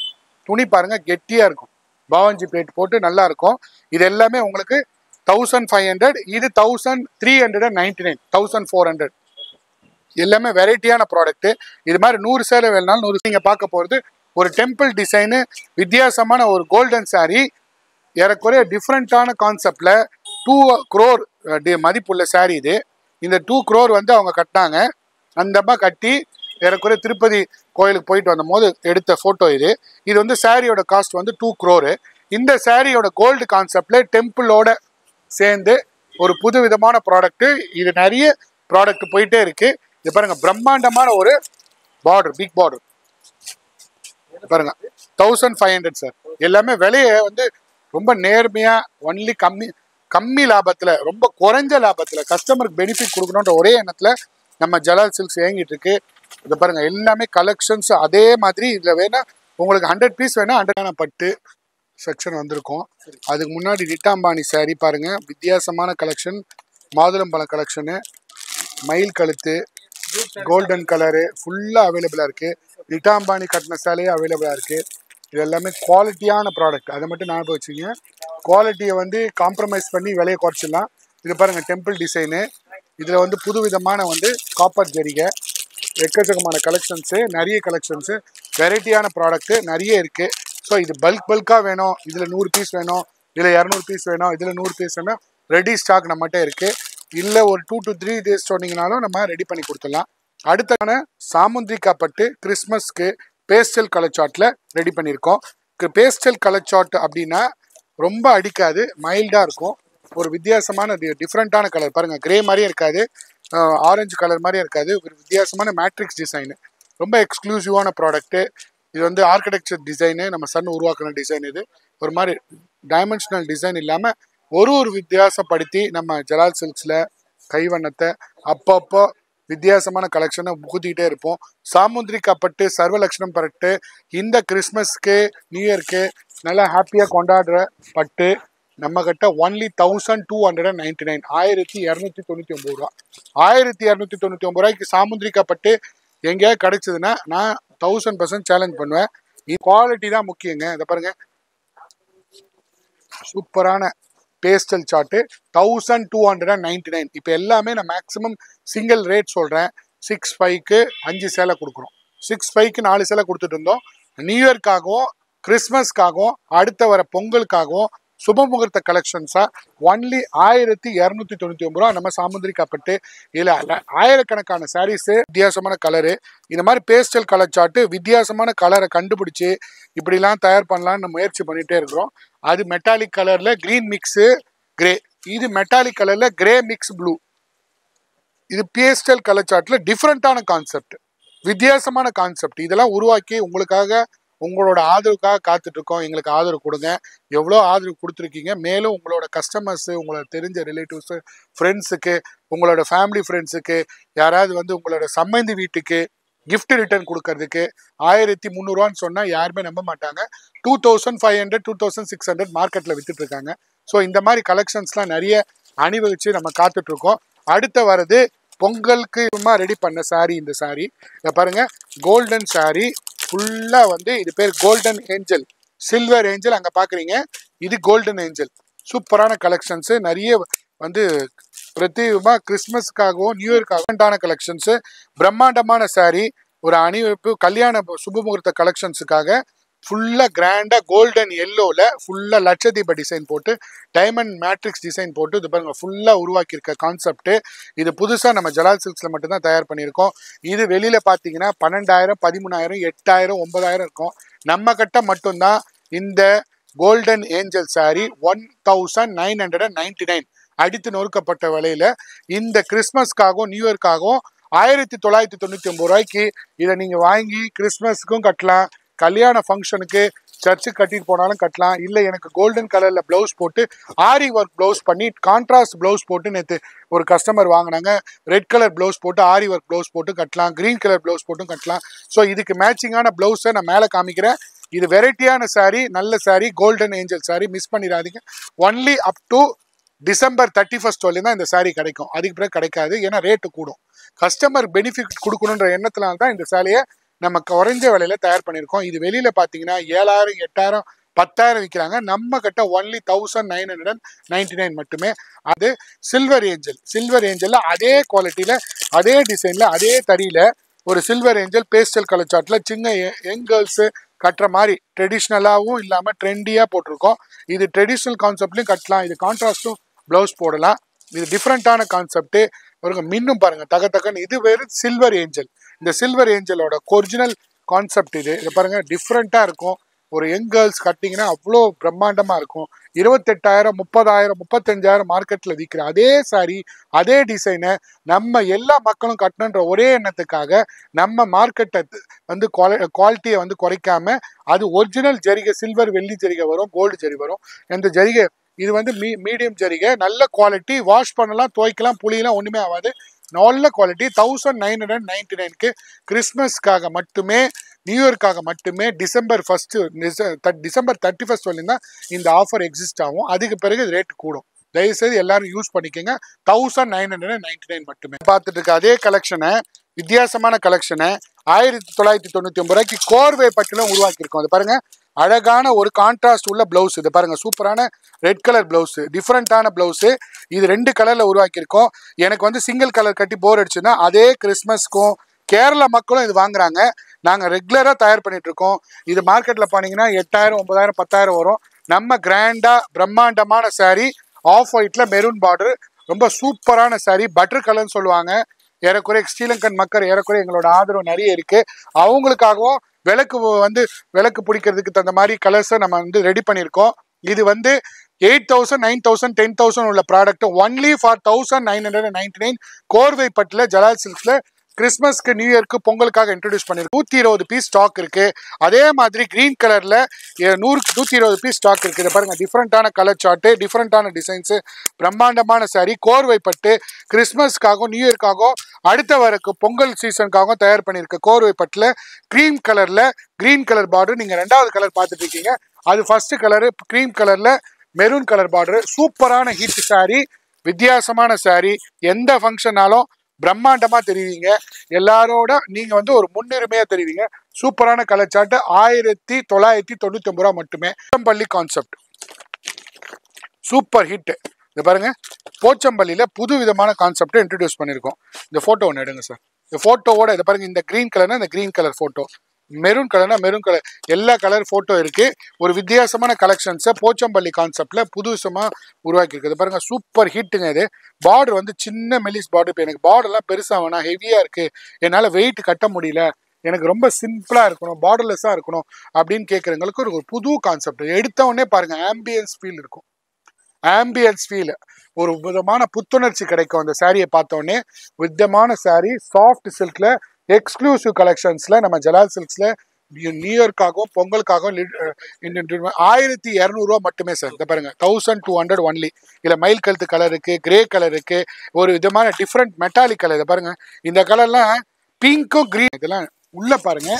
துணி பாருங்க, கெட்டியா இருக்கும். பாவஞ்சி பிளேட் போட்டு நல்லா இருக்கும். இது எல்லாமே உங்களுக்கு 1500. இது 1399, 1400. எல்லாமே வெரைட்டியான ப்ராடக்ட். இது மாதிரி 100 சேலை வேணாலும் 100. நீங்க பார்க்க போறது ஒரு டெம்பிள் டிசைனு, வித்தியாசமான ஒரு கோல்டன் சாரி, ஏறக்குறைய டிஃப்ரெண்டான கான்செப்ட்ல 2 crore மதிப்புள்ள சாரி இது. இந்த 2 crore வந்து அவங்க கட்டினாங்க. அந்த அம்மா கட்டி ஏறக்குறைய திருப்பதி கோயிலுக்கு போயிட்டு வந்த போது எடுத்த போட்டோ இது. இது வந்து சாரியோட காஸ்ட் வந்து 2 crore. இந்த சாரியோட கோல்டு கான்செப்ட்ல டெம்பிளோட சேர்ந்து ஒரு புது விதமான ப்ராடக்ட். இது நிறைய ப்ராடக்ட் போயிட்டே இருக்கு. இது பாருங்க, பிரம்மாண்டமான ஒரு பார்டர், பிக் பார்டர் பாருங்க, 1500 சார். எல்லாமே விலையை வந்து ரொம்ப நேர்மையா, ஒன்லி கம்மி லாபத்துல, ரொம்ப குறைஞ்ச லாபத்துல கஸ்டமருக்கு பெனிஃபிட் கொடுக்கணுன்ற ஒரே எண்ணத்துல நம்ம ஜலால் சில்க்ஸ் இயங்கிட்டு இருக்கு. இதை பாருங்க, எல்லாமே கலெக்ஷன்ஸ் அதே மாதிரி. இதுல வேணா உங்களுக்கு 100 பீஸ் வேணா 100 பட்டு செக்ஷன் வந்திருக்கும். அதுக்கு முன்னாடி நிட்டா அம்பானி சாரி பாருங்க, வித்தியாசமான கலெக்ஷன், மாதுளம்பழம் கலெக்ஷனு, மயில் கழுத்து, கோல்டன் கலரு ஃபுல்லா அவைலபிளா இருக்கு. நிட்டா அம்பானி கட்டின சேலையே அவைலபிளா இருக்கு. இது எல்லாமே குவாலிட்டியான ப்ராடக்ட். அதை மட்டும் ஞாபகம் வச்சுங்க. குவாலிட்டியை வந்து காம்ப்ரமைஸ் பண்ணி விலையை குறைச்சிடலாம். இது பாருங்க, டெம்பிள் டிசைனு. இதுல வந்து புது விதமான வந்து காப்பர் ஜரிகை, எக்கச்சக்கமான கலெக்ஷன்ஸு, நிறைய கலெக்ஷன்ஸு, வெரைட்டியான ப்ராடக்ட் நிறைய இருக்கு. ஸோ இது பல்காக வேணும், இதில் 100 பீஸ் வேணும், இதில் 200 பீஸ் வேணும், இதில் 100 பீஸ் வேணும், ரெடி ஸ்டாக் நம்மகிட்ட இருக்கு. இல்லை ஒரு 2 to 3 days சொன்னீங்கனாலும் நம்ம ரெடி பண்ணி கொடுத்துடலாம். அடுத்தான சாமுந்திரிக்கா பட்டு கிறிஸ்மஸ்க்கு பேஸ்டல் கலர் சார்ட்டில் ரெடி பண்ணியிருக்கோம். பேஸ்டல் கலர் சார்ட் அப்படின்னா ரொம்ப அடிக்காது, மைல்டாக இருக்கும். ஒரு வித்தியாசமான டிஃப்ரெண்ட்டான கலர் பாருங்கள், கிரே மாதிரியே இருக்காது, ஆரஞ்சு கலர் மாதிரியே இருக்காது. ஒரு வித்தியாசமான மேட்ரிக்ஸ் டிசைனு, ரொம்ப எக்ஸ்க்ளூசிவான ப்ராடக்ட்டு. இது வந்து ஆர்கிடெக்சர் டிசைனு, நம்ம சன் உருவாக்குன டிசைன். இது ஒரு மாதிரி டைமென்ஷனல் டிசைன் இல்லாமல் ஒரு வித்தியாசப்படுத்தி நம்ம ஜலால் சில்க்ஸில் கைவண்ணத்தை அப்பப்போ வித்தியாசமான கலெக்ஷனை புகுத்திக்கிட்டே இருப்போம். சாமுந்திரிக்கா பட்டு, சர்வலட்சணம் பட்டு, இந்த கிறிஸ்மஸ்க்கு நியூ இயர்க்கு நல்லா ஹாப்பியாக கொண்டாடுற பட்டு நம்ம கிட்ட ஒன்லி 1299, 1299 ரூபா. 1299 ரூபாய்க்கு சாமுந்திரிக்கா பட்டு எங்கேயாவது கிடைச்சதுன்னா நான் 1000% சேலஞ்ச் பண்ணுவேன். குவாலிட்டி தான் முக்கியங்க. இதை பாருங்க, சூப்பரான பேஸ்டல் சார்ட்டு 1299. இப்போ எல்லாமே நான் மேக்ஸிமம் சிங்கிள் ரேட் சொல்கிறேன். 6,500க்கு 5 சேலை கொடுக்குறோம். 6,500க்கு 4 சேலை கொடுத்துட்டு இருந்தோம். நியூ இயர்க்காகவும் கிறிஸ்மஸ்க்காகவும் அடுத்த வர பொங்கலுக்காகவும் சுப முகூர்த்த கலெக்ஷன்ஸா ஒன்லி 1299 ரூபா நம்ம சாமுந்திரிக்கா பட்டு. இதில் ஆயிரக்கணக்கான சாரீஸு, வித்தியாசமான கலரு, இந்த மாதிரி பேஸ்டல் கலர் சார்ட்டு வித்தியாசமான கலரை கண்டுபிடிச்சி இப்படிலாம் தயார் பண்ணலான்னு முயற்சி பண்ணிகிட்டே இருக்கிறோம். அது மெட்டாலிக் கலரில் க்ரீன் மிக்ஸு கிரே, இது மெட்டாலிக் கலரில் கிரே மிக்ஸ் ப்ளூ. இது பேஸ்டல் கலர் சார்ட்டில் டிஃப்ரெண்ட்டான கான்செப்ட், வித்தியாசமான கான்செப்ட். இதெல்லாம் உருவாக்கி உங்களுக்காக, உங்களோட ஆதரவுக்காக காத்துட்டு இருக்கோம். எங்களுக்கு ஆதரவு கொடுங்க. எவ்வளோ ஆதரவு கொடுத்துருக்கீங்க. மேலும் உங்களோட கஸ்டமர்ஸு, உங்களோட தெரிஞ்ச ரிலேட்டிவ்ஸு, ஃப்ரெண்ட்ஸுக்கு, உங்களோட ஃபேமிலி ஃப்ரெண்ட்ஸுக்கு, யாராவது வந்து உங்களோட சம்பந்தி வீட்டுக்கு கிஃப்ட் ரிட்டர்ன் கொடுக்கறதுக்கு 1300 சொன்னால் யாருமே நம்ப மாட்டாங்க. 2500, 2600 மார்க்கெட்டில் வித்துட்டு இருக்காங்க. ஸோ இந்த மாதிரி கலெக்ஷன்ஸ்லாம் நிறைய அணிவகுச்சு நம்ம காத்துட்டு இருக்கோம். அடுத்த வரது பொங்கலுக்கு ரெடி பண்ண சாரி. இந்த சாரி இதை பாருங்க, கோல்டன் சாரி ஃபுல்லா வந்து இது பேர் கோல்டன் ஏஞ்சல், சில்வர் ஏஞ்சல் அங்க பாக்குறீங்க. இது கோல்டன் ஏஞ்சல். சூப்பரான கலெக்ஷன்ஸ் நிறைய வந்து பிரத்யேகமா கிறிஸ்மஸ்க்காகவும் நியூ இயர்க்காகவும் கலெக்ஷன்ஸ். பிரம்மாண்டமான சாரி, ஒரு அணிவகுப்பு கல்யாண சுபமுகூர்த்த கலெக்ஷன்ஸுக்காக ஃபுல்லா கிராண்டா கோல்டன் எல்லோல ஃபுல்லா லட்சதீப டிசைன் போட்டு டைமண்ட் மேட்ரிக்ஸ் டிசைன் போட்டு இது பாருங்க ஃபுல்லா உருவாக்கியிருக்க கான்செப்ட். இது புதுசா நம்ம ஜலால் சில்க்ஸ்ல மட்டும்தான் தயார் பண்ணியிருக்கோம். இது வெளியில பாத்தீங்கன்னா 12,000, 13,000, 8,000, 9,000 இருக்கும். நம்ம கிட்ட மட்டும்தான் இந்த கோல்டன் ஏஞ்சல் சாரி 1999 அடித்து நொறுக்கப்பட்ட விலையில இந்த கிறிஸ்மஸ்க்காகவும் நியூ இயர்க்காகவும் 1999 ரூபாய்க்கு இதை நீங்க வாங்கி கிறிஸ்மஸ்க்கும் கட்டலாம், கல்யாண ஃபங்க்ஷனுக்கு சர்ச்சுக்கு கட்டிட்டு போனாலும் கட்டலாம். இல்லை எனக்கு கோல்டன் கலர்ல பிளவுஸ் போட்டு ஆரி ஒர்க் பிளவுஸ் பண்ணி கான்ட்ராஸ்ட் பிளவுஸ் போட்டு நேற்று ஒரு கஸ்டமர் வாங்கினாங்க, ரெட் கலர் பிளவுஸ் போட்டு ஆரி ஒர்க் பிளவுஸ் போட்டு கட்டலாம், கிரீன் கலர் பிளவுஸ் போட்டும் கட்டலாம். ஸோ இதுக்கு மேட்சிங்கான பிளவுஸை நான் மேலே காமிக்கிறேன். இது வெரைட்டியான சாரி, நல்ல sari, golden angel sari, miss பண்ணிடாதீங்க. Only up to December 31st வரலையும் தான் இந்த சாரி கிடைக்கும். அதுக்கு பிறகு கிடைக்காது, ஏன்னா ரேட்டு கூடும். கஸ்டமர் பெனிஃபிட் கொடுக்கணுன்ற எண்ணத்தினால தான் இந்த சாரியை நம்ம குறைஞ்ச விலையில தயார் பண்ணியிருக்கோம். இது வெளியில பாத்தீங்கன்னா 7,000, 8,000, 10,000 விற்கிறாங்க. நம்ம கிட்ட ஒன்லி 1999 மட்டுமே. அது சில்வர் ஏஞ்சல். சில்வர் ஏஞ்சல்ல அதே குவாலிட்டியில, அதே டிசைன்ல, அதே தறியில ஒரு சில்வர் ஏஞ்சல் பேஸ்டல் கலர் சார்ட்ல சின்ன யங் கேர்ள்ஸ் கட்டுற மாதிரி ட்ரெடிஷ்னலாகவும் இல்லாம ட்ரெண்டியா போட்டிருக்கோம். இது ட்ரெடிஷ்னல் கான்செப்ட்லயும் கட்டலாம், இது கான்ட்ராஸ்டும் பிளவுஸ் போடலாம். இது டிஃப்ரெண்டான கான்செப்ட். பாருங்க மின்னும் பாருங்க தக தகன்னு. இது வேறு சில்வர் ஏஞ்சல். இந்த சில்வர் ஏஞ்சலோட ஒரிஜினல் கான்செப்ட் இது. இதை பாருங்க டிஃப்ரெண்டா இருக்கும். ஒரு யங் கேர்ள்ஸ் கட்டிங்கன்னா அவ்வளோ பிரம்மாண்டமா இருக்கும். 28,000, 30,000, 35,000 மார்க்கெட்ல விற்கிற அதே சாரி, அதே டிசைனை நம்ம எல்லா மக்களும் கட்டணுன்ற ஒரே எண்ணத்துக்காக நம்ம மார்க்கெட்டை வந்து குவாலிட்டியை வந்து குறைக்காம, அது ஒரிஜினல் ஜரிகை, சில்வர் வெள்ளி ஜரிகை வரும், கோல்டு ஜரி வரும். இந்த ஜரிகை இது வந்து மீடியம் ஜரிகை, நல்ல குவாலிட்டி, வாஷ் பண்ணலாம், துவைக்கலாம், புளியெல்லாம் ஒண்ணுமே ஆகாது, நல்ல குவாலிட்டி. 1999க்கு கிறிஸ்மஸ்க்காக மட்டுமே, நியூ இயர்க்காக மட்டுமே December 31st வரலையும் தான் இந்த ஆஃபர் எக்ஸிஸ்ட் ஆகும். அதுக்கு பிறகு ரேட் கூடும். தயவுசெய்து எல்லாரும் யூஸ் பண்ணிக்கோங்க. 1999 மட்டுமே. பார்த்துட்டு இருக்க அதே கலெக்ஷனை, வித்தியாசமான கலெக்ஷனை 1999 ரூபாய்க்கு கோர்வை பட்டிலும் உருவாக்கியிருக்கோம். அது பாருங்க, அழகான ஒரு கான்ட்ராஸ்ட் உள்ள பிளவுஸ். இது பாருங்க சூப்பரான ரெட் கலர் பிளவுஸ், டிஃப்ரெண்டான பிளவுஸ். இது 2 கலர்ல உருவாக்கியிருக்கோம். எனக்கு வந்து சிங்கிள் கலர் கட்டி போர் அடிச்சுன்னா அதே கிறிஸ்மஸ்க்கும் கேரளா மக்களும் இது வாங்குறாங்க. நாங்கள் ரெகுலரா தயார் பண்ணிட்டு இருக்கோம். இது மார்க்கெட்ல போனீங்கன்னா 8,000, 9,000, 10,000 வரும். நம்ம கிராண்டா பிரம்மாண்டமான சாரி, ஆஃப் ஒயிட்ல மெரூன் பார்டர், ரொம்ப சூப்பரான சாரி, பட்டர் கலர்னு சொல்லுவாங்க. ஏறக்குறைய ஸ்ரீலங்கன் மக்கள் ஏறக்குறைய எங்களோட ஆதரவு நிறைய இருக்கு. அவங்களுக்காகவும் விளக்கு பிடிக்கிறதுக்கு தகுந்த மாதிரி கலர்ஸை நம்ம வந்து ரெடி பண்ணியிருக்கோம். இது வந்து 8,000, 9,000, 10,000 உள்ள ப்ராடக்ட் ஒன்லி ஃபார் 1999 கோர்வை பட்டில ஜலால் சில்க்ஸ்ல கிறிஸ்மஸ்க்கு, நியூ இயர்க்கு, பொங்கலுக்காக இன்ட்ரோடியூஸ் பண்ணிருக்கோம். 120 பீஸ் ஸ்டாக் இருக்கு. அதே மாதிரி கிரீன் கலர்ல 120 பீஸ் ஸ்டாக் இருக்கு. இதை பாருங்க, டிஃப்ரெண்டான கலர் சார்ட்டு, டிஃப்ரெண்டான டிசைன்ஸ், பிரம்மாண்டமான சாரி, கோர்வை பட்டு கிறிஸ்மஸ்க்காகவும் நியூ இயர்க்காகவும் அடுத்த வரக்கு பொங்கல் சீசனுக்காகவும் தயார் பண்ணியிருக்க கோர்வை பட்டுல கிரீம் கலர்ல கிரீன் கலர் பார்டர். நீங்க 2வது கலர் பார்த்துட்டு இருக்கீங்க, அது ஃபர்ஸ்ட் கலரு கிரீம் கலர்ல மெரூன் கலர் பார்டர். சூப்பரான ஹிட் சாரி, வித்தியாசமான சாரி, எந்த ஃபங்க்ஷனாலும் பிரம்மாண்டமா தெரிவிங்க. எல்லாரோட நீங்க வந்து ஒரு முன்னுரிமையா தெரிவிங்க. சூப்பரான கலர் சார்ட் 1999 ரூபா மட்டுமே. Pochampalli concept super hit. இது பாருங்க, போச்சம்பள்ளியில புது விதமான கான்செப்ட் இன்ட்ரடியூஸ் பண்ணிருக்கோம். இந்த போட்டோ ஒன்று எடுங்க சார். இந்த போட்டோவோட இதை பாருங்க, இந்த கிரீன் கலர்னா இந்த கிரீன் கலர் போட்டோ, மெரூன் கலர்னா மெரூன் கலர், எல்லா கலர் போட்டோ இருக்கு. ஒரு வித்தியாசமான கலெக்ஷன்ஸை போச்சம்பள்ளி கான்செப்ட்ல புதுசமா உருவாக்கி இருக்குது. பாருங்க சூப்பர் ஹிட்டுங்க. இது பார்டர் வந்து சின்ன மெலிஸ் பார்டர். இப்போ எனக்கு பார்டர்லாம் பெருசா வேணா, ஹெவியா இருக்கு, என்னால் வெயிட் கட்ட முடியல, எனக்கு ரொம்ப சிம்பிளா இருக்கணும், பார்டர்லெஸ்ஸா இருக்கணும் அப்படின்னு கேட்குறவங்களுக்கு ஒரு புது கான்செப்ட். எடுத்த உடனே பாருங்க ஆம்பியன்ஸ் ஃபீல் இருக்கும். ஆம்பியன்ஸ் ஃபீல், ஒரு விதமான புத்துணர்ச்சி கிடைக்கும் அந்த சாரியை பார்த்தோடனே. விதமான சாரி, சாஃப்ட் சில்க்ல, எக்ஸ்க்ளூசிவ் கலெக்ஷன்ஸ்ல நம்ம ஜலால் சில்க்ஸ்ல நியூ இயர்க்காகவும் பொங்கலுக்காகவும் 1,200 ரூபா மட்டுமே சார். இதை பாருங்க 1,200 ஒன்லி. இதுல மயில் கழுத்து கலர் இருக்கு, கிரே கலர் இருக்கு, ஒரு விதமான டிஃப்ரெண்ட் மெட்டாலிக் கலர். இதை பாருங்க, இந்த கலர்லாம் பிங்க்கும் கிரீன், இதெல்லாம் உள்ள பாருங்க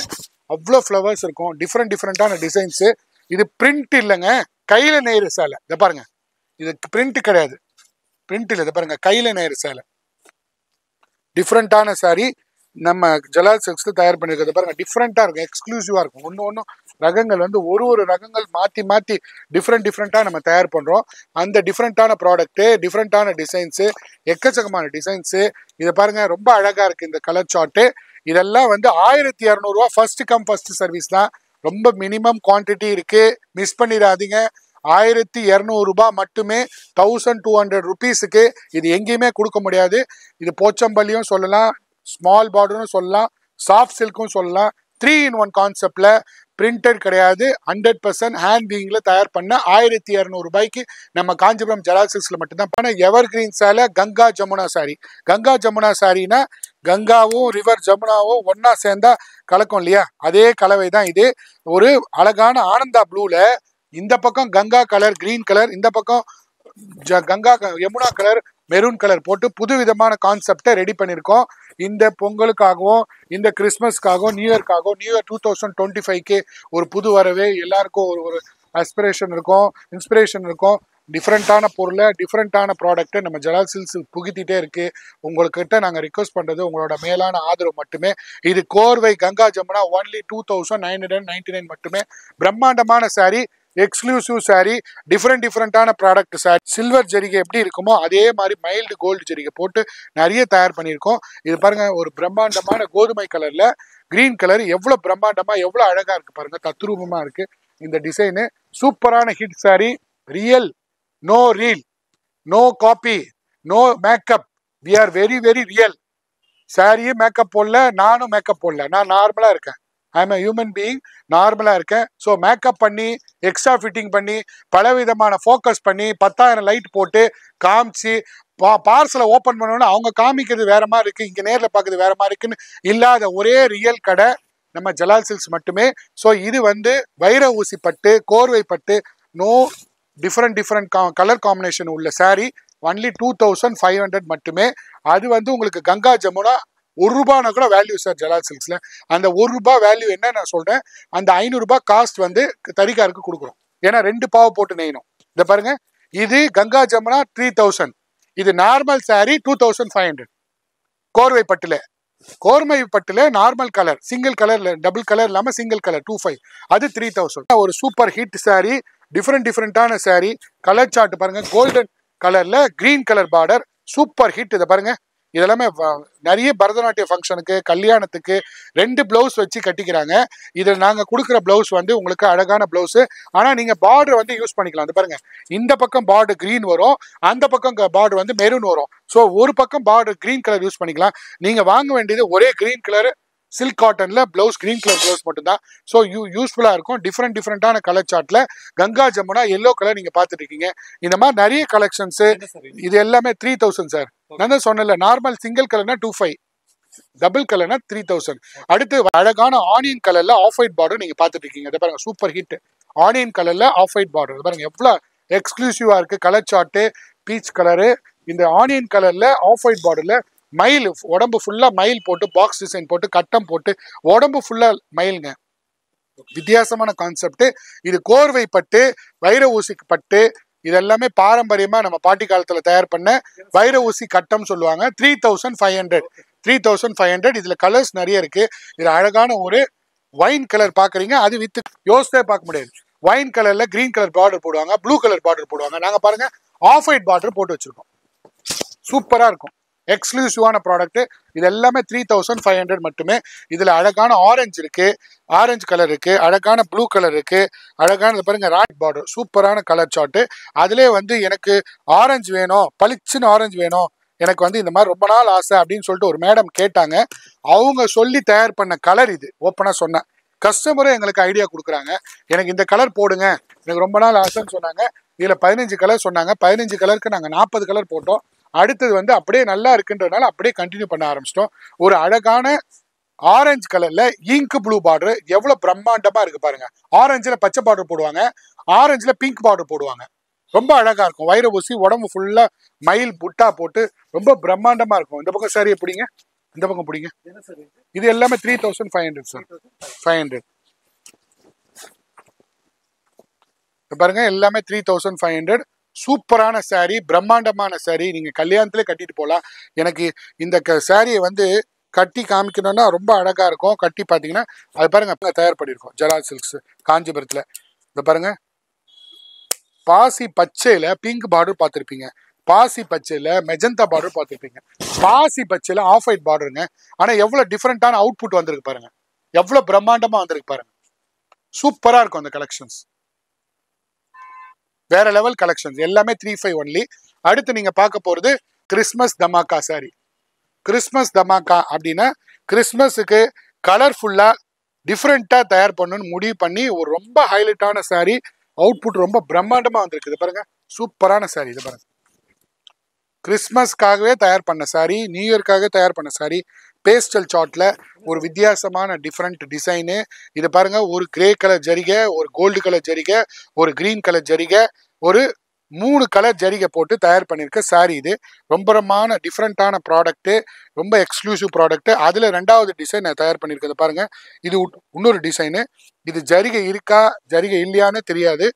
அவ்வளோ ஃப்ளவர்ஸ் இருக்கும், டிஃப்ரெண்டான டிசைன்ஸ். இது பிரிண்ட் இல்லைங்க, கையில நெய்கிற சேலை. இதை பாருங்க, இது பிரிண்ட் கிடையாது, பிரிண்டில் இதை பாருங்க, கையில நேர் சேலை, டிஃப்ரெண்டான சாரி நம்ம ஜலால் சில்க்ஸ்ல தயார் பண்ணிருக்கிறது பாருங்க. டிஃப்ரெண்டா இருக்கும், எக்ஸ்க்ளூசிவா இருக்கும். ஒன்னும் ரகங்கள் வந்து ஒரு ரகங்கள் மாத்தி டிஃப்ரெண்டா நம்ம தயார் பண்றோம். அந்த டிஃப்ரெண்டான ப்ராடக்ட், டிஃப்ரெண்டான டிசைன்ஸ், எக்கச்சக்கமான டிசைன்ஸ். இதை பாருங்க, ரொம்ப அழகா இருக்கு இந்த கலர் சார்ட். இதெல்லாம் வந்து 1200 ரூபா. ஃபர்ஸ்ட் கம் ஃபர்ஸ்ட் சர்வீஸ் தான். ரொம்ப மினிமம் குவான்டிட்டி இருக்கு, மிஸ் பண்ணிடாதீங்க. 1200 ரூபாய் மட்டுமே. 1200 ருபீஸுக்கு இது எங்கேயுமே கொடுக்க முடியாது. இது போச்சம்பள்ளியும் சொல்லலாம், ஸ்மால் பார்டரும் சொல்லலாம், சாஃப்ட் சில்க்கும் சொல்லலாம். 3-in-1 கான்செப்ட்ல, பிரிண்டட் கிடையாது, 100% ஹேண்ட் வீவிங்ல தயார் பண்ண 1200 ரூபாய்க்கு நம்ம காஞ்சிபுரம் ஜலால் சில்க்ஸ்ல மட்டும்தான். எவர் கிரீன் சேலை, கங்கா ஜமுனா சாரி. கங்கா ஜமுனா சாரினா கங்காவும் ரிவர் ஜமுனாவும் ஒன்னா சேர்ந்தா கலக்கும் இல்லையா, அதே கலவை தான் இது. ஒரு அழகான ஆனந்தா ப்ளூல இந்த பக்கம் கங்கா கலர் கிரீன் கலர், இந்த பக்கம் Ganga Yamuna colour maroon colour போட்டு புதுவிதமான கான்செப்டை ரெடி பண்ணியிருக்கோம். இந்த பொங்கலுக்காகவும் இந்த கிறிஸ்மஸ்க்காகவும் நியூ இயர்க்காகவும், நியூ இயர் 2025க்கு ஒரு புது வரவே, எல்லாருக்கும் ஒரு அஸ்பிரேஷன் இருக்கும், இன்ஸ்பிரேஷன் இருக்கும். டிஃப்ரெண்டான பொருளை, டிஃப்ரெண்டான ப்ராடக்ட்டை நம்ம ஜலால் சில்க்ஸ் புகுத்திட்டே இருக்கு. உங்கள்கிட்ட நாங்கள் ரிக்வஸ்ட் பண்றது உங்களோட மேலான ஆதரவு மட்டுமே. இது கோர்வை கங்கா ஜமுனா ஒன்லி 2999 மட்டுமே. பிரம்மாண்டமான சாரி, எக்ஸ்க்ளூசிவ் சாரி, டிஃப்ரெண்டான ப்ராடக்ட் சாரி. சில்வர் ஜரிகை எப்படி இருக்குமோ அதே மாதிரி மைல்டு கோல்டு ஜரிகை போட்டு நிறைய தயார் பண்ணியிருக்கோம். இது பாருங்க, ஒரு பிரம்மாண்டமான கோதுமை கலர்ல கிரீன் கலர், எவ்வளவு பிரம்மாண்டமா எவ்வளவு அழகா இருக்கு பாருங்க, தத்ரூபமா இருக்கு இந்த டிசைனு. சூப்பரான hit sari, real, no reel, no copy, no makeup. We are very real. சாரியும் மேக்கப் போடல, நானும் மேக்கப் போடல, நான் நார்மலா இருக்கேன். ஐ எம் ஹியூமன் பீயிங், நார்மலா இருக்கேன். ஸோ மேக்கப் பண்ணி, எக்ஸ்ட்ரா ஃபிட்டிங் பண்ணி, பலவிதமான ஃபோக்கஸ் பண்ணி, 10,000 லைட் போட்டு காமிச்சு, பார்சலை ஓப்பன் பண்ணோன்னு அவங்க காமிக்கிறது வேற மாதிரி இருக்கு, இங்க நேரில் பார்க்கறது வேற மாதிரி இருக்குன்னு இல்லாத ஒரே ரியல் கடை நம்ம ஜலால் சில்க்ஸ் மட்டுமே. ஸோ இது வந்து வைர ஊசி பட்டு, கோர்வை பட்டு, நோ டிஃப்ரெண்ட் கலர் காம்பினேஷன் உள்ள சாரி, ஒன்லி 2500 மட்டுமே. அது வந்து உங்களுக்கு கங்கா ஜமுனா 1 ரூபானா கூட வேல்யூ சார் ஜலால் சில்க்ஸ்ல. அந்த 1 ரூபாய் வேல்யூ என்ன நான் சொல்றேன், அந்த 500 ரூபாய் காஸ்ட் வந்து தறிக்காருக்கு கொடுக்குறோம். ஏன்னா 2 பாவை போட்டு நெய்யணும். இதை பாருங்க, இது கங்கா ஜமுனா 3000, இது நார்மல் சாரி 2500. கோர்வை பட்டுல, கோர்மை பட்டுல normal colour, single colour, double colour இல்லாம சிங்கிள் கலர் 25, அது 3000. ஒரு சூப்பர் ஹிட் சாரி, டிஃப்ரெண்டான சாரி. கலர் சார்ட் பாருங்க, கோல்டன் கலர்ல green colour border, super hit. இதை பாருங்க, இதெல்லாமே நிறைய பரதநாட்டிய ஃபங்க்ஷனுக்கு, கல்யாணத்துக்கு 2 பிளவுஸ் வச்சு கட்டிக்கிறாங்க. இதில் நாங்கள் கொடுக்குற பிளவுஸ் வந்து உங்களுக்கு அழகான பிளவுஸ். ஆனால் நீங்கள் பார்டர் வந்து யூஸ் பண்ணிக்கலாம். அது பாருங்க, இந்த பக்கம் பார்டர் கிரீன் வரும், அந்த பக்கம் பார்டர் வந்து மெரூன் வரும். ஸோ ஒரு பக்கம் பார்டர் கிரீன் கலர் யூஸ் பண்ணிக்கலாம். நீங்கள் வாங்க வேண்டியது ஒரே கிரீன் கலர் சில்க் காட்டன்ல பிளவுஸ், கிரீன் கலர் பிளவுஸ் மட்டும்தான். ஸோ யூஸ்ஃபுல்லா இருக்கும். டிஃப்ரெண்டான கலர் சார்ட்ல கங்கா ஜமுனா எல்லோ கலர் நீங்க பாத்துட்டு இருக்கீங்க. இந்த மாதிரி நிறைய கலெக்ஷன்ஸ். இது எல்லாமே 3000 சார். நான் தான் சொன்னல, நார்மல் சிங்கிள் கலர்னா 2500, டபுள் கலர்னா 3000. அடுத்து அழகான ஆனியன் கலர்ல ஆஃப் ஒயிட் பார்டர் நீங்க பாத்துட்டு இருக்கீங்க. இதை பாருங்க, சூப்பர் ஹிட் ஆனியன் கலர்ல ஆஃப் ஒயிட் பார்டர். பாருங்க எவ்வளவு எக்ஸ்க்ளூசிவா இருக்கு. கலர் சார்ட் பீச் கலரு, இந்த ஆனியன் கலர்ல ஆஃப் ஒயிட் பார்டர்ல மயில், உடம்பு ஃபுல்லா மயில் போட்டு, பாக்ஸ் டிசைன் போட்டு, கட்டம் போட்டு, உடம்பு ஃபுல்லா மயிலுங்க. வித்தியாசமான கான்செப்ட். இது கோர்வை பட்டு, வைர ஊசி பட்டு, இதெல்லாமே பாரம்பரியமா நம்ம பாட்டி காலத்துல தயார் பண்ண வைர ஊசி கட்டம் சொல்லுவாங்க. 3500. இதுல கலர்ஸ் நிறைய இருக்கு. இதுல அழகான ஒரு வைன் கலர் பாக்குறீங்க, அது வித் யோசித்தே பார்க்க முடியாது. வைன் கலர்ல கிரீன் கலர் பார்டர் போடுவாங்க, ப்ளூ கலர் பார்டர் போடுவாங்க. நாங்க பாருங்க ஆஃப் ஒயிட் பார்டர் போட்டு வச்சிருக்கோம். சூப்பரா இருக்கும், எக்ஸ்க்ளூசிவான ப்ராடக்ட். இது எல்லாமே 3500 மட்டுமே. இதுல அழகான ஆரஞ்சு இருக்கு, ஆரஞ்சு கலர் இருக்கு, அழகான ப்ளூ கலர் இருக்கு, அழகான பாருங்க ராட் பார்டர், சூப்பரான கலர் சார்ட். அதுலேயே வந்து எனக்கு ஆரஞ்சு வேணும், பளிச்சுன்னு ஆரஞ்சு வேணும், எனக்கு வந்து இந்த மாதிரி ரொம்ப நாள் ஆசை அப்படின்னு சொல்லிட்டு ஒரு மேடம் கேட்டாங்க. அவங்க சொல்லி தயார் பண்ண கலர் இது. ஓப்பனா சொன்னேன், கஸ்டமரும் எங்களுக்கு ஐடியா கொடுக்குறாங்க, எனக்கு இந்த கலர் போடுங்க, எனக்கு ரொம்ப நாள் ஆசைன்னு சொன்னாங்க. இதுல 15 கலர் சொன்னாங்க. 15 கலருக்கு நாங்கள் 40 கலர் போட்டோம். அடுத்தது வந்து அப்படியே நல்லா இருக்குன்றதுனால அப்படியே கண்டினியூ பண்ண ஆரம்பிச்சிட்டோம். ஒரு அழகான ஆரஞ்சு கலர்ல இங்க் ப்ளூ பார்டர், எவ்வளவு பிரம்மாண்டமா இருக்கு பாருங்க. ஆரஞ்சுல பச்சை பார்டர் போடுவாங்க, ஆரஞ்சுல பிங்க் பார்டர் போடுவாங்க. ரொம்ப அழகா இருக்கும். வைர ஊசி, உடம்பு ஃபுல்லா மயில் புட்டா போட்டு ரொம்ப பிரம்மாண்டமா இருக்கும். இந்த பக்கம் சாரி எப்படிங்க, இந்த பக்கம் பிடிங்க. இது எல்லாமே 3500 சார். 500 பாருங்க, எல்லாமே 3500. சூப்பரான saree, பிரம்மாண்டமான saree. நீங்க கல்யாணத்திலே கட்டிட்டு போகலாம். எனக்கு இந்த சாரியை வந்து கட்டி காமிக்கணும்னா ரொம்ப அழகா இருக்கும். கட்டி பார்த்தீங்கன்னா அது பாருங்க தயார் பண்ணியிருக்கோம் ஜலால் சில்க்ஸ் காஞ்சிபுரத்தில். இதை பாருங்க பாசி பச்சையில பிங்க் பார்டர் பார்த்துருப்பீங்க, பாசி பச்சையில மெஜந்தா பார்டர் பார்த்துருப்பீங்க, பாசி பச்சையில ஆஃப் ஒயிட் பார்டருங்க. ஆனால் எவ்வளோ டிஃப்ரெண்டான அவுட்புட் வந்திருக்கு பாருங்க, எவ்வளோ பிரம்மாண்டமாக வந்திருக்கு பாருங்க. சூப்பராக இருக்கும் அந்த கலெக்ஷன்ஸ், வேற லெவல் கலெக்ஷன்ஸ் எல்லாமே 3-5 ஒன்லி. அடுத்து நீங்க பார்க்க போறது Christmas dhamaka sorry. Christmas dhamaka அப்படின்னா கிறிஸ்மஸுக்கு கலர்ஃபுல்லா டிஃப்ரெண்டா தயார் பண்ணணும்னு முடிவு பண்ணி ஒரு ரொம்ப ஹைலைட்டான சாரி, அவுட்புட் ரொம்ப பிரம்மாண்டமா வந்திருக்கு. பாருங்க சூப்பரான சாரி. இது பாருங்க கிறிஸ்மஸ்க்காகவே தயார் பண்ண சாரி, நியூ இயர்க்காகவே தயார் பண்ண சாரி. பேஸ்டல் சார்ட்ல ஒரு வித்தியாசமான டிஃப்ரெண்ட் டிசைனு. இது பாருங்க ஒரு கிரே கலர் ஜரிகை, ஒரு கோல்டு கலர் ஜரிகை, ஒரு கிரீன் கலர் ஜரிகை, ஒரு 3 கலர் ஜரிகை போட்டு தயார் பண்ணியிருக்க சாரி. இது ரொம்ப ரொம்பமான டிஃப்ரெண்டான ப்ராடக்ட்டு, ரொம்ப எக்ஸ்க்ளூசிவ் ப்ராடக்ட்டு. அதில் 2வது டிசைன் நான் தயார் பண்ணியிருக்கிறது பாருங்க. இது இன்னொரு டிசைனு. இது ஜரிகை இருக்கா ஜரிகை இல்லையான்னு தெரியாது,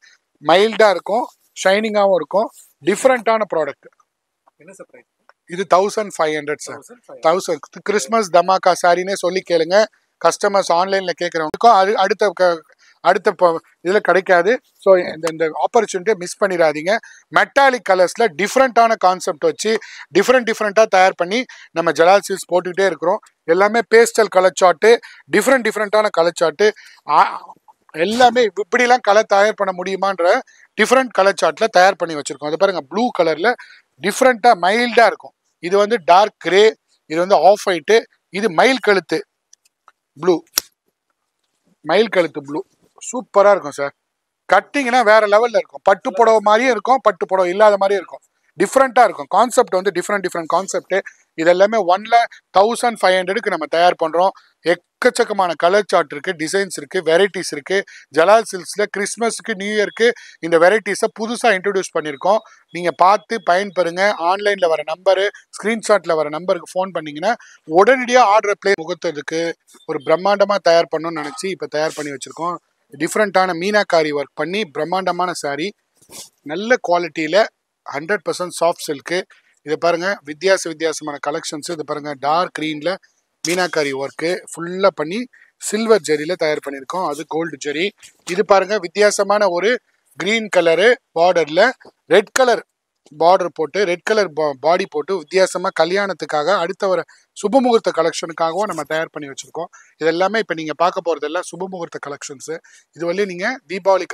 மைல்டாக இருக்கும், ஷைனிங்காகவும் இருக்கும், டிஃப்ரெண்டான ப்ராடக்ட். இது 1500 சார். 1000 கிறிஸ்மஸ் தமாக்கா சாரின்னே சொல்லி கேளுங்க. கஸ்டமர்ஸ் ஆன்லைனில் கேட்குறவங்களுக்கும் அது அடுத்த இதில் கிடைக்காது. ஸோ இந்த ஆப்பர்ச்சுனிட்டியை மிஸ் பண்ணிடாதீங்க. மெட்டாலிக் கலர்ஸில் டிஃப்ரெண்ட்டான கான்செப்ட் வச்சு டிஃப்ரெண்ட்டாக தயார் பண்ணி நம்ம ஜலால் சில்க்ஸ் போட்டுக்கிட்டே இருக்கிறோம். எல்லாமே பேஸ்டல் கலர் சார்ட்டு, டிஃப்ரெண்ட்டான கலர் சார்ட்டு, எல்லாமே இப்படிலாம் கலர் தயார் பண்ண முடியுமான்ற டிஃப்ரெண்ட் கலர் சார்ட்டில் தயார் பண்ணி வச்சுருக்கோம். அது பாருங்கள் ப்ளூ கலரில் டிஃப்ரெண்ட்டாக மைல்டாக இருக்கும். இது வந்து டார்க் கிரே, இது வந்து ஆஃப் ஒயிட்டு, இது மயில் கழுத்து ப்ளூ, மயில் கழுத்து ப்ளூ. சூப்பராக இருக்கும் சார். கட்டிங்கன்னா வேற லெவலில் இருக்கும். பட்டு புடவை மாதிரியும் இருக்கும், பட்டு புடவை இல்லாத மாதிரியும் இருக்கும். டிஃப்ரெண்ட்டாக இருக்கும். கான்செப்ட் வந்து டிஃப்ரெண்ட் கான்செப்ட். இதெல்லாமே 1,1500க்கு நம்ம தயார் பண்ணுறோம். எக்கச்சக்கமான கலர் சார்ட் இருக்குது, டிசைன்ஸ் இருக்குது, வெரைட்டிஸ் இருக்குது. ஜலால் சில்க்ஸில் கிறிஸ்மஸுக்கு நியூ இயர்க்கு இந்த வெரைட்டிஸை புதுசாக இன்ட்ரடியூஸ் பண்ணியிருக்கோம். நீங்கள் பார்த்து பயன்பெறுங்க. ஆன்லைனில் வர நம்பரு, ஸ்க்ரீன்ஷாட்டில் வர நம்பருக்கு ஃபோன் பண்ணிங்கன்னா உடனடியாக ஆர்டர் பிளே முகூர்த்தத்துக்கு ஒரு பிரம்மாண்டமாக தயார் பண்ணணும்னு நினச்சி இப்போ தயார் பண்ணி வச்சுருக்கோம். டிஃப்ரெண்ட்டான மீனாக்காரி ஒர்க் பண்ணி பிரம்மாண்டமான சாரீ, நல்ல குவாலிட்டியில் 100% சாஃப்ட் சில்க்கு. இதை பாருங்கள் வித்தியாசமான கலெக்ஷன்ஸ். இது பாருங்கள் டார்க் க்ரீனில் மீனாக்காரி ஒர்க்கு ஃபுல்லாக பண்ணி சில்வர் ஜரியில் தயார் பண்ணியிருக்கோம். அது கோல்டு ஜரி. இது பாருங்கள் வித்தியாசமான ஒரு க்ரீன் கலரு பார்டரில் ரெட் கலர் பார்டர் போட்டு, ரெட் கலர் பாடி போட்டு வித்தியாசமாக கல்யாணத்துக்காக அடுத்த வர சுபமுகூர்த்த கலெக்ஷனுக்காகவும் நம்ம தயார் பண்ணி வச்சுருக்கோம். இதெல்லாமே இப்போ நீங்கள் பார்க்க போகிறதெல்லாம் சுபமுகூர்த்த கலெக்ஷன்ஸு. இது வரையும் நீங்கள் தீபாவளி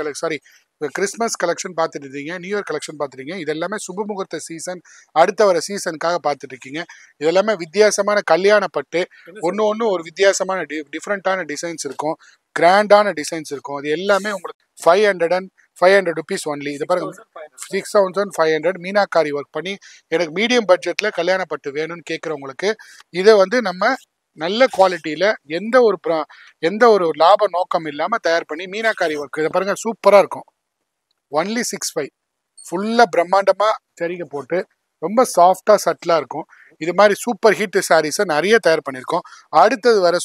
கிறிஸ்மஸ் கலெக்ஷன் பார்த்துட்டு இருக்கீங்க, நியூ இயர் கலெக்ஷன் பார்த்துருக்கீங்க. இது எல்லாமே சுபமுகூர்த்த சீசன், அடுத்த வர சீசனுக்காக பார்த்துட்டு இருக்கீங்க. இதெல்லாமே வித்தியாசமான கல்யாண பட்டு, ஒன்று ஒரு வித்தியாசமான டிஃப்ரெண்ட்டான டிசைன்ஸ் இருக்கும், கிராண்டான டிசைன்ஸ் இருக்கும். அது எல்லாமே உங்களுக்கு 500 ருபீஸ் ஒன்லி. இது பாருங்க 6500 மீனாக்காரி ஒர்க் பண்ணி எனக்கு மீடியம் பட்ஜெட்டில் கல்யாண பட்டு வேணும்னு கேட்குறவங்களுக்கு இதை வந்து நம்ம நல்ல குவாலிட்டியில் எந்த ஒரு லாப நோக்கம் இல்லாமல் தயார் பண்ணி மீனாக்காரி ஒர்க். இதை பாருங்கள் சூப்பராக இருக்கும். ஒன்லி 65 ஃபுல்லாக பிரம்மாண்டமாக சரிகை போட்டு ரொம்ப சாஃப்டாக சட்டிலாக இருக்கும். இது மாதிரி சூப்பர் ஹிட் சாரீஸை நிறைய தயார் பண்ணியிருக்கோம். அடுத்தது வர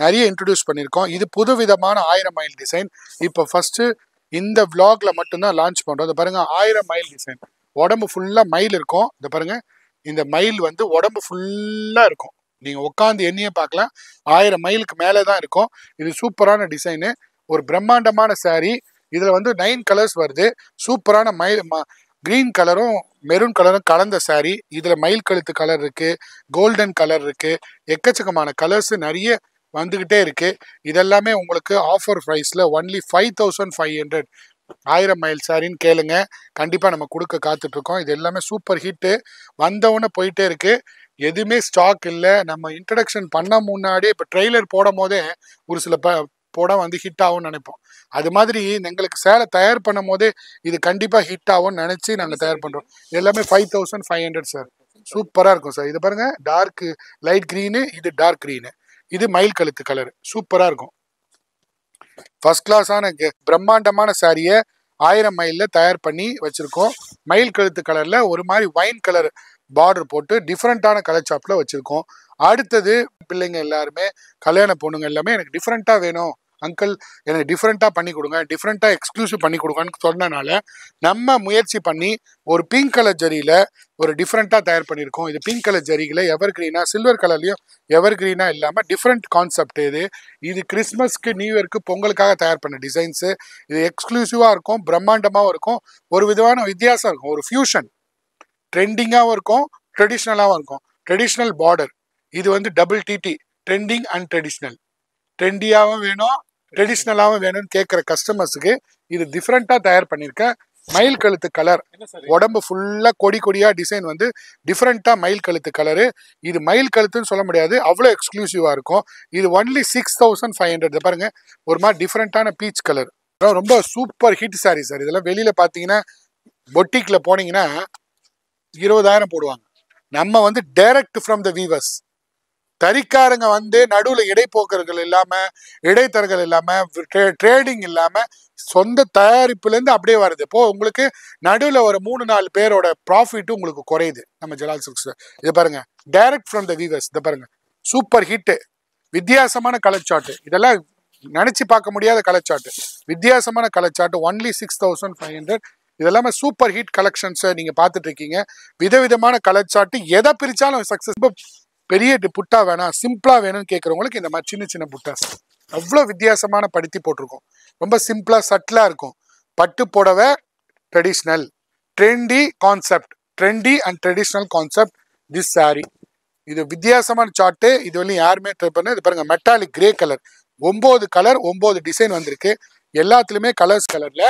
நிறைய இன்ட்ரடியூஸ் பண்ணியிருக்கோம். இது புதுவிதமான 1000 மைல் டிசைன். இப்போ ஃபஸ்ட்டு இந்த விளாக்ல மட்டும்தான் லான்ச் பண்ணுறோம். இதை பாருங்கள் 1000 மைல் டிசைன். உடம்பு ஃபுல்லாக மயில் இருக்கும். இதை பாருங்கள் இந்த மயில் வந்து உடம்பு ஃபுல்லாக இருக்கும். நீங்கள் உட்காந்து எண்ணியே பார்க்கலாம், 1000 மைலுக்கு மேலே தான் இருக்கும். இது சூப்பரான டிசைனு, ஒரு பிரம்மாண்டமான சாரீ. இதில் வந்து 9 கலர்ஸ் வருது. சூப்பரான கிரீன் கலரும் மெரூன் கலரும் கலந்த சாரீ. இதில் மயில் கழுத்து கலர் இருக்குது, கோல்டன் கலர் இருக்குது, எக்கச்சக்கமான கலர்ஸ் நிறைய வந்துக்கிட்டே இருக்குது. இதெல்லாமே உங்களுக்கு ஆஃபர் ப்ரைஸில் ஒன்லி 5500 1000 மைல் சாரின்னு கேளுங்க. கண்டிப்பாக நம்ம கொடுக்க காத்துட்ருக்கோம். இது எல்லாமே சூப்பர் ஹிட்டு, வந்தவுடனே போயிட்டே இருக்குது. எதுவுமே ஸ்டாக் இல்லை. நம்ம இன்ட்ரடக்ஷன் பண்ண முன்னாடியே இப்போ ட்ரெய்லர் போடும் போதே ஒரு சில படம் வந்து ஹிட் ஆகும்னு நினைப்போம். அது மாதிரி எங்களுக்கு சேலை தயார் பண்ணும் போதே இது கண்டிப்பாக ஹிட் ஆகும்னு நினச்சி நாங்கள் தயார் பண்ணுறோம். எல்லாமே 5500 சார். சூப்பராக இருக்கும் சார். இது பாருங்கள் டார்க் லைட் க்ரீனு, இது டார்க் க்ரீனு, இது மயில் கழுத்து கலர். சூப்பராக இருக்கும். ஃபர்ஸ்ட் கிளாஸான பிரம்மாண்டமான சாரியை 1000 மைலில் தயார் பண்ணி வச்சுருக்கோம். மயில் கழுத்து கலரில் ஒரு மாதிரி வைன் கலர் பார்டர் போட்டு டிஃப்ரெண்ட்டான கலர் சாப்பில் வச்சுருக்கோம். அடுத்தது பிள்ளைங்க எல்லாருமே, கல்யாண பொண்ணுங்க எல்லாமே எனக்கு டிஃப்ரெண்ட்டாக வேணும் அங்கிள் எனக்கு டிஃப்ரெண்ட்டாக பண்ணி கொடுங்க, டிஃப்ரெண்ட்டாக எக்ஸ்க்ளூசிவ் பண்ணி கொடுங்கன்னு சொன்னனால நம்ம முயற்சி பண்ணி ஒரு பிங்க் கலர் ஜரியில் ஒரு டிஃப்ரெண்ட்டாக தயார் பண்ணியிருக்கோம். இது பிங்க் கலர் ஜரியில் எவர் கிரீனாக சில்வர் கலர்லையும் எவர் கிரீனாக இல்லாமல் டிஃப்ரெண்ட் கான்செப்ட் இது கிறிஸ்மஸ்க்கு நியூ இயர்க்கு பொங்கலுக்காக தயார் பண்ண டிசைன்ஸு. இது எக்ஸ்க்ளூசிவாக இருக்கும், பிரம்மாண்டமாகவும் இருக்கும், ஒரு விதமான வித்தியாசம் இருக்கும், ஒரு ஃபியூஷன், ட்ரெண்டிங்காகவும் இருக்கும், ட்ரெடிஷ்னலாகவும் இருக்கும். ட்ரெடிஷ்னல் பார்டர், இது வந்து double DD, trending and traditional. ட்ரெண்டியாகவும் வேணும், ட்ரெடிஷ்னலாகவும் வேணும்னு கேட்குற கஸ்டமர்ஸுக்கு இது டிஃப்ரெண்ட்டாக தயார் பண்ணியிருக்கேன். மயில் கழுத்து கலர், உடம்பு ஃபுல்லாக கொடி கொடியாக டிசைன் வந்து டிஃப்ரெண்ட்டாக மயில் கழுத்து கலரு. இது மயில் கழுத்துன்னு சொல்ல முடியாது, அவ்வளோ எக்ஸ்க்ளூசிவாக இருக்கும். இது ஒன்லி 6500. பாருங்க, ஒரு மாதிரி டிஃப்ரெண்ட்டான பீச் கலர், ரொம்ப சூப்பர் ஹிட் சாரி சார். இதெல்லாம் வெளியில் பார்த்தீங்கன்னா பொட்டிக்கில் போனீங்கன்னா 20,000 போடுவாங்க. நம்ம வந்து டைரக்ட் ஃப்ரம் த வீவர்ஸ், தறிக்காரங்க வந்து நடுவில் இடைப்போக்கர்கள் இல்லாமல், இடைத்தரகர்கள் இல்லாமல், ட்ரேடிங் இல்லாமல் சொந்த தயாரிப்புலேருந்து அப்படியே வருது. இப்போ உங்களுக்கு நடுவில் ஒரு 3-4 பேரோட ப்ராஃபிட்டும் உங்களுக்கு குறையுது நம்ம ஜலால் சில்க்ஸ். இதை பாருங்க, டைரக்ட் ஃப்ரம் த வீவர்ஸ். இதை பாருங்க, சூப்பர் ஹிட்டு, வித்தியாசமான கலர் சார்ட்டு. இதெல்லாம் நினச்சி பார்க்க முடியாத கலர் சார்ட்டு, வித்தியாசமான கலர் சார்ட்டு. ஒன்லி 6500. இதெல்லாமே சூப்பர் ஹிட் கலெக்ஷன்ஸை நீங்கள் பார்த்துட்டு இருக்கீங்க. விதவிதமான கலர் சார்ட்டு, எதை பிரித்தாலும் சக்ஸஸ். இப்போ பெரிய புட்டா வேணாம், சிம்பிளாக வேணும்னு கேட்குறவங்களுக்கு இந்த மாதிரி சின்ன சின்ன புட்டாஸ் அவ்வளோ வித்தியாசமான படுத்தி போட்டிருக்கோம். ரொம்ப சிம்பிளாக சட்டிலாக இருக்கும். பட்டு புடவை traditional, trendy concept, trendy and traditional concept this sorry. இது வித்தியாசமான சார்ட்டு. இது வந்து யாருமே ட்ரை பண்ண. இது பாருங்கள், metallic grey colour, 9 colour 9 design வந்திருக்கு. எல்லாத்துலேயுமே கலர்ஸ் கலரில்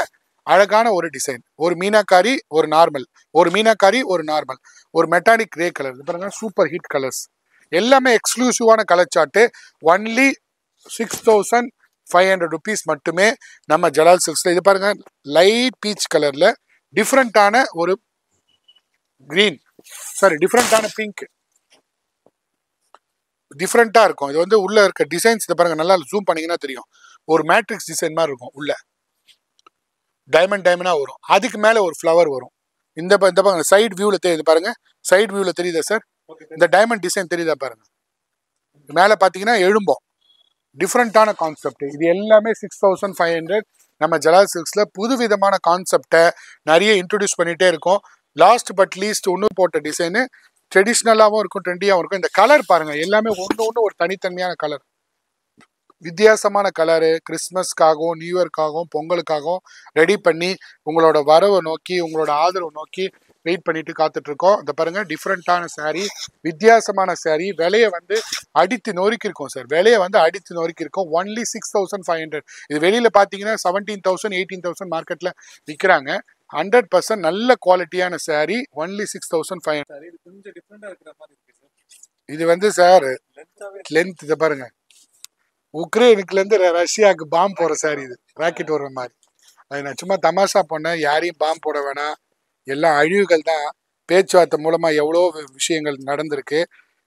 அழகான ஒரு டிசைன். ஒரு மீனாக்காரி, ஒரு நார்மல், ஒரு மீனாக்காரி, ஒரு நார்மல், ஒரு மெட்டாலிக் கிரே கலர். இது பாருங்க, சூப்பர் ஹிட் கலர்ஸ். எல்லாமே எக்ஸ்க்ளூசிவான கலர் சார்ட்டு. ஒன்லி 6500 rupees மட்டுமே நம்ம ஜலால் சில்க்ஸில். இது பாருங்க, லைட் பீச் கலரில் டிஃப்ரெண்ட்டான ஒரு கிரீன், சாரி டிஃப்ரெண்ட்டான பிங்க், டிஃப்ரெண்ட்டாக இருக்கும். இது வந்து உள்ளே இருக்க டிசைன்ஸ் இதை பாருங்க, நல்லா ஜூம் பண்ணிங்கன்னா தெரியும். ஒரு மேட்ரிக்ஸ் டிசைன் மாதிரி இருக்கும். உள்ள டைமண்டாக வரும், அதுக்கு மேலே ஒரு ஃப்ளவர் வரும். இந்த பாருங்க, சைடு வியூவில் தெரியுது பாருங்க, சைடு வியூவில் தெரியுதா சார்? இந்த டைமண்ட் டிசைன் தெரியுதா பாருங்க, மேலே பார்த்தீங்கன்னா எழும்போம். டிஃப்ரெண்ட்டான கான்செப்ட். இது எல்லாமே 6500 நம்ம ஜலால் சில்க்ஸில். புது விதமான கான்செப்டை நிறைய இன்ட்ரடியூஸ் பண்ணிகிட்டே இருக்கோம். லாஸ்ட் பட் லீஸ்ட் ஒன்று போட்ட டிசைனு ட்ரெடிஷ்னலாகவும் இருக்கும், ட்ரெண்டியாகவும் இருக்கும். இந்த கலர் பாருங்கள், எல்லாமே ஒன்று ஒரு தனித்தன்மையான கலர், வித்தியாசமான கலரு. கிறிஸ்மஸ்க்காகவும் நியூ இயர்க்காகவும் பொங்கலுக்காகவும் ரெடி பண்ணி உங்களோட வரவை நோக்கி, உங்களோட ஆதரவை நோக்கி வெயிட் பண்ணிட்டு காத்துட்ருக்கோம். இந்த பாருங்கள், டிஃப்ரெண்ட்டான சாரீ, வித்தியாசமான சாரீ. விலையை வந்து அடித்து நொறுக்கியிருக்கோம் சார், விலையை வந்து அடித்து நொறுக்கியிருக்கோம். ஒன்லி 6500. இது வெளியில் பார்த்தீங்கன்னா 17,000 18,000 மார்க்கெட்டில் விற்கிறாங்க. 100% நல்ல குவாலிட்டியான சாரீ. ஒன்லி 6500. இது வந்து சார் லென்த், இதை பாருங்க, உக்ரைனுக்குலேருந்து ரஷ்யாவுக்கு பாம்பு போகிற சாரி. இது ராக்கெட் வர்ற மாதிரி. அது நான் சும்மா தமாஷா பண்ணேன், யாரையும் பாம்பு போட வேணாம், எல்லாம் அழிவுகள் தான். பேச்சுவார்த்தை மூலமாக எவ்வளோ விஷயங்கள் நடந்திருக்கு.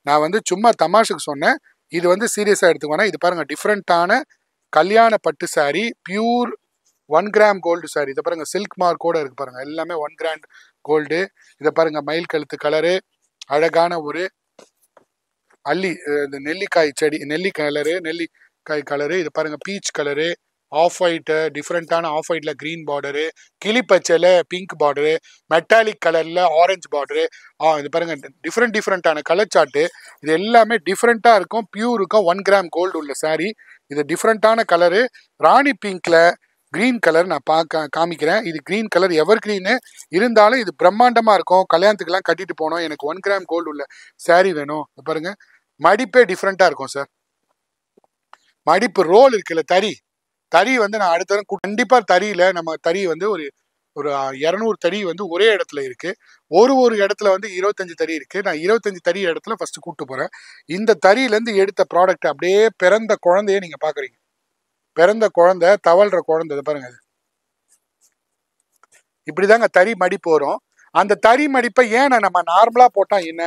நான் வந்து சும்மா தமாஷுக்கு சொன்னேன், இது வந்து சீரியஸாக எடுத்துக்கோனா. இது பாருங்கள், டிஃப்ரெண்ட்டான கல்யாண பட்டு sari, pure 1 gram gold sari. இதை பாருங்கள், சில்க் மார்க்கோடு இருக்குது பாருங்கள், எல்லாமே 1 கிராம் கோல்டு. இதை பாருங்கள், மயில் கழுத்து கலரு, அழகான ஒரு அல்லி, இந்த நெல்லிக்காய் செடி, நெல்லி கலரு, நெல்லிக்காய் கலரு. இது பாருங்கள், பீச் கலரு, ஆஃப் ஒயிட்டு, டிஃப்ரெண்ட்டான ஆஃப் ஒயிட்டில் க்ரீன் பார்டரு, கிளிப்பச்சையில் பிங்க் பார்டரு, மெட்டாலிக் கலரில் ஆரஞ்சு பார்டரு. இது பாருங்கள், டிஃப்ரெண்ட்டான கலர் சார்ட்டு. இது எல்லாமே டிஃப்ரெண்ட்டாக இருக்கும், பியூர் இருக்கும். 1 கிராம் கோல்டு உள்ள சாரீ. இது டிஃப்ரெண்ட்டான கலரு, ராணி பிங்க்கில் க்ரீன் கலர் நான் காமிக்கிறேன். இது க்ரீன் கலர், எவர் க்ரீனு இருந்தாலும் இது பிரம்மாண்டமாக இருக்கும். கல்யாணத்துக்கெல்லாம் கட்டிட்டு போனோம், எனக்கு 1 கிராம் கோல்டு உள்ள சாரீ வேணும். பாருங்கள், மடிப்பே டிஃப்ரெண்ட்டாக இருக்கும் சார். மடிப்பு ரோல் இருக்குல்ல, தறி வந்து நான் அடுத்த தரம் கண்டிப்பாக தறியில் நம்ம தறி வந்து ஒரு 200 தறி வந்து ஒரே இடத்துல இருக்குது. ஒரு இடத்துல வந்து 25 தறி இருக்குது. நான் 25 தறி இடத்துல ஃபஸ்ட்டு கூப்பிட்டு போகிறேன். இந்த தறியிலேருந்து எடுத்த ப்ராடக்ட் அப்படியே பிறந்த குழந்தைய நீங்கள் பார்க்குறீங்க. பிறந்த குழந்தை, தவழ்கிற குழந்தை. இதை பாருங்க, இப்படி தாங்க தறி மடிப்பு வரும். அந்த தறி மடிப்பை ஏன் நம்ம நார்மலாக போட்டால் என்ன,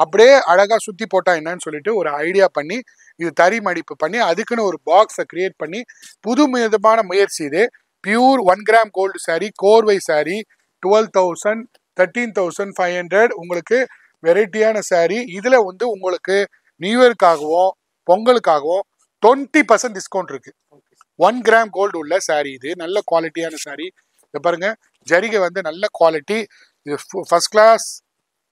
அப்படியே அழகாக சுற்றி போட்டால் என்னன்னு சொல்லிட்டு ஒரு ஐடியா பண்ணி இது தறி மடிப்பு பண்ணி அதுக்குன்னு ஒரு பாக்ஸை கிரியேட் பண்ணி புது விதமான முயற்சி. இது பியூர் 1 கிராம் கோல்டு சாரீ, கோர்வை சாரீ. 12,000 13,500 உங்களுக்கு வெரைட்டியான சாரீ. இதில் வந்து உங்களுக்கு நியூ இயர்க்காகவும் பொங்கலுக்காகவும் 20% டிஸ்கவுண்ட் இருக்குது. 1 கிராம் கோல்டு உள்ள சாரி. இது நல்ல குவாலிட்டியான சாரி. இதை பாருங்க, ஜரிகை வந்து நல்ல குவாலிட்டி. இது ஃபர்ஸ்ட் கிளாஸ்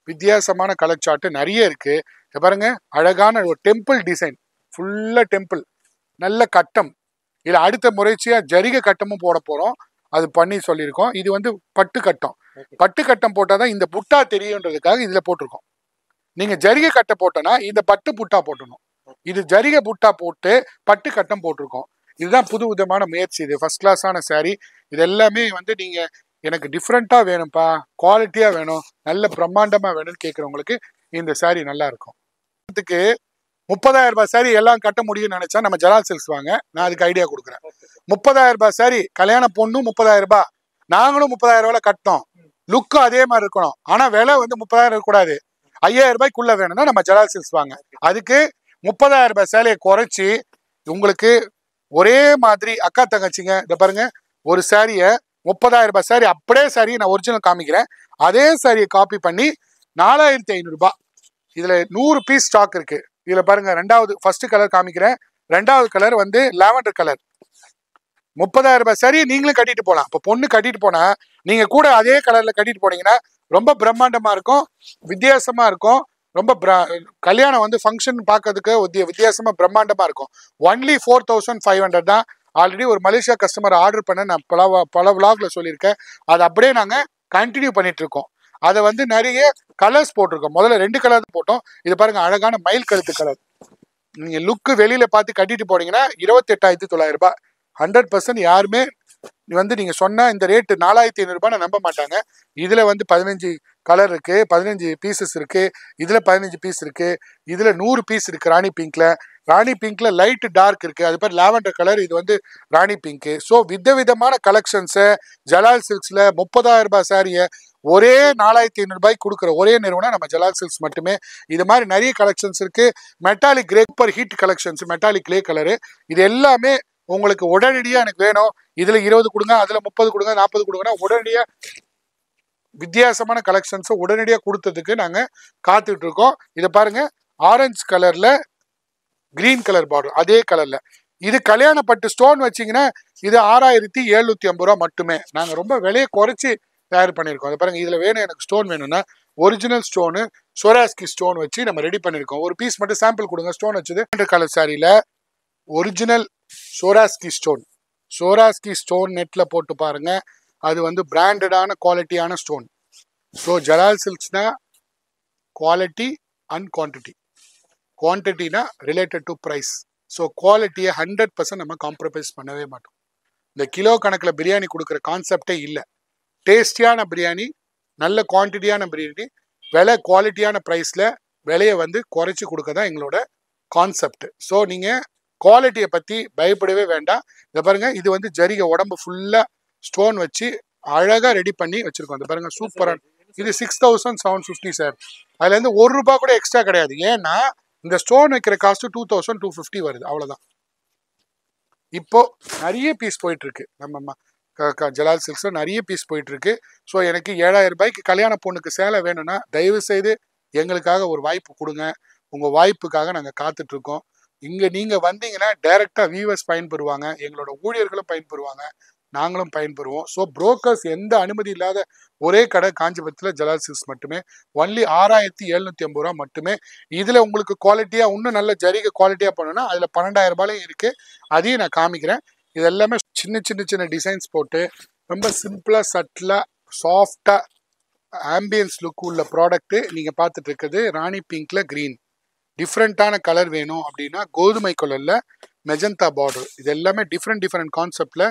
வித்தியாசமான கலர் சார்ட் நிறைய இருக்கு. இதை பாருங்க, அழகான ஒரு டெம்பிள் டிசைன், ஃபுல்லா டெம்பிள், நல்ல கட்டம். இதுல அடுத்த முறைச்சியா ஜரிகை கட்டமும் போட போறோம். அது பண்ணி சொல்லியிருக்கோம். இது வந்து பட்டு கட்டம். பட்டு கட்டம் போட்டாதான் இந்த புட்டா தெரியுன்றதுக்காக இதுல போட்டிருக்கோம். நீங்க ஜரிகை கட்டை போட்டோன்னா இந்த பட்டு புட்டா போட்டணும். இது ஜரிகை புட்டா போட்டு பட்டு கட்டம் போட்டிருக்கோம். இதுதான் புது விதமான முயற்சி. இது ஃபர்ஸ்ட் கிளாஸான சாரி. இது எல்லாமே வந்து நீங்க எனக்கு டிஃப்ரெண்டா வேணும்ப்பா, குவாலிட்டியா வேணும், நல்ல பிரம்மாண்டமா வேணும்னு கேட்கறவங்களுக்கு இந்த சாரி நல்லா இருக்கும். இதுக்கு 30,000 ரூபாய் சாரி எல்லாம் கட்ட முடியும்னு நினைச்சா நம்ம ஜலால் சில்க்ஸ் வாங்க. நான் அதுக்கு ஐடியா கொடுக்குறேன். 30,000 ரூபாய் சாரி, கல்யாண பொண்ணும் 30,000 ரூபாய், நாங்களும் 30,000 ரூபாய் கட்டணும். லுக்கும் அதே மாதிரி இருக்கணும். ஆனா விலை வந்து 30,000 இருக்கக்கூடாது. 5,000 ரூபாய்க்குள்ள வேணும்னா நம்ம ஜலால் சில்க்ஸ் வாங்க. அதுக்கு 30,000 ரூபாய் சேலையை குறைச்சி உங்களுக்கு ஒரே மாதிரி அக்கா தங்கச்சிங்க, இதை பாருங்க, ஒரு சாரிய 30,000 ரூபாய் சாரி, அப்படியே சாரியை நான் ஒரிஜினல் காமிக்கிறேன். அதே சாரியை காப்பி பண்ணி 4,500 ரூபாய். இதுல 100 பீஸ் ஸ்டாக் இருக்கு. இதுல பாருங்க, ரெண்டாவது ஃபர்ஸ்ட் கலர் காமிக்கிறேன். ரெண்டாவது கலர் வந்து லாவெண்டர் கலர். 30,000 ரூபாய் சாரி நீங்களும் கட்டிட்டு போகலாம். இப்போ பொண்ணு கட்டிட்டு போனா நீங்க கூட அதே கலர்ல கட்டிட்டு போனீங்கன்னா ரொம்ப பிரம்மாண்டமா இருக்கும், வித்தியாசமா இருக்கும். ரொம்ப கல்யாணம் வந்து ஃபங்க்ஷன் பார்க்கறதுக்கு வித்தியாசமா பிரம்மாண்டமா இருக்கும். ஒன்லி 4,500 தான். ஆல்ரெடி ஒரு மலேசியா கஸ்டமர் ஆர்டர் பண்ண நான் பல விளாக்ல சொல்லியிருக்கேன். அதை அப்படியே நாங்க கண்டினியூ பண்ணிட்டு இருக்கோம். அதை வந்து நிறைய கலர்ஸ் போட்டிருக்கோம். முதல்ல 2 கலர் போட்டோம். இது பாருங்க, அழகான மயில் கழுத்து கலர். நீங்க லுக்கு வெளியில பார்த்து கட்டிட்டு போனீங்கன்னா 28,900 ரூபாய். 100% யாருமே வந்து நீங்க சொன்னா இந்த ரேட்டு 4,500 ரூபாய் நம்ப மாட்டாங்க. இதுல வந்து 15 கலர் இருக்கு, 15 பீசஸ் இருக்கு, இதுல 15 பீஸ் இருக்கு, இதுல 100 பீஸ் இருக்கு. ராணி பிங்க்ல, ராணி பிங்க்ல லைட் டார்க் இருக்கு, அது பேர் லாவெண்டர் கலர், இது வந்து ராணி பிங்க். ஸோ விதவிதமான கலெக்ஷன்ஸை ஜலால் சில்க்ஸ்ல 30,000 ரூபாய் சாரியை ஒரே 4,500 ரூபாய்க்கு கொடுக்குற ஒரே நிறுவனம் நம்ம ஜலால் சில்க்ஸ் மட்டுமே. இது மாதிரி நிறைய கலெக்ஷன்ஸ் இருக்கு. Metallic grey, super heat collections, metallic grey colour. இது எல்லாமே உங்களுக்கு உடனடியாக எனக்கு வேணும், இதுல 20 கொடுங்க, அதுல 30 கொடுங்க, 40 கொடுங்கன்னா உடனடியாக வித்தியாசமான கலெக்ஷன்ஸை உடனடியாக கொடுத்ததுக்கு நாங்க காத்துட்டு இருக்கோம். இதை பாருங்க, ஆரஞ்சு கலர்ல கிரீன் கலர் பார்டர், அதே கலர்ல. இது கல்யாண பட்டு ஸ்டோன் வச்சிங்கன்னா இது 6,750 ரூபா மட்டுமே. நாங்க ரொம்ப விலையை குறைச்சி தயார் பண்ணியிருக்கோம். அதை பாருங்க, இதுல வேணும் எனக்கு ஸ்டோன் வேணும்னா ஒரிஜினல் ஸ்டோனு சோராஸ்கி ஸ்டோன் வச்சு நம்ம ரெடி பண்ணியிருக்கோம். ஒரு பீஸ் மட்டும் சாம்பிள் கொடுங்க. ஸ்டோன் வச்சது கலர் சாரியில original Swarovski stone. Swarovski stone நெட்ல போட்டு பாருங்க, அது வந்து பிராண்டடான குவாலிட்டியான ஸ்டோன். ஸோ ஜலால் சில்க்ஸ்னா குவாலிட்டி அண்ட் குவான்டிட்டி. குவான்டிட்டினா ரிலேட்டட் டு ப்ரைஸ். ஸோ குவாலிட்டியை 100% நம்ம காம்ப்ரமைஸ் பண்ணவே மாட்டோம். இந்த கிலோ கணக்கில் பிரியாணி கொடுக்குற கான்செப்டே இல்லை. டேஸ்டியான பிரியாணி, நல்ல குவான்டிட்டியான பிரியாணி, விலை குவாலிட்டியான ப்ரைஸில் விலையை வந்து குறைச்சி கொடுக்க தான் எங்களோட கான்செப்ட். ஸோ நீங்கள் குவாலிட்டியை பற்றி பயப்படவே வேண்டாம். இதை பாருங்க, இது வந்து ஜரிகை உடம்பு ஃபுல்லாக ஸ்டோன் வச்சு அழகாக ரெடி பண்ணி வச்சுருக்கோம். அதை பாருங்க, சூப்பரான. இது 6,750 சார். அதுலேருந்து 1 ரூபா கூட எக்ஸ்ட்ரா கிடையாது. ஏன்னா இந்த ஸ்டோன் வைக்கிற காஸ்ட் 2,250 வருது, அவ்வளோதான். இப்போ நிறைய பீஸ் போயிட்டு இருக்கு நம்ம ஜலால் சில்க்ஸ்ல, நிறைய பீஸ் போயிட்டு இருக்கு. ஸோ எனக்கு 7,000 ரூபாய்க்கு கல்யாண பொண்ணுக்கு சேலை வேணும்னா தயவு செய்து எங்களுக்காக ஒரு வாய்ப்பு கொடுங்க. உங்க வாய்ப்புக்காக நாங்கள் காத்துட்டு இருக்கோம். இங்க நீங்க வந்தீங்கன்னா டைரக்டா வியூவர்ஸ் பயன்பெறுவாங்க, எங்களோட ஊழியர்களும் பயன்பெறுவாங்க, நாங்களும் பயன்பெறுவோம். ஸோ புரோக்கர்ஸ் எந்த அனுமதி இல்லாத ஒரே கடை காஞ்சிபுரத்தில் ஜலால் சில்க்ஸ் மட்டுமே. ஒன்லி 6,750 ரூபா மட்டுமே. இதுல உங்களுக்கு குவாலிட்டியா இன்னும் நல்ல ஜரிகை குவாலிட்டியா பண்ணணும்னா அதுல 12,000 ரூபாயும் இருக்கு. அதையும் நான் காமிக்கிறேன். இது எல்லாமே சின்ன சின்ன சின்ன டிசைன்ஸ் போட்டு ரொம்ப சிம்பிளா சட்டிலா சாஃப்டா ஆம்பியன்ஸ் லுக் உள்ள ப்ராடக்ட் நீங்க பார்த்துட்டு இருக்குது. ராணி பிங்க்ல கிரீன், டிஃப்ரெண்ட்டான கலர் வேணும் அப்படின்னா கோதுமை கலர்ல மெஜந்தா பார்டர். இது எல்லாமே டிஃப்ரெண்ட் கான்செப்ட்ல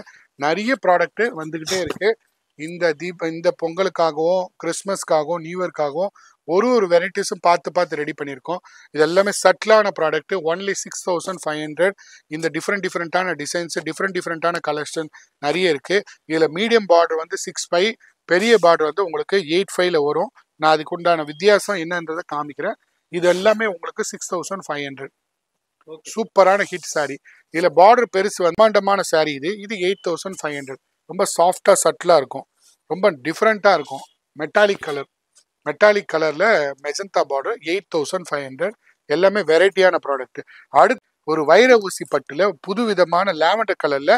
நிறைய ப்ராடக்ட் வந்துகிட்டே இருக்கு. இந்த பொங்கலுக்காகவும் கிறிஸ்மஸ்க்காகவும் நியூ இயர்க்காகவும் ஒரு வெரைட்டிஸும் பார்த்து ரெடி பண்ணியிருக்கோம். இது எல்லாமே சட்டிலான ப்ராடக்ட். ஒன்லி 6,500. இந்த டிஃப்ரெண்டான டிசைன்ஸ், டிஃப்ரெண்டான கலெக்ஷன் நிறைய இருக்கு. இதுல மீடியம் பார்டர் வந்து 6.5, பெரிய பார்டர் வந்து உங்களுக்கு 8.5ல வரும். நான் அதுக்கு உண்டான வித்தியாசம் என்னன்றதை காமிக்கிறேன். இது எல்லாமே உங்களுக்கு 6,500. சூப்பரான ஹிட் சாரி. இதுல பார்டர் பெருசு பிரம்மாண்டமான சாரி. இது 8,500. ரொம்ப சாஃப்டா சட்டிலா இருக்கும், ரொம்ப டிஃப்ரெண்டா இருக்கும். மெட்டாலிக் கலர்ல மெஜந்தா பார்டர் 8,500. எல்லாமே வெரைட்டியான ப்ராடக்ட். அடுத்து ஒரு வைர ஊசி பட்டுல புது விதமான லாவெண்டர் கலர்ல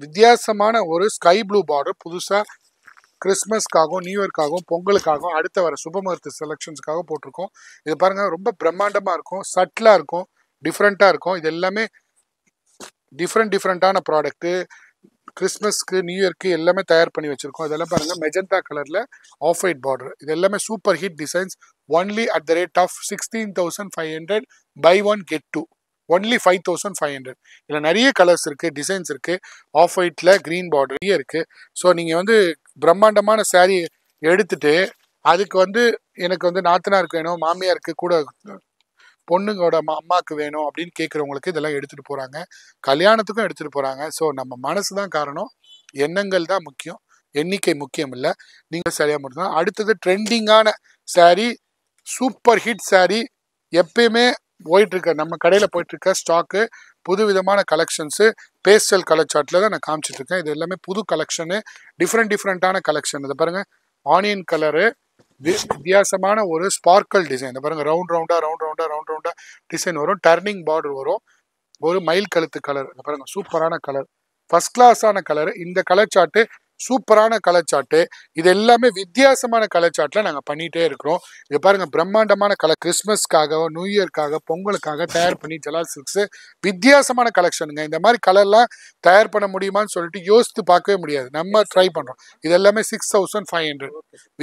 வித்தியாசமான ஒரு ஸ்கை ப்ளூ பார்டர் புதுசா கிறிஸ்மஸ்க்காகவும் நியூ இயர்க்காகவும் பொங்கலுக்காகவும் அடுத்த வர சுபமுகூர்த்த செலெக்ஷன்ஸ்க்காக போட்டிருக்கோம். இது பாருங்க ரொம்ப பிரம்மாண்டமா இருக்கும், சட்டிலா இருக்கும், டிஃப்ரெண்டா இருக்கும். இது எல்லாமே டிஃப்ரெண்டான ப்ராடக்ட். கிறிஸ்மஸ்க்கு நியூ இயர்க்கு எல்லாமே தயார் பண்ணி வச்சிருக்கோம். இதெல்லாம் பாருங்க மெஜந்தா கலர்ல ஆஃப் ஒயிட் பார்டர். இது எல்லாமே super hit designs. Only at the rate of 16,500 buy one get two. Only 5,500. இதில் நிறைய கலர்ஸ் இருக்கு, டிசைன்ஸ் இருக்கு. ஆஃப் ஒயிட்ல கிரீன் பார்டர் இருக்கு. ஸோ நீங்க வந்து பிரம்மாண்டமான சாரீ எடுத்துட்டு அதுக்கு வந்து எனக்கு வந்து நாத்தனாருக்கு வேணும், மாமியாருக்கு கூட பொண்ணுங்களோட அம்மாவுக்கு வேணும் அப்படின்னு கேட்குறவங்களுக்கு இதெல்லாம் எடுத்துட்டு போறாங்க. கல்யாணத்துக்கும் எடுத்துட்டு போறாங்க. ஸோ நம்ம மனசு தான் காரணம், எண்ணங்கள் தான் முக்கியம், எண்ணிக்கை முக்கியம் இல்லை. நீங்க சரியா மட்டும்தான். அடுத்தது ட்ரெண்டிங்கான சாரீ, சூப்பர் ஹிட் சாரீ, எப்பயுமே போயிட்டு இருக்க நம்ம கடையில போயிட்டு இருக்க ஸ்டாக்கு, புது விதமான கலெக்ஷன்ஸு, பேஸ்டல் கலர் சார்ட்ல தான் நான் காமிச்சிட்டு இருக்கேன். இது எல்லாமே புது கலெக்ஷனு, டிஃப்ரெண்டான கலெக்ஷன். இதை பாருங்க ஆனியன் கலரு, வித்தியாசமான ஒரு ஸ்பார்க்கல் டிசைன். பாருங்க ரவுண்ட் ரவுண்டா டிசைன் வரும், டர்னிங் பார்டர் வரும், ஒரு மயில் கழுத்து கலர். பாருங்க சூப்பரான கலர், ஃபர்ஸ்ட் கிளாஸான கலர். இந்த கலர் சார்ட்டு சூப்பரான கலர் சார்ட்டு. இது எல்லாமே வித்தியாசமான கலர் சார்ட்ல நாங்கள் பண்ணிட்டே இருக்கிறோம். இது பாருங்க பிரம்மாண்டமான கலர், கிறிஸ்மஸ்க்காக நியூ இயர்க்காக பொங்கலுக்காக தயார் பண்ணி ஜலால் சில்க்ஸ் வித்தியாசமான கலெக்ஷனுங்க. இந்த மாதிரி கலர்லாம் தயார் பண்ண முடியுமான்னு சொல்லிட்டு யோசித்து பார்க்கவே முடியாது, நம்ம ட்ரை பண்றோம். இது எல்லாமே 6,500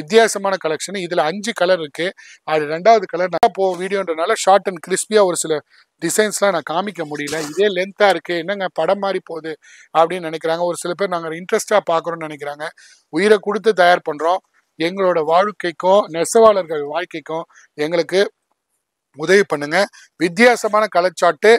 வித்தியாசமான கலெக்ஷன். இதுல 5 கலர் இருக்கு. அது 2வது கலர் நான் வீடியோன்றனால ஷார்ட் அண்ட் கிறிஸ்பியா ஒரு சில டிசைன்ஸ்லாம் நான் காமிக்க முடியல. இதே லென்த்தா இருக்கு, என்னங்க படம் மாதிரி போகுது அப்படின்னு நினைக்கிறாங்க. ஒரு சில பேர் நாங்கள் இன்ட்ரெஸ்டா பார்க்குறோம்னு நினைக்கிறாங்க. உயிரை கொடுத்து தயார் பண்றோம். எங்களோட வாழ்க்கைக்கும் நெசவாளர்கள் வாழ்க்கைக்கும் எங்களுக்கு உதவி பண்ணுங்க. வித்தியாசமான கலர் சார்ட்டு,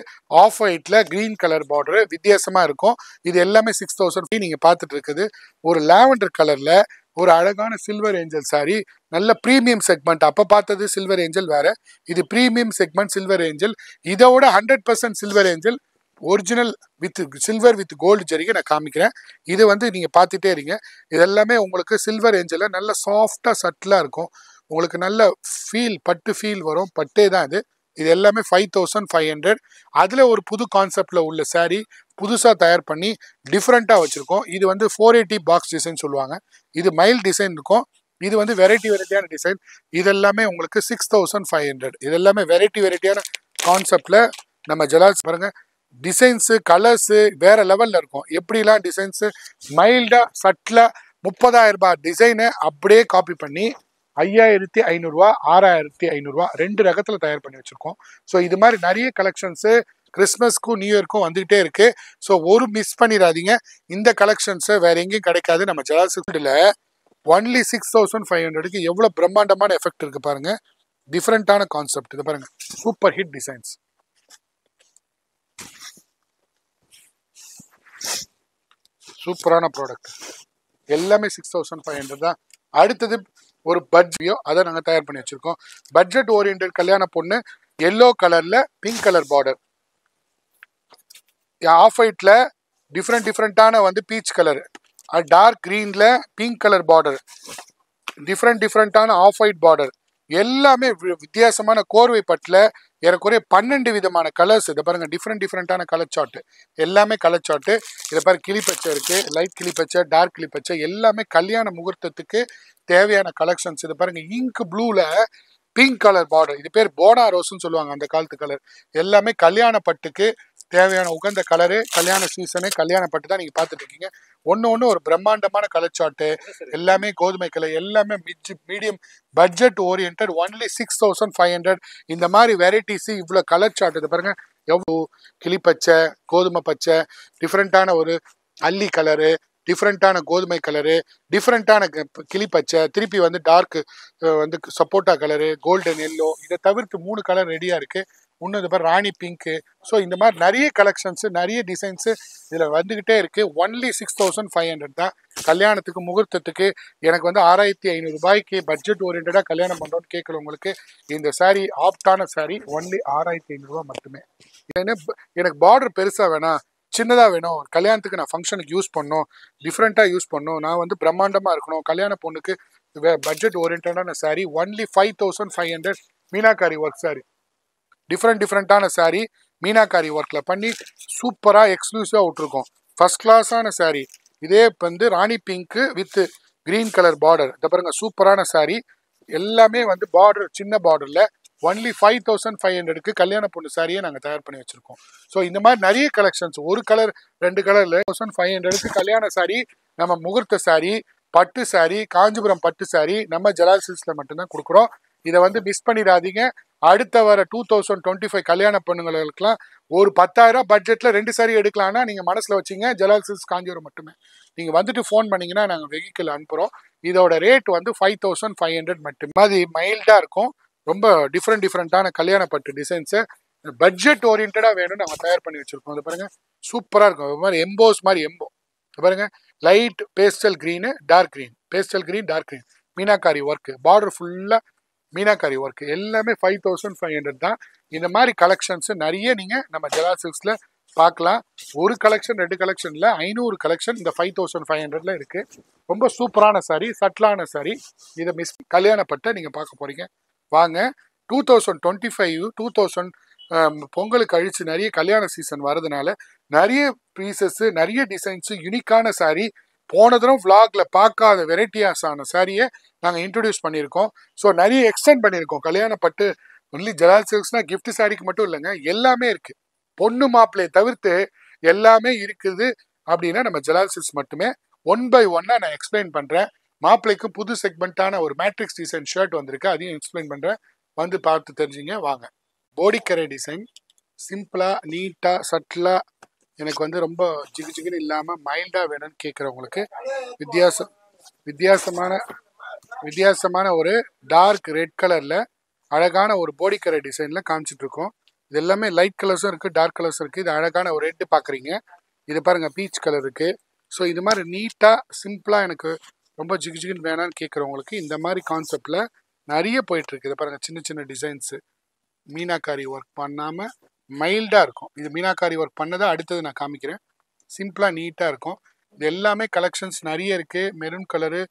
ஆஃப் ஒயிட்ல கிரீன் கலர் பார்டர் வித்தியாசமா இருக்கும். இது எல்லாமே 6,000. நீங்க பார்த்துட்டு இருக்குது ஒரு லாவெண்டர் கலர்ல ஒரு அழகான சில்வர் ஏஞ்சல் சாரி, நல்ல பிரீமியம் செக்மெண்ட். அப்ப பார்த்தது சில்வர் ஏஞ்சல் வேற, இது பிரீமியம் செக்மெண்ட் சில்வர் ஏஞ்சல். இதோட 100% silver angel original with silver with gold ஜரிகை நான் காமிக்கிறேன். இது வந்து நீங்க பார்த்துட்டே இருங்க. இதெல்லாமே உங்களுக்கு சில்வர் ஏஞ்சல்ல நல்ல சாஃப்டா சட்டிலா இருக்கும். உங்களுக்கு நல்ல ஃபீல், பட்டு ஃபீல் வரும். பட்டே தான் இது. இது எல்லாமே 5,500. அதுல ஒரு புது கான்செப்ட்ல உள்ள சாரீ புதுசா தயார் பண்ணி டிஃப்ரெண்டா வச்சிருக்கோம். இது வந்து 480 பாக்ஸ் டிசைன் சொல்லுவாங்க. இது மைல் டிசைன் இருக்கும். இது வந்து வெரைட்டியான டிசைன். இதெல்லாமே உங்களுக்கு 6,500. இதெல்லாமே வெரைட்டியான கான்செப்ட்ல நம்ம ஜலால்ஸ் பாருங்க. டிசைன்ஸு கலர்ஸு வேற லெவல்ல இருக்கும். எப்படிலாம் டிசைன்ஸு மைல்டா சட்டிலா 30,000 ரூபாய் டிசைனை அப்படியே காப்பி பண்ணி 5,500 ரூபா 6,500 ரூபா 2 ரகத்துல தயார் பண்ணி வச்சிருக்கோம். ஸோ இது மாதிரி நிறைய கலெக்ஷன்ஸு கிறிஸ்மஸ்க்கும் நியூ இயர்க்கும் வந்துகிட்டே இருக்கு. ஸோ ஒரு மிஸ் பண்ணிடாதீங்க. இந்த கலெக்ஷன்ஸை வேற எங்கேயும் கிடைக்காது. நம்ம ஜலால் சில்க்ல ஒன்லி 6,500க்கு எவ்வளவு பிரம்மாண்டமான எஃபெக்ட் இருக்கு பாருங்க. டிஃப்ரெண்டான கான்செப்ட். இது பாருங்க சூப்பர் ஹிட் டிசைன்ஸ், சூப்பரான ப்ராடக்ட். எல்லாமே 6,500 தான். அடுத்தது ஒரு பட்ஜெட்யோ அதை நாங்கள் தயார் பண்ணி வச்சிருக்கோம். பட்ஜெட் ஓரியன்டட் கல்யாண பொண்ணு, எல்லோ கலர்ல பிங்க் கலர் பார்டர், ஆஃப் ஒயிட்ல டிஃப்ரெண்டான வந்து பீச் கலர், டார்க் கிரீன்ல பிங்க் கலர் பார்டர், டிஃப்ரெண்டான ஆஃப் ஒயிட் பார்டர், எல்லாமே வித்தியாசமான கோர்வை பட்டுல ஏறக்குறைய 12 விதமான கலர்ஸ். இதை பாருங்க டிஃப்ரெண்டான கலர் சார்ட். எல்லாமே கலர் சார்ட். இதை பாருங்க கிளிப்பச்சை இருக்கு, லைட் கிளிப்பச்சை, டார்க் கிளிப்பச்சை, எல்லாமே கல்யாண முகூர்த்தத்துக்கு தேவையான கலெக்ஷன்ஸ். இதை பாருங்க இங்க் ப்ளூல பிங்க் கலர் பார்டர், இது பேர் போனா ரோஸ்ன்னு சொல்லுவாங்க அந்த காலத்து கலர். எல்லாமே கல்யாண பட்டுக்கு தேவையான உகந்த கலரு, கல்யாண சீசனு, கல்யாண பட்டு தான் நீங்க பார்த்துட்டு இருக்கீங்க. ஒன்று ஒரு பிரம்மாண்டமான கலர் சார்ட்டு. எல்லாமே கோதுமை கலர், எல்லாமே மீடியம் பட்ஜெட் ஓரியன்ட். ஒன்லி 6,500. இந்த மாதிரி வெரைட்டிஸ் இவ்வளோ கலர் சார்ட். இது பாருங்க எவ்வளோ கிளிப்பச்சை, கோதுமை பச்சை, டிஃப்ரெண்டான ஒரு அல்லி கலரு, டிஃப்ரெண்டான கோதுமை கலரு, டிஃப்ரெண்டான கிளிப்பச்சை, திருப்பி வந்து டார்க் வந்து சப்போட்டா கலரு, கோல்டன் எல்லோ. இதை தவிர்த்து 3 கலர் ரெடியா இருக்கு. இன்னும் இது மாதிரி ராணி பிங்க்கு. ஸோ இந்த மாதிரி நிறைய கலெக்ஷன்ஸ், நிறைய டிசைன்ஸு இதில் வந்துகிட்டே இருக்கு. ஒன்லி 6,500 தான். கல்யாணத்துக்கு முகூர்த்தத்துக்கு எனக்கு வந்து 6,500 ரூபாய்க்கு பட்ஜெட் ஓரியன்டாக கல்யாணம் பண்ணுறோன்னு கேட்குறவங்களுக்கு இந்த சாரீ ஆப்டான சாரீ. ஒன்லி 6,500 ரூபா மட்டுமே. எனக்கு பார்டர் பெருசாக வேணாம், சின்னதாக வேணும், கல்யாணத்துக்கு நான் ஃபங்க்ஷனுக்கு யூஸ் பண்ணணும், டிஃப்ரெண்ட்டாக யூஸ் பண்ணணும், நான் வந்து பிரம்மாண்டமாக இருக்கணும், கல்யாண பொண்ணுக்கு பட்ஜெட் ஓரியன்டான சாரீ. Only 5,500 meenakari work sari. டிஃப்ரெண்டான சாரீ. மீனாக்காரி ஒர்க்ல பண்ணி சூப்பரா எக்ஸ்க்ளூசிவா விட்டுருக்கோம். ஃபர்ஸ்ட் கிளாஸான saree. இதே வந்து rani pink with green colour border. இதை பாருங்க சூப்பரான saree. எல்லாமே வந்து பார்டர் சின்ன பார்டர்ல ஒன்லி 5500க்கு கல்யாண பொண்ணு சாரியை நாங்கள் தயார் பண்ணி வச்சிருக்கோம். ஸோ இந்த மாதிரி நிறைய கலெக்ஷன்ஸ், ஒரு கலர் 2 கலர்ல 1500க்கு கல்யாண சாரி, நம்ம முகூர்த்த சாரி, பட்டு சாரி, காஞ்சிபுரம் பட்டு சாரி நம்ம ஜலால் சில்க்ஸ்ல மட்டும்தான் கொடுக்குறோம். இதை வந்து மிஸ் பண்ணிடாதீங்க. அடுத்த வர 2025 கல்யாண பொண்ணுங்களுக்குலாம் ஒரு 10,000 பட்ஜெட்ல 2 சாரி எடுக்கலாம்னா நீங்க மனசுல வச்சீங்க ஜலால் சில்க்ஸ் காஞ்சிபுரம் மட்டுமே. நீங்க வந்துட்டு ஃபோன் பண்ணீங்கன்னா நாங்கள் வெஹிக்கிள் அனுப்புறோம். இதோட ரேட் வந்து 5500 மட்டும். மாதிரி மைல்டா இருக்கும். ரொம்ப டிஃப்ரெண்டான கல்யாண பட்டு டிசைன்ஸு பட்ஜெட் ஓரியன்டா வேணும்னு நம்ம தயார் பண்ணி வச்சிருக்கோம். அது பாருங்க சூப்பரா இருக்கும். இது மாதிரி எம்போஸ் மாதிரி பாருங்க light pastel green dark green, pastel green dark green, meenakari work, border ஃபுல்லா மீனாக்காரி ஒர்க், எல்லாமே 5500 தான். இந்த மாதிரி கலெக்ஷன்ஸ் நிறைய நீங்க நம்ம ஜலால் சில்க்ஸ்ல பார்க்கலாம். ஒரு கலெக்ஷன் 2 கலெக்ஷன் இல்ல, 500 கலெக்ஷன் இந்த 5500ல இருக்கு. ரொம்ப சூப்பரான சாரி, சட்டிலான சாரி. இதை மிஸ் கல்யாணப்பட்ட நீங்க பார்க்க போறீங்க. வாங்க 2025 பொங்கலுக்கு கழிச்சு நிறைய கல்யாண சீசன் வரதுனால நிறைய பீசஸ், நிறைய டிசைன்ஸ், யூனிக்கான சாரி, போன தடவை vlogல பார்க்காத வெரைட்டியாஸான சாரியை நாங்கள் இன்ட்ரடியூஸ் பண்ணியிருக்கோம். ஸோ நிறைய எக்ஸ்டெண்ட் பண்ணியிருக்கோம். கல்யாண பட்டு ஒன்லி ஜலால் சில்க்ஸ்னா கிஃப்ட் சாரிக்கு மட்டும் இல்லைங்க, எல்லாமே இருக்கு. பொண்ணு மாப்பிள்ளையை தவிர்த்து எல்லாமே இருக்குது அப்படின்னா நம்ம ஜலால் சில்க்ஸ் மட்டுமே. 1 by 1 நான் எக்ஸ்பிளைன் பண்றேன். மாப்பிள்ளைக்கு புது செக்மெண்டான ஒரு மேட்ரிக்ஸ் டிசைன் ஷர்ட் வந்திருக்கு, அதையும் எக்ஸ்பிளைன் பண்றேன். வந்து பார்த்து தெரிஞ்சுங்க வாங்க. போடிக்கரை டிசைன் சிம்பிளா நீட்டா சட்டிலா, எனக்கு வந்து ரொம்ப ஜிகுன்னு இல்லாம மைல்டா வேணும்னு கேட்குறவங்களுக்கு வித்தியாசமான ஒரு டார்க் ரெட் கலர்ல அழகான ஒரு போடிக்கரை டிசைன்ல காமிச்சிட்டு இருக்கோம். இது எல்லாமே லைட் கலர்ஸும் இருக்கு, டார்க் கலர்ஸும் இருக்கு. இது அழகான ஒரு ரெட் பாக்குறீங்க, இது பாருங்க பீச் கலர் இருக்கு. ஸோ இது மாதிரி நீட்டா சிம்பிளா எனக்கு ரொம்ப ஜிகுன்னு வேணான்னு கேட்குறவங்களுக்கு இந்த மாதிரி கான்செப்ட்ல நிறைய போயிட்டு இருக்கு. இதை பாருங்க சின்ன சின்ன டிசைன்ஸ், மீனாக்காரி ஒர்க் பண்ணாம மைல்டா இருக்கும். இது மீனாக்காரி ஒர்க் பண்ணதை அடுத்தது நான் காமிக்கிறேன். சிம்பிளா நீட்டா இருக்கும். இது எல்லாமே கலெக்ஷன்ஸ் நிறைய இருக்கு. மெரூன் கலரு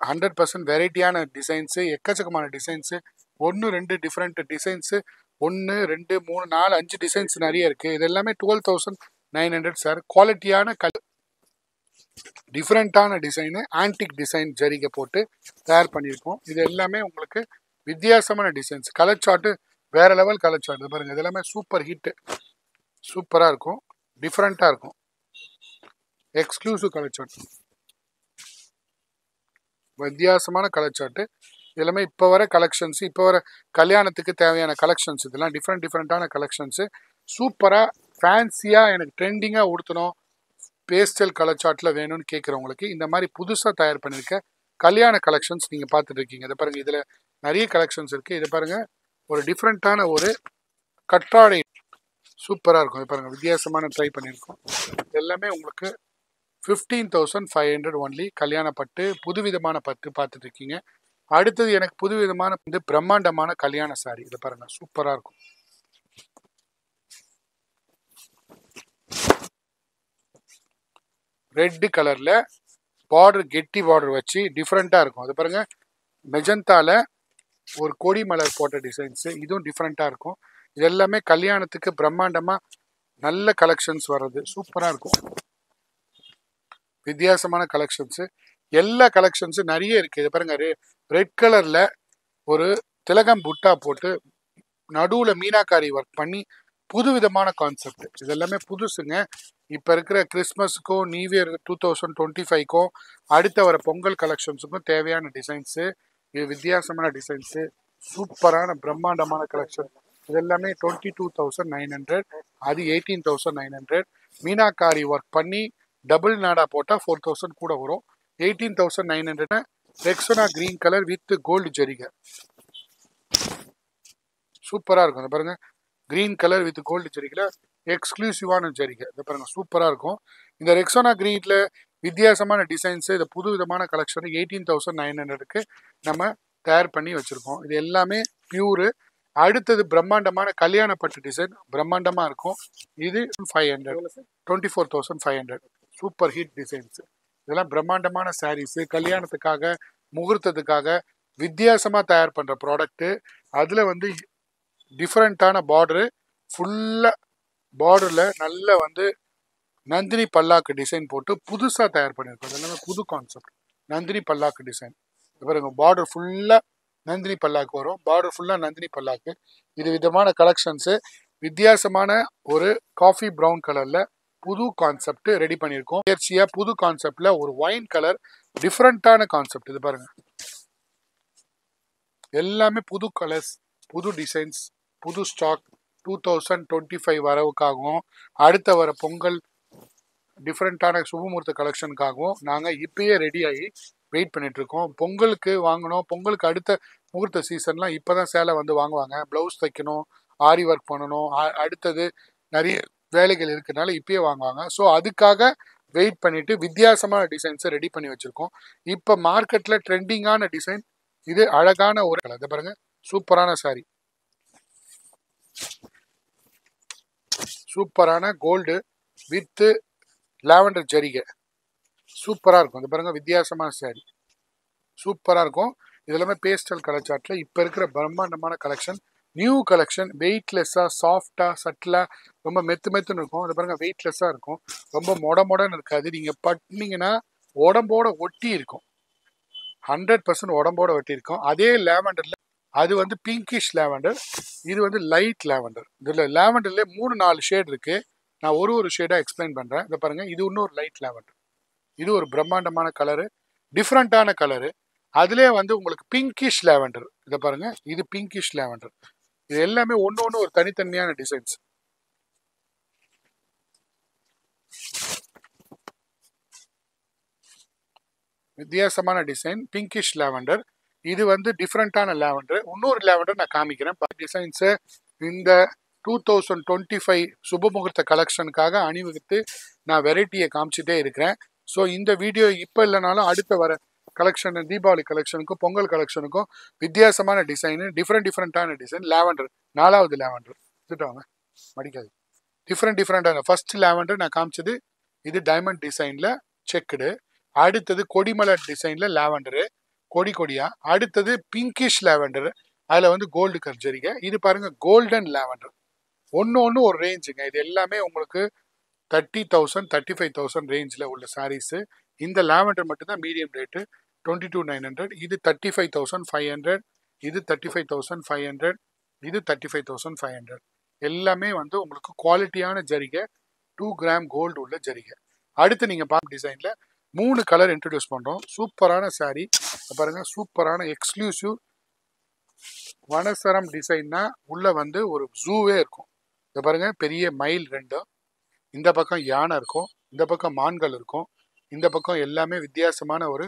100% வெரைட்டியான டிசைன்ஸு, எக்கச்சக்கமான டிசைன்ஸு, 1 2 டிஃப்ரெண்ட் டிசைன்ஸு, 1 2 3 4 5 டிசைன்ஸ் நிறைய இருக்கு. இது எல்லாமே 12,900 சார். குவாலிட்டியான டிஃப்ரெண்டான டிசைனு, ஆன்டிக் டிசைன் ஜரிகை போட்டு தயார் பண்ணியிருக்கோம். இது எல்லாமே உங்களுக்கு வித்தியாசமான டிசைன்ஸ். கலர் சார்ட்டு வேற லெவல் கலர் சார்ட் பாருங்க. இது எல்லாமே சூப்பர் ஹிட், சூப்பரா இருக்கும், டிஃப்ரெண்டா இருக்கும். எக்ஸ்க்ளூசிவ் கலர் சார்ட், வித்தியாசமான கலர் சார்ட்டு. இதெல்லாமே இப்போ வர கலெக்ஷன்ஸ், இப்போ வர கல்யாணத்துக்கு தேவையான கலெக்ஷன்ஸ். இதெல்லாம் டிஃப்ரெண்டான கலெக்ஷன்ஸு. சூப்பராக ஃபேன்சியாக எனக்கு ட்ரெண்டிங்காக உடுத்தணும், பேஸ்டல் கலர் சார்ட்டில் வேணும்னு கேட்குறவங்களுக்கு இந்த மாதிரி புதுசாக தயார் பண்ணியிருக்க கல்யாண கலெக்ஷன்ஸ் நீங்கள் பார்த்துட்டு இருக்கீங்க. இதை பாருங்கள், இதில் நிறைய கலெக்ஷன்ஸ் இருக்குது. இதை பாருங்கள், ஒரு டிஃப்ரெண்ட்டான ஒரு கற்றாழை சூப்பராக இருக்கும். இது பாருங்கள், வித்தியாசமான ட்ரை பண்ணியிருக்கோம். எல்லாமே உங்களுக்கு 15,500 ஒன்லி. கல்யாண பட்டு, புதுவிதமான பட்டு பார்த்துட்டு இருக்கீங்க. அடுத்தது எனக்கு புதுவிதமான வந்து பிரம்மாண்டமான கல்யாண சாரி. இதை பாருங்க, சூப்பரா இருக்கும். ரெட் கலர்ல பார்டர், கெட்டி பார்டர் வச்சு டிஃப்ரெண்டா இருக்கும். அது பாருங்க, மெஜந்தால ஒரு கொடி மலர் போட்ட டிசைன்ஸ், இதுவும் டிஃப்ரெண்டா இருக்கும். இது எல்லாமே கல்யாணத்துக்கு பிரம்மாண்டமா நல்ல கலெக்ஷன்ஸ் வர்றது, சூப்பரா இருக்கும். வித்தியாசமான கலெக்ஷன்ஸ், எல்லா கலெக்ஷன்ஸும் நிறைய இருக்கு. இது பாருங்க, ரெட் கலர்ல ஒரு திலகம் புட்டா போட்டு நடுவுல மீனாக்காரி ஒர்க் பண்ணி புதுவிதமான கான்செப்ட். இது எல்லாமே புதுசுங்க. இப்ப இருக்கிற கிறிஸ்மஸுக்கும் நியூ இயர் 2025க்கும் அடுத்த வர பொங்கல் கலெக்ஷன்ஸுக்கும் தேவையான டிசைன்ஸு. இது வித்தியாசமான டிசைன்ஸு, சூப்பரான பிரம்மாண்டமான கலெக்ஷன். இது எல்லாமே 22,900, அது 18,900. மீனாக்காரி ஒர்க் பண்ணி டபுள் நாடா போட்டால் 4,000 கூட வரும். 18,900. Rexona green colour with gold ஜரிகை, சூப்பரா இருக்கும். இதை பாருங்க, கிரீன் கலர் வித் கோல்டு ஜரிகைல எக்ஸ்க்ளூசிவான ஜரிகை. இதை பாருங்க, சூப்பரா இருக்கும். இந்த ரெக்ஸோனா கிரீன்ல வித்தியாசமான டிசைன்ஸ், இது புது விதமான கலெக்ஷன் 18,900க்கு நம்ம தயார் பண்ணி வச்சிருக்கோம். இது எல்லாமே பியூரு. அடுத்தது பிரம்மாண்டமான கல்யாண பட்டு டிசைன், பிரம்மாண்டமா இருக்கும். இது 500, 24,500. Super hit designs. இதெல்லாம் பிரம்மாண்டமான சாரீஸ், கல்யாணத்துக்காக, முகூர்த்தத்துக்காக வித்தியாசமா தயார் பண்ற ப்ராடக்ட். அதுல வந்து டிஃப்ரெண்டான பார்டரு, ஃபுல்லாக பார்டரில் நல்ல வந்து நந்தினி பல்லாக்கு டிசைன் போட்டு புதுசாக தயார் பண்ணியிருக்கோம். அது எல்லாமே புது கான்செப்ட். நந்தினி பல்லாக்கு டிசைன் பாருங்க. பார்டர் ஃபுல்லாக நந்தினி பல்லாக்கு வரும். பார்டர் ஃபுல்லாக நந்தினி பல்லாக்கு. இது விதமான கலெக்ஷன்ஸு. வித்தியாசமான ஒரு காஃபி ப்ரௌன் கலரில் புது கான்செப்ட் ரெடி பண்ணியிருக்கோம். முயற்சியாக புது கான்செப்டில் ஒரு ஒயின் கலர் டிஃப்ரெண்ட்டான கான்செப்ட். இது பாருங்க, எல்லாமே புது கலர்ஸ், புது டிசைன்ஸ், புது ஸ்டாக். 2025 வரவுக்காகவும் அடுத்த வர பொங்கல் டிஃப்ரெண்ட்டான சுபமுகூர்த்த கலெக்ஷனுக்காகவும் நாங்கள் இப்பயே ரெடி ஆகி வெயிட் பண்ணிட்டு இருக்கோம். பொங்கலுக்கு வாங்கணும், பொங்கலுக்கு அடுத்த முகூர்த்த சீசன்லாம் இப்போ தான் சேலை வந்து வாங்குவாங்க. ப்ளவுஸ் தைக்கணும், ஆரி ஒர்க் பண்ணணும், அடுத்தது நிறைய வேலைகள் இருக்கிறதுனால இப்பயே வாங்குவாங்க. ஸோ அதுக்காக வெயிட் பண்ணிட்டு வித்தியாசமான டிசைன்ஸை ரெடி பண்ணி வச்சிருக்கோம். இப்போ மார்க்கெட்டில் ட்ரெண்டிங்கான டிசைன் இது. அழகான ஒரு கலர். இதை பாருங்க, சூப்பரான சாரி, சூப்பரான கோல்டு வித்து லாவெண்டர் ஜரிகை, சூப்பராக இருக்கும். இது பாருங்க, வித்தியாசமான சாரி, சூப்பராக இருக்கும். இது எல்லாமே பேஸ்டல் கலர் சார்ட்டில் இப்போ இருக்கிற பிரம்மாண்டமான கலெக்ஷன். நியூ கலெக்ஷன், வெயிட்லெஸ்ஸாக, சாஃப்டாக, சட்டிலாக, ரொம்ப மெத்துன்னு இருக்கும். அது பாருங்க, வெயிட்லெஸ்ஸாக இருக்கும், ரொம்ப மொடன்னு இருக்காது. நீங்கள் பட்டினீங்கன்னா உடம்போட ஒட்டி இருக்கும், 100% உடம்போட ஒட்டி இருக்கும். அதே லாவெண்டரில் அது வந்து பிங்கிஷ் லாவெண்டர், இது வந்து லைட் லாவெண்டர். இதில் லாவெண்டர்லேயே 3-4 ஷேட் இருக்குது. நான் ஒரு ஷேடாக எக்ஸ்பிளைன் பண்ணுறேன். இதை பாருங்கள், இது இன்னொரு லைட் லாவெண்டர். இது ஒரு பிரம்மாண்டமான கலரு, டிஃப்ரெண்ட்டான கலரு. அதுலேயே வந்து உங்களுக்கு பிங்கிஷ் லாவெண்டர். இதை பாருங்க, இது பிங்கிஷ் லாவெண்டர். இது எல்லாமே ஒன்று ஒரு தனித்தனியான டிசைன்ஸ். வித்தியாசமான டிசைன், பிங்கிஷ் லாவெண்டர். இது வந்து டிஃப்ரெண்ட்டான லாவெண்டர். இன்னொரு லாவெண்டர் நான் காமிக்கிறேன். டிசைன்ஸு இந்த 2025 சுபமுகூர்த்த கலெக்ஷனுக்காக அணிவகுத்து நான் வெரைட்டியை காமிச்சிட்டே இருக்கிறேன். ஸோ இந்த வீடியோ இப்போ இல்லைனாலும் அடுத்த வர கலெக்ஷன், தீபாவளி கலெக்ஷனுக்கும் பொங்கல் கலெக்ஷனுக்கும் வித்தியாசமான டிசைனு, டிஃப்ரெண்ட்டான டிசைன். லாவெண்டர், 4வது லாவெண்டர் எடுத்துட்டாங்க, மடிக்காது. டிஃப்ரெண்ட்டான ஃபர்ஸ்ட் லாவெண்டர் நான் காமிச்சது இது டைமண்ட் டிசைனில் செக்குடு. அடுத்தது கொடிமலர் டிசைனில் லாவெண்டரு, கொடியா. அடுத்தது பிங்கிஷ் லாவெண்டர், அதில் வந்து கோல்டு கர்ஜரிகை. இது பாருங்க, கோல்டன் லாவெண்டர். ஒன்று ஒரு ரேஞ்சுங்க. இது எல்லாமே உங்களுக்கு 30,000 35,000 ரேஞ்சில் உள்ள சாரீஸு. இந்த லாவெண்டர் மட்டும்தான் மீடியம் ரேட்டு, 22,900. இது 35,500, இது 35,500, இது 35,500. எல்லாமே வந்து உங்களுக்கு குவாலிட்டியான ஜரிகை, 2 கிராம் கோல்டு உள்ள ஜரிகை. அடுத்து நீங்கள் பார்க்க டிசைனில் 3 கலர் இன்ட்ரடியூஸ் பண்ணுறோம். சூப்பரான சாரீ பாருங்க, சூப்பரான எக்ஸ்க்ளூசிவ் வனசரம் டிசைன்னா உள்ள வந்து ஒரு ஜூவே இருக்கும். இதை பாருங்க, பெரிய மயில் 2, இந்த பக்கம் யானை இருக்கும், இந்த பக்கம் மான்கள் இருக்கும், இந்த பக்கம் எல்லாமே வித்தியாசமான ஒரு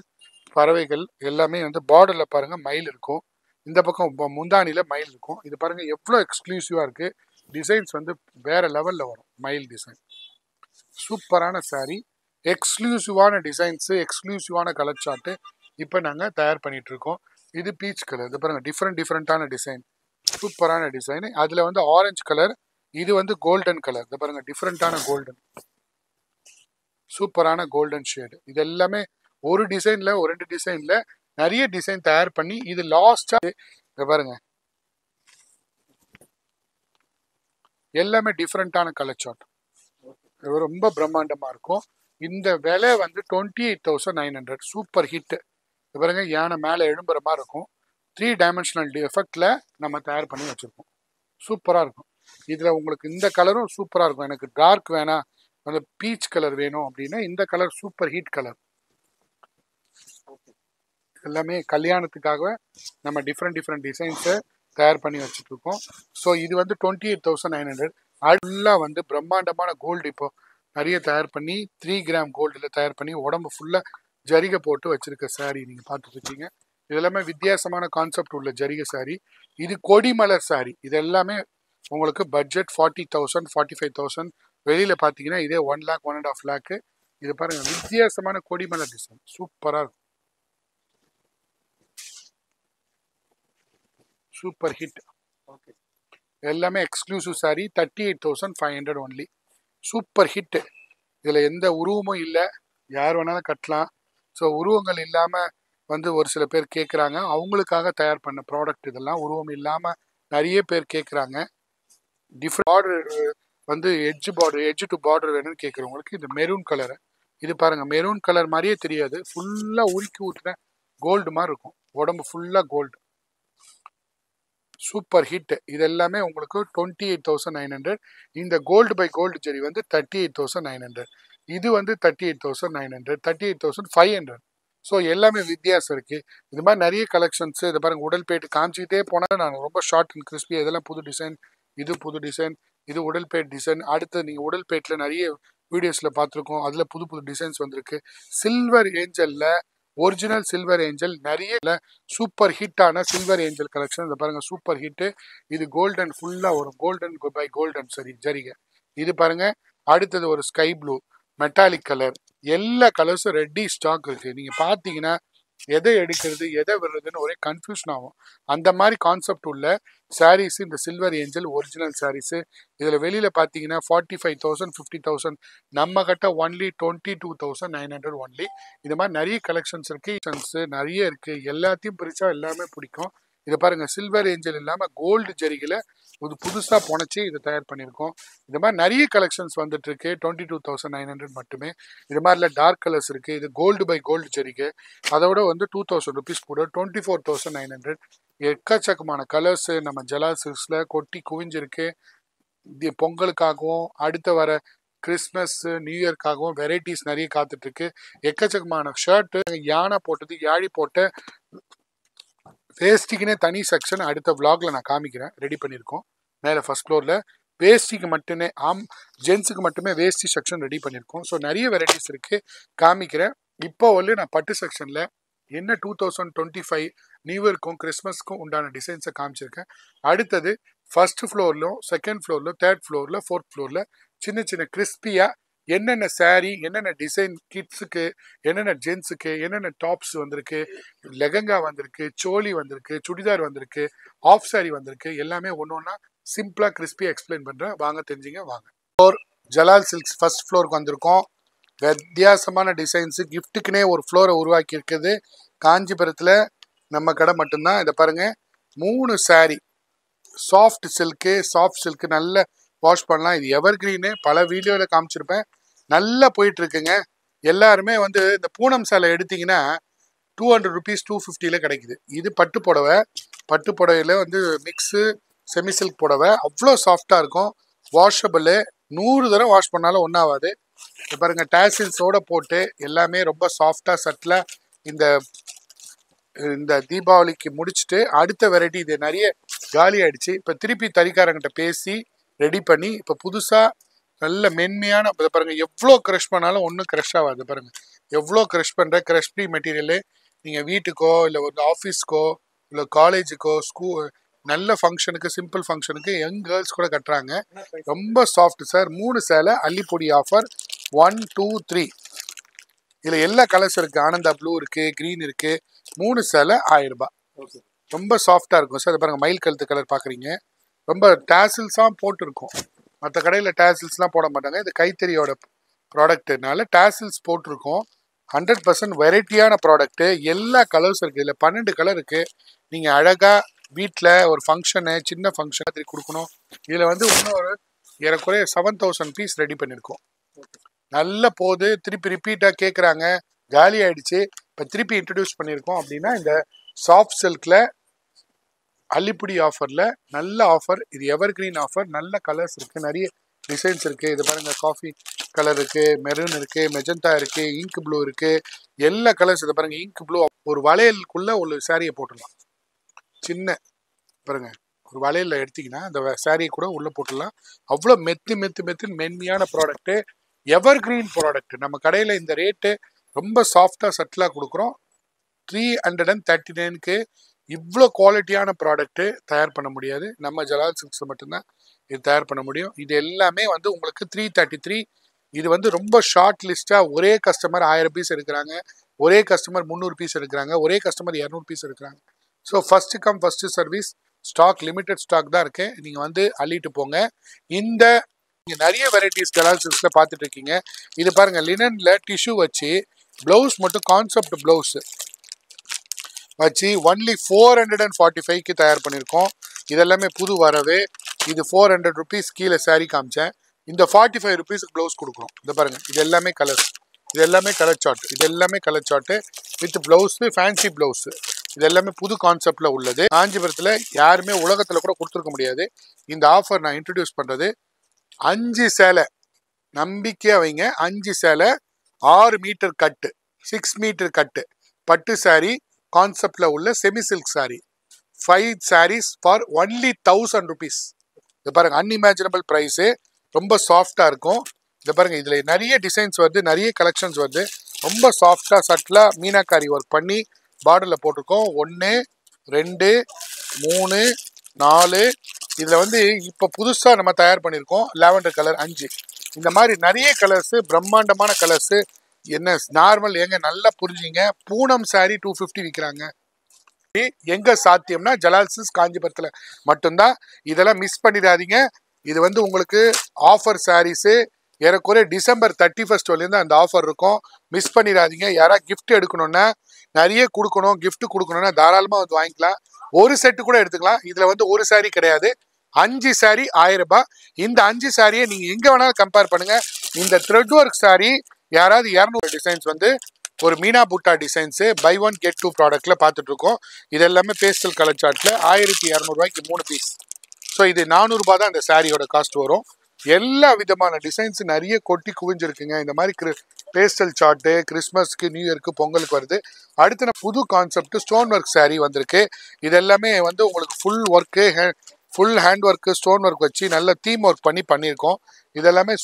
பறவைகள். எல்லாமே வந்து பார்டரில் பாருங்க மயில் இருக்கும், இந்த பக்கம் முந்தானியில் மயில் இருக்கும். இது பாருங்க எவ்வளோ எக்ஸ்க்ளூசிவாக இருக்குது. டிசைன்ஸ் வந்து வேற லெவலில் வரும். மயில் டிசைன், சூப்பரான சாரீ, எக்ஸ்க்ளூசிவான டிசைன்ஸு, எக்ஸ்க்ளூசிவான கலர் சார்ட்டு இப்போ நாங்கள் தயார் பண்ணிட்டு இருக்கோம். இது பீச் கலர். இது பாருங்க, டிஃப்ரெண்ட்டான டிசைன், சூப்பரான டிசைன். அதில் வந்து ஆரஞ்சு கலர், இது வந்து கோல்டன் கலர். இது பாருங்க, டிஃப்ரெண்ட்டான கோல்டன், சூப்பரான கோல்டன் ஷேடு. இது எல்லாமே ஒரு டிசைன்ல, ஒரு 2 டிசைன்ல நிறைய டிசைன் தயார் பண்ணி இது லாஸ்டா பாருங்க, எல்லாமே டிஃப்ரெண்ட்டான கலர் சார்ட், ரொம்ப பிரம்மாண்டமா இருக்கும். இந்த விலை வந்து 28,900. Super hit. பாருங்க, யானை மேலே எழும்புற மாதிரி இருக்கும். 3 டைமென்ஷனல் எஃபெக்ட்ல நம்ம தயார் பண்ணி வச்சிருக்கோம். சூப்பராக இருக்கும். இதில் உங்களுக்கு இந்த கலரும் சூப்பராக இருக்கும். எனக்கு டார்க் வேணாம், அந்த பீச் கலர் வேணும் அப்படின்னா இந்த கலர் சூப்பர் ஹீட் கலர். எல்லாமே கல்யாணத்துக்காக நம்ம டிஃப்ரெண்ட் டிசைன்ஸை தயார் பண்ணி வச்சுட்டு இருக்கோம். ஸோ இது வந்து 28,900. ஃபுல்லாக வந்து பிரம்மாண்டமான கோல்டு இப்போ நிறைய தயார் பண்ணி 3 கிராம் கோல்டில் தயார் பண்ணி உடம்பு ஃபுல்லாக ஜரிகை போட்டு வச்சிருக்க சாரீ நீங்கள் பார்த்துட்டு இருக்கீங்க. இது எல்லாமே வித்தியாசமான கான்செப்ட் உள்ள ஜரிகை சாரீ. இது கொடிமலர் சாரீ. இது எல்லாமே உங்களுக்கு பட்ஜெட் 40,000 45,000. வெளியில் பார்த்தீங்கன்னா இதே 1 lakh 1.5 lakh. இது பாருங்க, வித்தியாசமான கொடிமலர் டிசைன், சூப்பராக இருக்கும், சூப்பர் ஹிட். ஓகே, எல்லாமே exclusive sari, 38,500 only. Super hit. இதில் எந்த உருவமும் இல்லை, யார் வேணாலும் கட்டலாம். ஸோ உருவங்கள் இல்லாமல் வந்து ஒரு சில பேர் கேட்குறாங்க, அவங்களுக்காக தயார் பண்ண ப்ராடக்ட் இதெல்லாம். உருவம் இல்லாமல் நிறைய பேர் கேட்குறாங்க. டிஃப்ரெண்ட் பார்டர் வந்து எட்ஜ் டு பார்டர் வேணும்னு கேட்குறவங்களுக்கு இந்த மெரூன் கலரை இது பாருங்க, மெரூன் கலர் மாதிரியே தெரியாது, ஃபுல்லாக உருக்கி ஊற்றுன கோல்டு மாதிரி இருக்கும், உடம்பு ஃபுல்லாக கோல்டு, சூப்பர் ஹிட். இது எல்லாமே உங்களுக்கு 28,900. இந்த கோல்டு பை கோல்டு ஜெரி வந்து 38,900. இது வந்து 38,900, 38,500. ஸோ எல்லாமே வித்தியாசம் இருக்கு. இது மாதிரி நிறைய கலெக்ஷன்ஸ். இது பாருங்க, உடல் பேட்டு காமிச்சிக்கிட்டே போனால் நான் ரொம்ப ஷார்ட் அண்ட் கிறிஸ்பி. இதெல்லாம் புது டிசைன், இது புது டிசைன், இது உடல் பேட் டிசைன். அடுத்து நீங்கள் உடல் பேட்டில் நிறைய வீடியோஸில் பார்த்துருக்கோம், அதில் புது புது டிசைன்ஸ் வந்திருக்கு. சில்வர் ஏஞ்சலில் ஒரிஜினல் சில்வர் ஏஞ்சல் நிறைய சூப்பர் ஹிட்டான சில்வர் ஏஞ்சல் கலெக்ஷன். இதை பாருங்க, சூப்பர் ஹிட்டு. இது கோல்டன் ஃபுல்லாக வரும், கோல்டன் பை கோல்டன் சரி ஜரிகை. இது பாருங்க, அடுத்தது ஒரு ஸ்கை ப்ளூ மெட்டாலிக் கலர். எல்லா கலர்ஸும் ரெடி ஸ்டாக் இருக்கு. நீங்க பாத்தீங்கன்னா எதை எடுக்கிறது எதை விடுறதுன்னு ஒரே கன்ஃபியூஷன் ஆகும். அந்த மாதிரி கான்செப்ட் உள்ள சாரீஸ் இந்த சில்வர் ஏஞ்சல் ஒரிஜினல் சாரீஸ். இதுல வெளியில பாத்தீங்கன்னா 45,000 50,000, நம்ம கிட்ட ஒன்லி 22,900 ஒன்லி. இது மாதிரி நிறைய கலெக்ஷன்ஸ் இருக்கு, நிறைய இருக்கு. எல்லாத்தையும் பிரிச்சா எல்லாமே பிடிக்கும். இதை பாருங்க, சில்வர் ஏஞ்சல் இல்லாம கோல்டு ஜரிகையில ஒரு புதுசா புனைச்சி இதை தயார் பண்ணியிருக்கோம். இது மாதிரி நிறைய கலெக்ஷன்ஸ் வந்துட்டு இருக்கு. 22,900 மட்டுமே. இது மாதிரில டார்க் கலர்ஸ் இருக்கு. இது கோல்டு பை கோல்டு ஜரிகை, அதோட வந்து 2,000 rupees கூட 24,900. எக்கச்சக்கமான கலர்ஸ் நம்ம ஜலால் சில்க்ஸ்ல கொட்டி குவிஞ்சிருக்கு. இது பொங்கலுக்காகவும் அடுத்த வர கிறிஸ்மஸ் நியூ இயர்க்காகவும் வெரைட்டிஸ் நிறைய காத்துட்டு இருக்கு. எக்கச்சக்கமான ஷர்ட், யானை போட்டது யாழி போட்ட வேஸ்டிக்குன்னே தனி செக்ஷன் அடுத்த விளாக்ல நான் காமிக்கிறேன். ரெடி பண்ணியிருக்கோம். மேலே ஃபர்ஸ்ட் ஃப்ளோரில் வேஸ்டிக்கு மட்டுமே ஜென்ஸுக்கு மட்டுமே வேஸ்டி செக்ஷன் ரெடி பண்ணியிருக்கோம். ஸோ நிறைய வெரைட்டிஸ் இருக்குது, காமிக்கிறேன். இப்போ வந்து நான் பட்டு செக்ஷனில் என்ன 2025 நியூ இயர்க்கும் கிறிஸ்மஸ்க்கும் உண்டான டிசைன்ஸை காமிச்சிருக்கேன். அடுத்தது ஃபர்ஸ்ட் ஃப்ளோர்லும் செகண்ட் ஃப்ளோர்லும் தேர்ட் ஃப்ளோரில் ஃபோர்த் ஃப்ளோரில் சின்ன சின்ன கிறிஸ்பியாக என்னென்ன சாரீ, என்னென்ன டிசைன் கிட்ஸுக்கு, என்னென்ன ஜென்ஸுக்கு, என்னென்ன டாப்ஸ் வந்திருக்கு, லெகங்கா வந்திருக்கு, சோலி வந்திருக்கு, சுடிதார் வந்திருக்கு, ஆஃப் சாரி வந்திருக்கு. எல்லாமே ஒன்று ஒன்றா சிம்பிளாக கிறிஸ்பியாக எக்ஸ்பிளைன் பண்ணுறேன். வாங்க தெரிஞ்சுங்க வாங்க. ஜலால் சில்க்ஸ் ஃபர்ஸ்ட் ஃப்ளோருக்கு வந்திருக்கோம். வித்தியாசமான டிசைன்ஸு கிஃப்ட்டுக்குன்னே ஒரு ஃப்ளோரை உருவாக்கி இருக்குது. காஞ்சிபுரத்தில் நம்ம கடை மட்டும்தான். இதை பாருங்கள், 3 சாரீ சாஃப்ட் சில்க்கு நல்ல வாஷ் பண்ணலாம். இது எவர் கிரீனு, பல வீடியோவில் காமிச்சிருப்பேன். நல்லா போயிட்டு இருக்குங்க. எல்லாருமே வந்து இந்த பூனம் சேலை எடுத்தீங்கன்னா 200 rupees 250 கிடைக்குது. இது பட்டு புடவை, பட்டு புடவையில் வந்து மிக்ஸு செமி சில்க் புடவை, அவ்வளோ சாஃப்டாக இருக்கும். வாஷபிள், 100 தடவை வாஷ் பண்ணாலும் ஒன்றாகாது. இப்போ பாருங்க, டேசில்ஸோட போட்டு எல்லாமே ரொம்ப சாஃப்டாக சட்டிலாக இந்த தீபாவளிக்கு முடிச்சுட்டு அடுத்த வெரைட்டி இது நிறைய காலி ஆயிடுச்சு. இப்போ திருப்பி தறிக்காரங்கிட்ட பேசி ரெடி பண்ணி இப்போ புதுசாக நல்ல மென்மையான பாருங்க, எவ்வளோ க்ரஷ் பண்ணாலும் ஒன்றும் க்ரஷ் ஆகாது. பாருங்க, எவ்வளோ க்ரஷ் பண்ணுற க்ரஷ் ஃப்ரீ மெட்டீரியலு. நீங்கள் வீட்டுக்கோ இல்லை ஒரு ஆஃபீஸ்க்கோ இல்லை காலேஜுக்கோ நல்ல ஃபங்க்ஷனுக்கு, சிம்பிள் ஃபங்க்ஷனுக்கு யங் கேர்ள்ஸ் கூட கட்டுறாங்க. ரொம்ப சாஃப்ட் சார். 3 சேலை அள்ளிப்பொடி ஆஃபர் 1 2 3. இதில் எல்லா கலர்ஸ் இருக்குது. ஆனந்தா ப்ளூ இருக்குது, க்ரீன் இருக்குது. 3 சேலை 1000 ரூபாய். ரொம்ப சாஃப்டாக இருக்கும் சார். அது பாருங்கள், மயில் கழுத்து கலர் பார்க்குறீங்க. ரொம்ப டேசில்ஸாக போட்டிருக்கும். மற்ற கடையில் டேசில்ஸ்லாம் போட மாட்டாங்க. இது கைத்தறியோட ப்ராடக்ட்னால டேசில்ஸ் போட்டிருக்கோம். 100% வெரைட்டியான ப்ராடக்ட்டு. எல்லா கலர்ஸ் இருக்குது. இதில் 12 கலர் இருக்குது. நீங்கள் அழகாக வீட்டில் ஒரு ஃபங்க்ஷனு, சின்ன ஃபங்க்ஷன் மாதிரி கொடுக்கணும். இதில் வந்து இன்னொரு ஏறக்குறைய 7,000 பீஸ் ரெடி பண்ணியிருக்கோம். நல்ல போது திருப்பி ரிப்பீட்டாக கேட்குறாங்க, காலி ஆகிடுச்சு. இப்போ திருப்பி இன்ட்ரடியூஸ் பண்ணியிருக்கோம். அப்படின்னா இந்த சாஃப்ட் சில்கில் அள்ளிப்பொடி ஆஃபரில் நல்ல ஆஃபர். இது எவர் கிரீன் ஆஃபர். நல்ல கலர்ஸ் இருக்குது, நிறைய டிசைன்ஸ் இருக்குது. இது பாருங்கள், காஃபி கலர் இருக்குது, மெரூன் இருக்குது, மெஜந்தா இருக்குது, இங்க் ப்ளூ இருக்குது, எல்லா கலர்ஸ். இதை பாருங்கள், இங்க் ப்ளூ ஒரு வளையலுக்குள்ளே ஒரு சாரியை போட்டுடலாம். சின்ன பாருங்க, ஒரு வளையலில் எடுத்திங்கன்னா அந்த சாரியை கூட உள்ளே போட்டுடலாம். அவ்வளோ மெத்து மென்மையான ப்ராடக்ட்டு, எவர் கிரீன் ப்ராடக்ட். நம்ம கடையில் இந்த ரேட்டு ரொம்ப சாஃப்டாக சட்டிலாக கொடுக்குறோம். 339க்கு இவ்வளோ குவாலிட்டியான ப்ராடக்ட்டு தயார் பண்ண முடியாது. நம்ம ஜலால் சில்க்ஸில் மட்டும்தான் இது தயார் பண்ண முடியும். இது எல்லாமே வந்து உங்களுக்கு 333. இது வந்து ரொம்ப ஷார்ட் லிஸ்ட்டாக ஒரே கஸ்டமர் 1000 பீஸ் எடுக்கிறாங்க, ஒரே கஸ்டமர் 300 பீஸ் எடுக்கிறாங்க, ஒரே கஸ்டமர் 200 பீஸ் எடுக்கிறாங்க. So first come first service. Stock limited stock தான் இருக்குது. நீங்கள் வந்து அள்ளிட்டு போங்க. இந்த நீங்கள் நிறைய வெரைட்டிஸ் ஜலால் சில்க்ஸில் பார்த்துட்டு இருக்கீங்க. இது பாருங்கள், லினனில் டிஷ்யூ வச்சு ப்ளவுஸ் மட்டும் கான்செப்ட் ப்ளவுஸு வச்சு ஒன்லி 445க்கு தயார் பண்ணியிருக்கோம். இதெல்லாமே புது வரவே. இது 400 rupees கீழே saree காமிச்சேன். இந்த 45 rupees ப்ளவுஸ் கொடுக்குறோம். இந்த பாருங்க, இது எல்லாமே கலர்ஸ், இது எல்லாமே கலர் சார்ட், இது எல்லாமே colour chart with blouse, fancy blouse. இது எல்லாமே புது கான்செப்ட்ல உள்ளது. காஞ்சிபுரத்துல யாருமே உலகத்துல கூட கொடுத்துருக்க முடியாது. இந்த ஆஃபர் நான் இன்ட்ரடியூஸ் பண்றது 5 சேலை நம்பிக்கையா வைங்க. 5 சேலை 6 மீட்டர் கட்டு, 6 மீட்டர் கட்டு பட்டு சாரி கான்செப்ட்ல உள்ள semi silk sorry. 5 sarees for only 1000 rupees. இது பாருங்க, அன்இமேஜினபிள் பிரைஸ், ரொம்ப சாஃப்டா இருக்கும். இது பாருங்க, இதுல நிறைய டிசைன்ஸ் வருது, நிறைய கலெக்ஷன்ஸ் வருது. ரொம்ப சாஃப்டா சட்டிலா மீனாக்காரி ஒர்க் பண்ணி பார்டர்ல போட்டிருக்கோம். 1 2 3 4. இதுல வந்து இப்ப புதுசா நம்ம தயார் பண்ணியிருக்கோம் லாவெண்டர் கலர் 5. இந்த மாதிரி நிறைய கலர்ஸ், பிரம்மாண்டமான கலர்ஸ். என்ன நார்மல் ஏங்க, நல்லா புரிஞ்சுங்க. பூனம் சாரி 250 விற்கிறாங்க. எங்க சாத்தியம்னா ஜலால் சில்க்ஸ் காஞ்சிபுரத்துல மட்டும்தான். இதெல்லாம் மிஸ் பண்ணிடாதீங்க. இது வந்து உங்களுக்கு ஆஃபர் சாரீஸ். ஏறக்குறைய டிசம்பர் 31 வரையும் அந்த ஆஃபர் இருக்கும். மிஸ் பண்ணிடாதீங்க. யாரா கிஃப்ட் எடுக்கணும்னா, நிறைய கொடுக்கணும், கிஃப்ட் கொடுக்கணும்னா தாராளமா வந்து வாங்கிக்கலாம். ஒரு செட்டு கூட எடுத்துக்கலாம். இதுல வந்து ஒரு சாரி கிடையாது, 5 சாரி 1000 ரூபாய். இந்த 5 சாரியை நீங்க எங்க வேணாலும் கம்பேர் பண்ணுங்க. இந்த த்ரெட் ஒர்க் சாரி யாராவது 200 டிசைன்ஸ் வந்து ஒரு மீனா புட்டா டிசைன்ஸ் பை 1 get 2 ப்ராடக்ட்ல பார்த்துட்டு இருக்கோம். இது எல்லாமே பேஸ்டல் கலர் சார்ட்ல 1200 ரூபாய்க்கு 3 பீஸ். ஸோ இது 400 ரூபாய் தான் இந்த சாரியோட காஸ்ட் வரும். எல்லா விதமான டிசைன்ஸ் நிறைய கொட்டி குவிஞ்சிருக்குங்க. இந்த மாதிரி பேஸ்டல் சார்ட்டு கிறிஸ்மஸ்க்கு, நியூ இயர்க்கு, பொங்கலுக்கு வருது. அடுத்த புது கான்செப்ட் ஸ்டோன் ஒர்க் சாரி வந்திருக்கு. இது எல்லாமே வந்து உங்களுக்கு full work, full hand work, stone work வச்சு நல்ல தீம் ஒர்க் பண்ணியிருக்கோம். இதெல்லாமே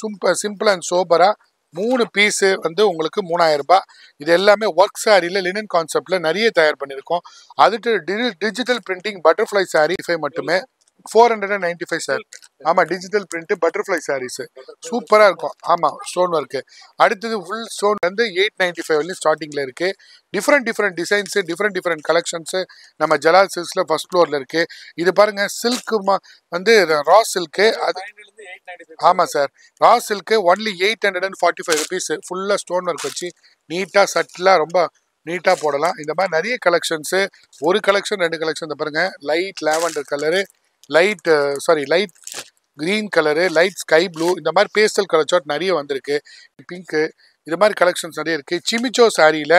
சிம்பிள் அண்ட் சோபரா 3 பீஸு வந்து உங்களுக்கு 3000 ரூபாய். இது எல்லாமே ஒர்க் சாரியில் லினன் கான்செப்ட்ல நிறைய தயார் பண்ணியிருக்கோம். அதுக்கு டிஜிட்டல் பிரிண்டிங் பட்டர்ஃப்ளை சாரி மட்டுமே 495 சார். ஆமா, டிஜிட்டல் பிரிண்ட் பட்டர்ஃப்ளை சாரீஸ் சூப்பரா இருக்கும். ஆமா, ஸ்டோன் ஒர்க்கு. அடுத்தது ஃபுல் ஸ்டோன் வந்து 895 வரையும் ஸ்டார்டிங்ல இருக்கு. டிஃப்ரெண்ட் டிசைன்ஸ், டிஃப்ரெண்ட் கலெக்ஷன்ஸ் நம்ம ஜலால் சில்க்ஸ்ல ஃபர்ஸ்ட் ஃப்ளோர்ல இருக்கு. இது பாருங்க, சில்க் வந்து ரா சில்க்கு. அது ஆமா sir, raw silk only 845 rupees. ஃபுல்லா ஸ்டோன் ஒர்க் வச்சு நீட்டா சட்டிலா ரொம்ப நீட்டா போடலாம். இந்த மாதிரி நிறைய கலெக்ஷன்ஸ், ஒரு கலெக்ஷன் 2 கலெக்ஷன். பாருங்க, light lavender colour, light green colour, light sky blue, இந்த மாதிரி பேஸ்டல் கலர் சார்ட் நிறைய வந்திருக்கு. பிங்க்கு, இது மாதிரி கலெக்ஷன்ஸ் நிறைய இருக்கு. சிமிச்சோ சாரியில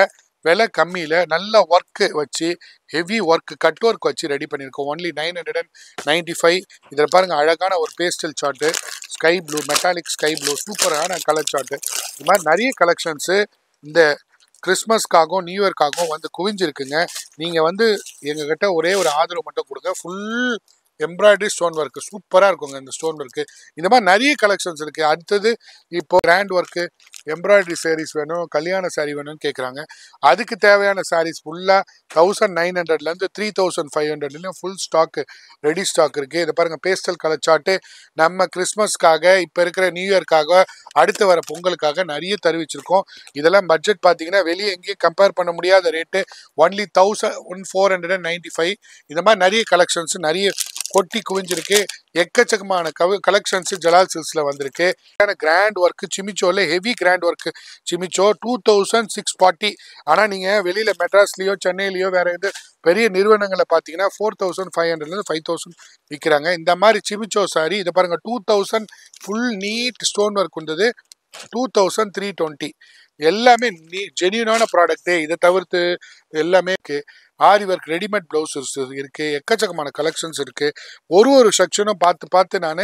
விலை கம்மியில நல்ல ஒர்க்கு வச்சு, ஹெவி ஒர்க் கட் ஒர்க் வச்சு ரெடி பண்ணியிருக்கோம். ஒன்லி 995. இதில் பாருங்க, அழகான ஒரு pastel chart, sky blue, metallic sky blue, சூப்பரான கலர் சார்ட்டு. இது மாதிரி நிறைய கலெக்ஷன்ஸு இந்த கிறிஸ்மஸ்க்காகவும் நியூ இயர்க்காகவும் வந்து குவிஞ்சிருக்குங்க. நீங்கள் வந்து எங்ககிட்ட ஒரே ஒரு ஆதரவு மட்டும் கொடுங்க. ஃபுல் எம்ப்ராய்டரி ஸ்டோன் ஒர்க்கு சூப்பராக இருக்குங்க. இந்த ஸ்டோன் ஒர்க்கு இந்த மாதிரி நிறைய கலெக்ஷன்ஸ் இருக்குது. அடுத்தது இப்போ கிராண்ட் ஒர்க்கு எம்ப்ராய்டரி சாரீஸ் வேணும், கல்யாண சாரீ வேணும்னு கேட்குறாங்க. அதுக்கு தேவையான சாரீஸ் ஃபுல்லாக 1900லேருந்து 3500 ஃபுல் ஸ்டாக்கு, ரெடி ஸ்டாக் இருக்குது. இதை பாருங்கள், பேஸ்டல் கலர் சார்ட்டு நம்ம கிறிஸ்மஸ்க்காக, இப்போ இருக்கிற நியூ இயர்க்காக, அடுத்து வர பொங்கலுக்காக நிறைய தெரிவிச்சிருக்கோம். இதெல்லாம் பட்ஜெட் பார்த்தீங்கன்னா வெளியே எங்கேயும் கம்பேர் பண்ண முடியாத ரேட்டு. ஒன்லி 1495. இந்த மாதிரி நிறைய கலெக்ஷன்ஸ் நிறைய கொட்டி குவிஞ்சிருக்கு. எக்கச்சக்கமான கலெக்ஷன்ஸ் ஜலால் சில்க்ஸ்ல வந்திருக்கு. கிராண்ட் ஒர்க் சிமிச்சோல ஹெவி கிராண்ட் ஒர்க் சிமிச்சோ 2640. ஆனால் நீங்கள் வெளியில் மெட்ராஸ்லேயோ சென்னையிலையோ வேற எது பெரிய நிறுவனங்களை பார்த்தீங்கன்னா 4500லேருந்து 5000 விற்கிறாங்க. இந்த மாதிரி சிமிச்சோ சாரி இதை பாருங்க, 2000 ஃபுல் நீட் ஸ்டோன் ஒர்க் வந்தது 2320. எல்லாமே ஜென்யூனான ப்ராடக்ட்டு. இதை தவிர்த்து எல்லாமே இருக்கு. ஆரி ஒர்க் ரெடிமேட் பிளவுசஸ் இருக்கு. எக்கச்சக்கமான கலெக்ஷன்ஸ் இருக்கு. ஒரு செக்ஷனும் பார்த்து நான்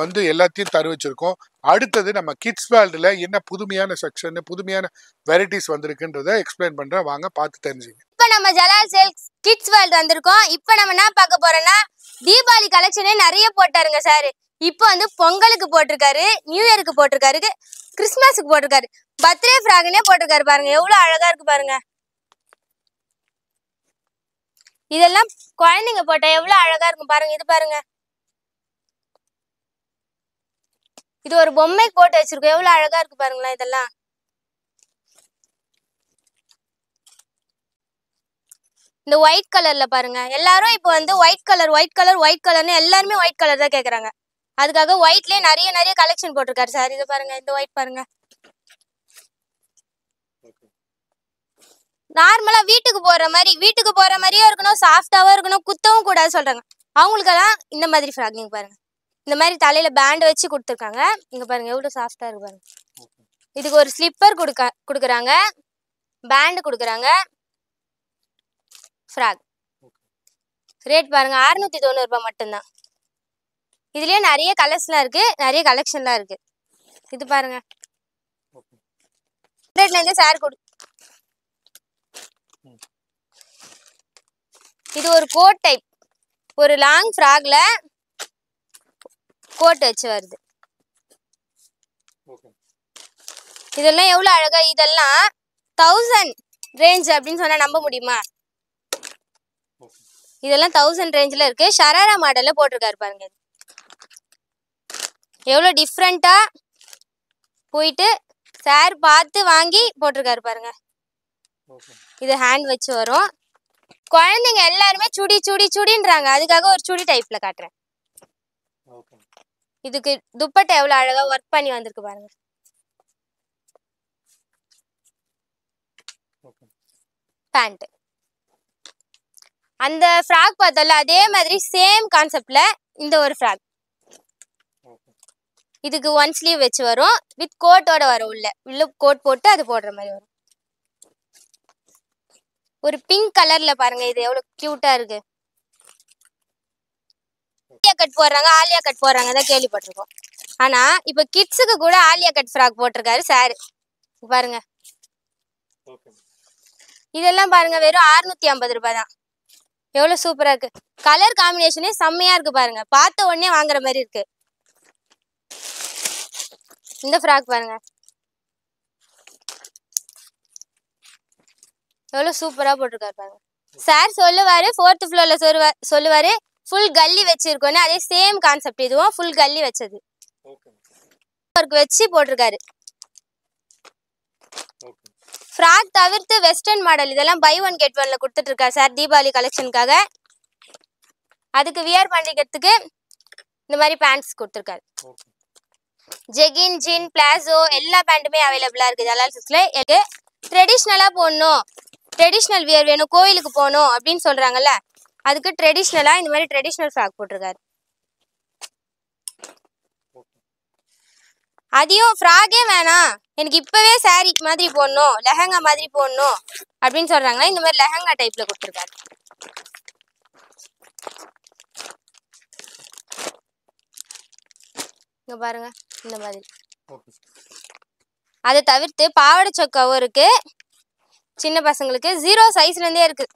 வந்து எல்லாத்தையும் தருவிச்சிருக்கோம். அடுத்தது நம்ம கிட்ஸ் வேர்ல்டுல என்ன புதுமையான செக்ஷன், புதுமையான வெரைட்டிஸ் வந்திருக்குன்றத எக்ஸ்பிளைன் பண்றேன், வாங்க பார்த்து தெரிஞ்சுங்க. இப்போ நம்ம ஜலால் சில்க்ஸ் கிட்ஸ் வேர்ல்டு வந்திருக்கோம். இப்போ நம்ம என்ன பார்க்க போறோம்னா, தீபாவளி கலெக்ஷனே நிறைய போட்டாருங்க சார். இப்போ வந்து பொங்கலுக்கு போட்டிருக்காரு, நியூ இயருக்கு போட்டிருக்காரு, கிறிஸ்மஸுக்கு போட்டிருக்காரு, பர்த்டே ஃப்ராக்னே போட்டிருக்காரு. பாருங்க எவ்வளவு அழகா இருக்கு பாருங்க. இதெல்லாம் குழந்தைங்க போட்டா எவ்வளவு அழகா இருக்கும் பாருங்க. இது பாருங்க, இது ஒரு பொம்மைக்கு போட்டு வச்சிருக்கோம். எவ்வளவு அழகா இருக்கு பாருங்களேன். இதெல்லாம் இந்த ஒயிட் கலர்ல பாருங்க. எல்லாரும் இப்போ வந்து ஒயிட் கலர்னு எல்லாருமே ஒயிட் கலர் தான் கேக்குறாங்க. அதுக்காக ஒயிட்லயே நிறைய கலெக்ஷன் போட்டிருக்காரு சார். இது பாருங்க, இந்த ஒயிட் பாருங்க. நார்மலா வீட்டுக்கு போற மாதிரியே இருக்கணும், சாஃப்டாவும் இருக்கணும், குத்தவும் கூடாது சொல்றாங்க. அவங்களுக்கெல்லாம் இந்த மாதிரி ஃப்ராக் நீங்க பாருங்க. இந்த மாதிரி தலையில பேண்ட் வச்சு கொடுத்துருக்காங்க. இங்க பாருங்க எவ்வளவு சாஃப்டா இருக்கு பாருங்க. இதுக்கு ஒரு ஸ்லிப்பர் கொடுக்குறாங்க, பேண்ட் கொடுக்குறாங்க, ஃப்ராக். ரேட் பாருங்க 690 ரூபாய் மட்டும்தான். இதுலயே நிறைய கலர்ஸ்லாம் இருக்கு, நிறைய கலெக்ஷன்லாம் இருக்கு. இது பாருங்க ரேட்ல இருந்து சார் இது ஒரு கோட் டைப், ஒரு லாங் ஃப்ராக்ல கோட் வச்சு வருது. இதெல்லாம் எவ்வளவு அழகா, இதெல்லாம் 1000 ரேஞ்ச் அப்படின்னு சொன்னா நம்ப முடியுமா? இதெல்லாம் 1000 ரேஞ்சில் இருக்கு. ஷராரா மாடல்ல போட்டிருக்காரு பாருங்க. எவ்வளோ டிஃப்ரெண்டா போயிட்டு சார் பார்த்து வாங்கி போட்டிருக்காரு பாருங்க. இது ஹேண்ட் வச்சு வரும். குழந்தைங்க எல்லாருமே சுடி சுடி சுடின்றாங்க, அதுக்காக ஒரு சுடி டைப்ல காட்டுறேன். இதுக்கு துப்பட்டா எவ்வளவு அழகா ஒர்க் பண்ணி வந்திருக்கு பாருங்க. பேண்ட் அந்த ஃப்ராக் பார்த்தல அதே மாதிரி சேம் கான்செப்ட்ல இந்த ஒரு ஃப்ராக். இதுக்கு ஒன் ஸ்லீவ் வச்சு வரும், வித் கோட்டோட வரும். உள்ள கோட் போட்டு அது போடுற மாதிரி வரும். ஒரு பிங்க் கலர்ல பாருங்க, இது எவ்வளவு கியூட்டா இருக்கு. ஆலியா கட் போடுறாங்க, ஆலியா கட் போடுறாங்க தான் கேள்விப்பட்டிருக்கோம். ஆனா இப்ப கிட்ஸுக்கு கூட ஆலியா கட் ஃப்ராக் போட்டிருக்காரு சார் பாருங்க. இதெல்லாம் பாருங்க வெறும் 650 ரூபாய் தான். எவ்வளவு சூப்பரா இருக்கு. கலர் காம்பினேஷனே செம்மையா இருக்கு பாருங்க, பார்த்த உடனே வாங்குற மாதிரி இருக்கு. இந்த ஃப்ராக் பாருங்க எவ்வளவு சூப்பரா போட்டிருக்காரு பாருங்க. சார் சொல்லுவாரு 4th ஃப்ளோர்ல சொல்லுவாரு ஃபுல் கல்லி வச்சிருக்கோன்னு, அதே சேம் கான்செப்ட் இதுவும் ஃபுல் கல்லி வச்சது வச்சு போட்டிருக்காரு. ஃப்ராக் தவிர்த்து வெஸ்டர்ன் மாடல் இதெல்லாம் பை ஒன் கெட் ஒன்ல கொடுத்துட்டு இருக்காரு சார் தீபாவளி கலெக்ஷனுக்காக. அதுக்கு வியர் பண்ணிக்கிறதுக்கு இந்த மாதிரி பேண்ட்ஸ் கொடுத்துருக்காரு. ஜெகின், ஜீன், பிளாசோ எல்லா பேண்ட்டுமே அவைலபிளா இருக்குது ஜலால் சில்க்ஸ்ல. எனக்கு ட்ரெடிஷ்னலா போடணும், ட்ரெடிஷ்னல் வியர் வேணும், கோயிலுக்கு போகணும் அப்படின்னு சொல்றாங்கல்ல, அதுக்கு ட்ரெடிஷ்னலா இந்த மாதிரி ட்ரெடிஷ்னல் ஃப்ராக் போட்டிருக்காரு. அதையும் ஃப்ராகே வேணாம், எனக்கு இப்பவே சாரி மாதிரி போடணும், லெஹங்கா மாதிரி போடணும் அப்படின்னு சொல்றாங்க, இந்த மாதிரி லெஹங்கா டைப்ல கொடுத்துருக்காரு. இங்க பாருங்க இந்த மாதிரி. அதை தவிர்த்து பாவாடை சொக்காவும் இருக்கு சின்ன பசங்களுக்கு, 0 சைஸ்ல இருந்தே இருக்கு.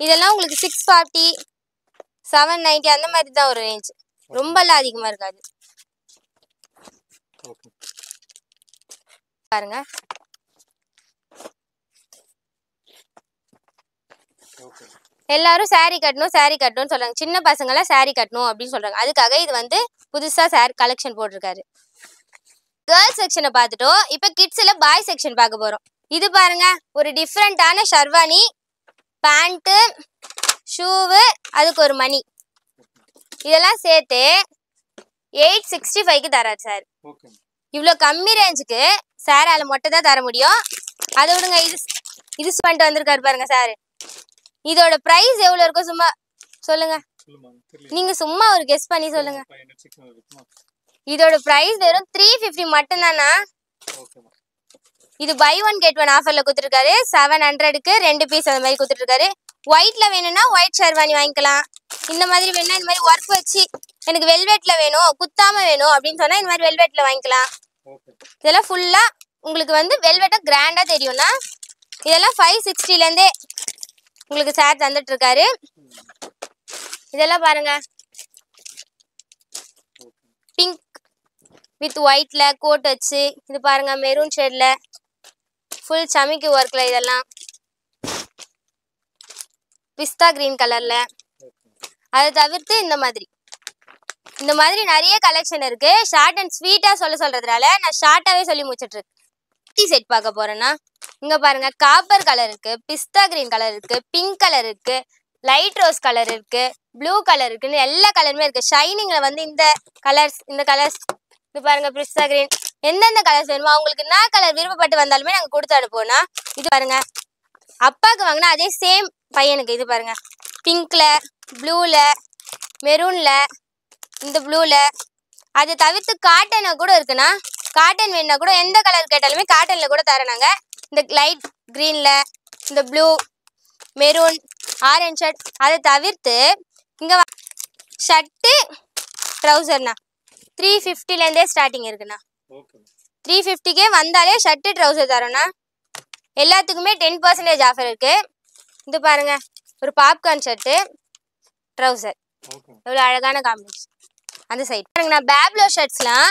இதெல்லாம் உங்களுக்கு 640 790 அந்த மாதிரி தான் ஒரு ரேஞ்ச், ரொம்பலாம் அதிகமா இருக்காது. பாருங்க எல்லாரும் சாரி கட்டணும் சாரி கட்டணும்னு சொல்றாங்க, சின்ன பசங்க எல்லாம் சாரி கட்டணும் அப்படின்னு சொல்றாங்க. அதுக்காக இது வந்து புதுசா சாரி கலெக்ஷன் போட்டிருக்காரு. கேர்ள்ஸ் செக்ஷனை பார்த்துட்டோம், இப்ப கிட்ஸ்ல பாய் செக்ஷன் பார்க்க போறோம். இது பாருங்க ஒரு டிஃப்ரெண்டான ஷர்வானி, பேண்ட், ஷூவு, அதுக்கு ஒரு மணி, இதெல்லாம் சேர்த்து 865க்கு தராரு சார். இவ்வளோ கம்மி ரேஞ்சுக்கு சாரால மொட்டை தான் தர முடியும். அதை விடுங்க, இது பண்ணிட்டு வந்திருக்காரு பாருங்க சார். இதோட பிரைஸ் எவ்வளவு இருக்கும் சும்மா சொல்லுங்க, நீங்க சும்மா ஒரு கெஸ் பண்ணி சொல்லுங்க. இதோட பிரைஸ் வெறும் 350 மட்டும் தானா. இது பை ஒன் கெட் ஒன் ஆஃபர்ல கொடுத்துருக்காரு. 700க்கு 2 பீஸ் அந்த மாதிரி கொடுத்துருக்காரு. ஒயிட்ல வேணும்னா ஒயிட் ஷெர்வானி வாங்கிக்கலாம். இந்த மாதிரி வேணும்னா இந்த மாதிரி ஒர்க் வச்சு எனக்கு வெல்வெட்ல வேணும், குத்தாம வேணும் அப்படின்னு சொன்னா இந்த மாதிரி வெல்வெட்ல வாங்கிக்கலாம். இதெல்லாம் ஃபுல்லா உங்களுக்கு வந்து வெல்வெட்டா கிராண்டா தெரியும்னா இதெல்லாம் 560ல இருந்தே உங்களுக்கு சார் தந்துட்டு இருக்காரு. இதெல்லாம் பாருங்க பிங்க் வித் ஒயிட்ல கோட் வச்சு, இது பாருங்க மெரூன் ஷேட்ல ஃபுல் சமிக்கி ஒர்க்ல, இதெல்லாம் பிஸ்தா கிரீன் கலர்ல. அதை தவிர்த்து இந்த மாதிரி நிறைய கலெக்ஷன் இருக்கு. ஷார்ட் அண்ட் ஸ்வீட்டா சொல்றதுனால நான் ஷார்ட்டாவே சொல்லி முடிச்சிட்டு இருக்கேன். செட் பார்க்க போறேன்னா இங்க பாருங்க காப்பர் கலர் இருக்கு, பிஸ்தா கிரீன் கலர் இருக்கு, பிங்க் கலர் இருக்கு, லைட் ரோஸ் கலர் இருக்கு, ப்ளூ கலர் இருக்குன்னு எல்லா கலருமே இருக்கு. ஷைனிங்ல வந்து இந்த கலர்ஸ் இது பாருங்க பிஸ்தா கிரீன், எந்தெந்த கலர்ஸ் வேணுமோ அவங்களுக்கு என்ன கலர் விருப்பப்பட்டு வந்தாலுமே நாங்க கொடுத்து அனுப்புவோம்னா. இது பாருங்க அப்பாவுக்கு வாங்கினா அதே சேம் பையனுக்கு, இது பாருங்க பிங்க்ல, ப்ளூல, மெரூன்ல, இந்த ப்ளூல. அது தவிர்த்து காட்டனை கூட இருக்குண்ணா. காட்டன் வேணுன்னா கூட எந்த கலர் கேட்டாலுமே காட்டன்ல கூட தரேன் நாங்க. இந்த லைட் கிரீன்ல, இந்த ப்ளூ, மெரூன், ஆரஞ்ச் ஷர்ட். அதை தவிர்த்து இங்க ஷர்ட்டு ட்ரௌசர்ண்ணா 350லேருந்தே ஸ்டார்டிங் இருக்குண்ணா. 350க்கே வந்தாலே ஷர்ட்டு ட்ரௌசர் தரோண்ணா. எல்லாத்துக்குமே 10% ஆஃபர் இருக்கு. இது பாருங்க, ஒரு பாப்கார்ன் ஷர்ட்டு ட்ரௌசர், எவ்வளோ அழகான காம்பினேஷன். அந்த சைடு பாருங்கண்ணா, பேப்லோ ஷர்ட்ஸ்லாம்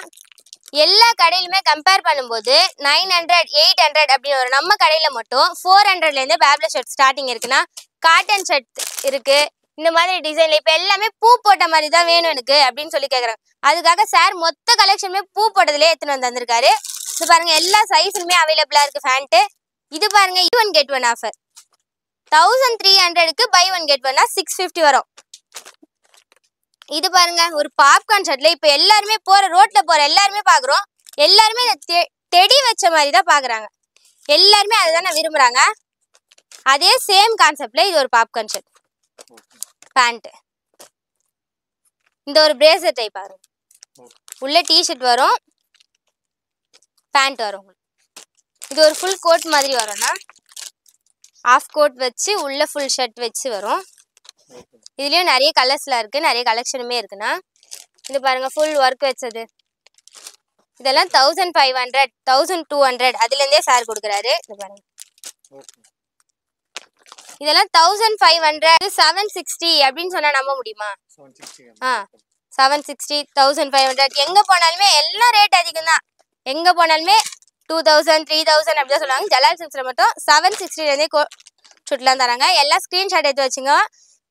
எல்லா கடையிலுமே கம்பேர் பண்ணும்போது 900, 800 அப்படின்னு வரும். நம்ம கடையில் மட்டும் 400லேருந்து பேப்லோ ஷர்ட் ஸ்டார்டிங் இருக்குன்னா. காட்டன் ஷர்ட் இருக்கு இந்த மாதிரி டிசைன்ல. இப்போ எல்லாமே பூ போட்ட மாதிரி தான் வேணும் எனக்கு அப்படின்னு சொல்லி கேட்குறாங்க. அதுக்காக சார் மொத்த கலெக்ஷனுமே பூ போட்டதுலேயே எடுத்துன்னு வந்து வந்திருக்காரு. இது பாருங்க, எல்லா சைஸுமே அவைலபிளா இருக்கு ஃபேண்ட்டு. இது பாருங்க, buy one get one offer 1300க்கு buy one get one 650 வரும். இது பாருங்க, ஒரு பாப்கார்ன் ஷர்ட்ல இப்போ எல்லாருமே ரோட்ல போற எல்லாருமே பாக்குறோம். எல்லாருமே தெடி வச்ச மாதிரி தான் பாக்குறாங்க. எல்லாருமே அதுதானே விரும்புறாங்க. அதே சேம் கான்செப்ட்ல இது ஒரு பாப்கார்ன் ஷர்ட் பேண்ட். இந்த ஒரு பிரேசர் டைப் பாருங்க, உள்ள டிஷர்ட் வரும், பேண்ட் வரும். இது ஒரு ஃபுல் கோட் மாதிரி வரும்னா, ஆஃப் கோட் வச்சு உள்ள ஃபுல் ஷர்ட் வச்சு வரும். இதுலயும் நிறைய கலர்ஸ்ல இருக்கு, நிறைய கலெக்ஷனுமே இருக்குண்ணா. இது பாருங்க, ஃபுல் ஒர்க் வச்சது. இதெல்லாம் 1500, 1200 அதுல இருந்தே சார் கொடுக்குறாரு. இது பாருங்க, இதெல்லாம் 1500, 760 அப்படின்னு சொன்னா நம்ப முடியுமா? 760, 1500. எங்க போனாலுமே எல்லாம் ரேட் அதிகம் தான். எங்க போனாலுமே 2000, 3000 அப்படிதான் சொல்லுவாங்க. ஜலால் சில்க்ஸ்ல மட்டும் 760லேருந்தே ஷூட்லாம் தராங்க. எல்லாம் ஸ்கிரீன்ஷாட் எடுத்து வச்சுங்க.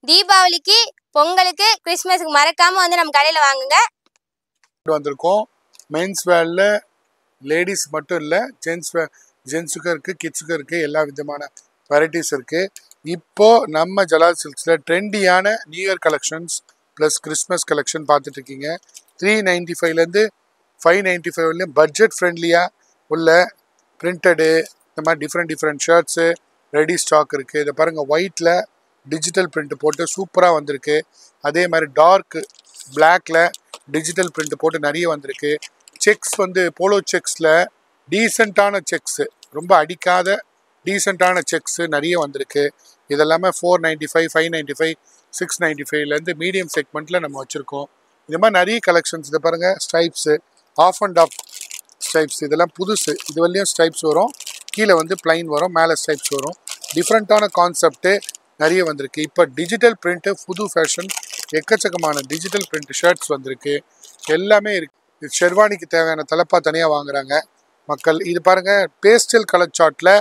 தீபாவளிக்கு, பொங்கலுக்கு, கிறிஸ்மஸுக்கு மறக்காம வந்து நம்ம கடையில வாங்குங்க. வந்திருக்கோம். மென்ஸ் வேர்ல லேடிஸ் மட்டும் இல்லை, ஜென்ஸுக்கும் இருக்கு, கிட்ஸுக்கும் இருக்கு, எல்லா விதமான வெரைட்டிஸ் இருக்கு. இப்போ நம்ம ஜலால் சில்க்ஸில் ட்ரெண்டியான new year collections plus Christmas collection பார்த்துட்டு இருக்கீங்க. 395லேருந்து 595 வரலையும் பட்ஜெட் ஃப்ரெண்ட்லியாக உள்ள பிரிண்டடு இந்த மாதிரி டிஃப்ரெண்ட் ஷர்ட்ஸு ரெடி ஸ்டாக் இருக்குது. இதை பாருங்கள், ஒயிட்டில் டிஜிட்டல் பிரிண்ட் போட்டு சூப்பராக வந்திருக்கு. அதே மாதிரி டார்க் பிளாக்ல டிஜிட்டல் பிரிண்ட் போட்டு நிறைய வந்திருக்கு. செக்ஸ் வந்து போலோ செக்ஸில் டீசெண்டான செக்ஸு, ரொம்ப அடிக்காத டீசெண்டான செக்ஸு நிறைய வந்திருக்கு. இதெல்லாமே 495, 595, 695லேருந்து மீடியம் செக்மெண்ட்டில் நம்ம வச்சுருக்கோம். இது மாதிரி நிறைய கலெக்ஷன்ஸ். இதை பாருங்கள், stripes, off and off stripes, இதெல்லாம் புதுசு. இது வரலையும் ஸ்ட்ரைப்ஸ் வரும், கீழே வந்து பிளைன் வரும், மேலே ஸ்ட்ரைப்ஸ் வரும். டிஃப்ரெண்ட்டான கான்செப்ட்டு நிறைய வந்திருக்கு. இப்போ டிஜிட்டல் பிரிண்ட்டு புது ஃபேஷன், எக்கச்சக்கமான டிஜிட்டல் பிரிண்ட் ஷர்ட்ஸ் வந்திருக்கு, எல்லாமே இருக்குது. இது ஷெர்வானிக்கு தேவையான தலப்பா தனியாக வாங்குறாங்க மக்கள். இது பாருங்கள், பேஸ்டல் கலர் சார்ட்டில்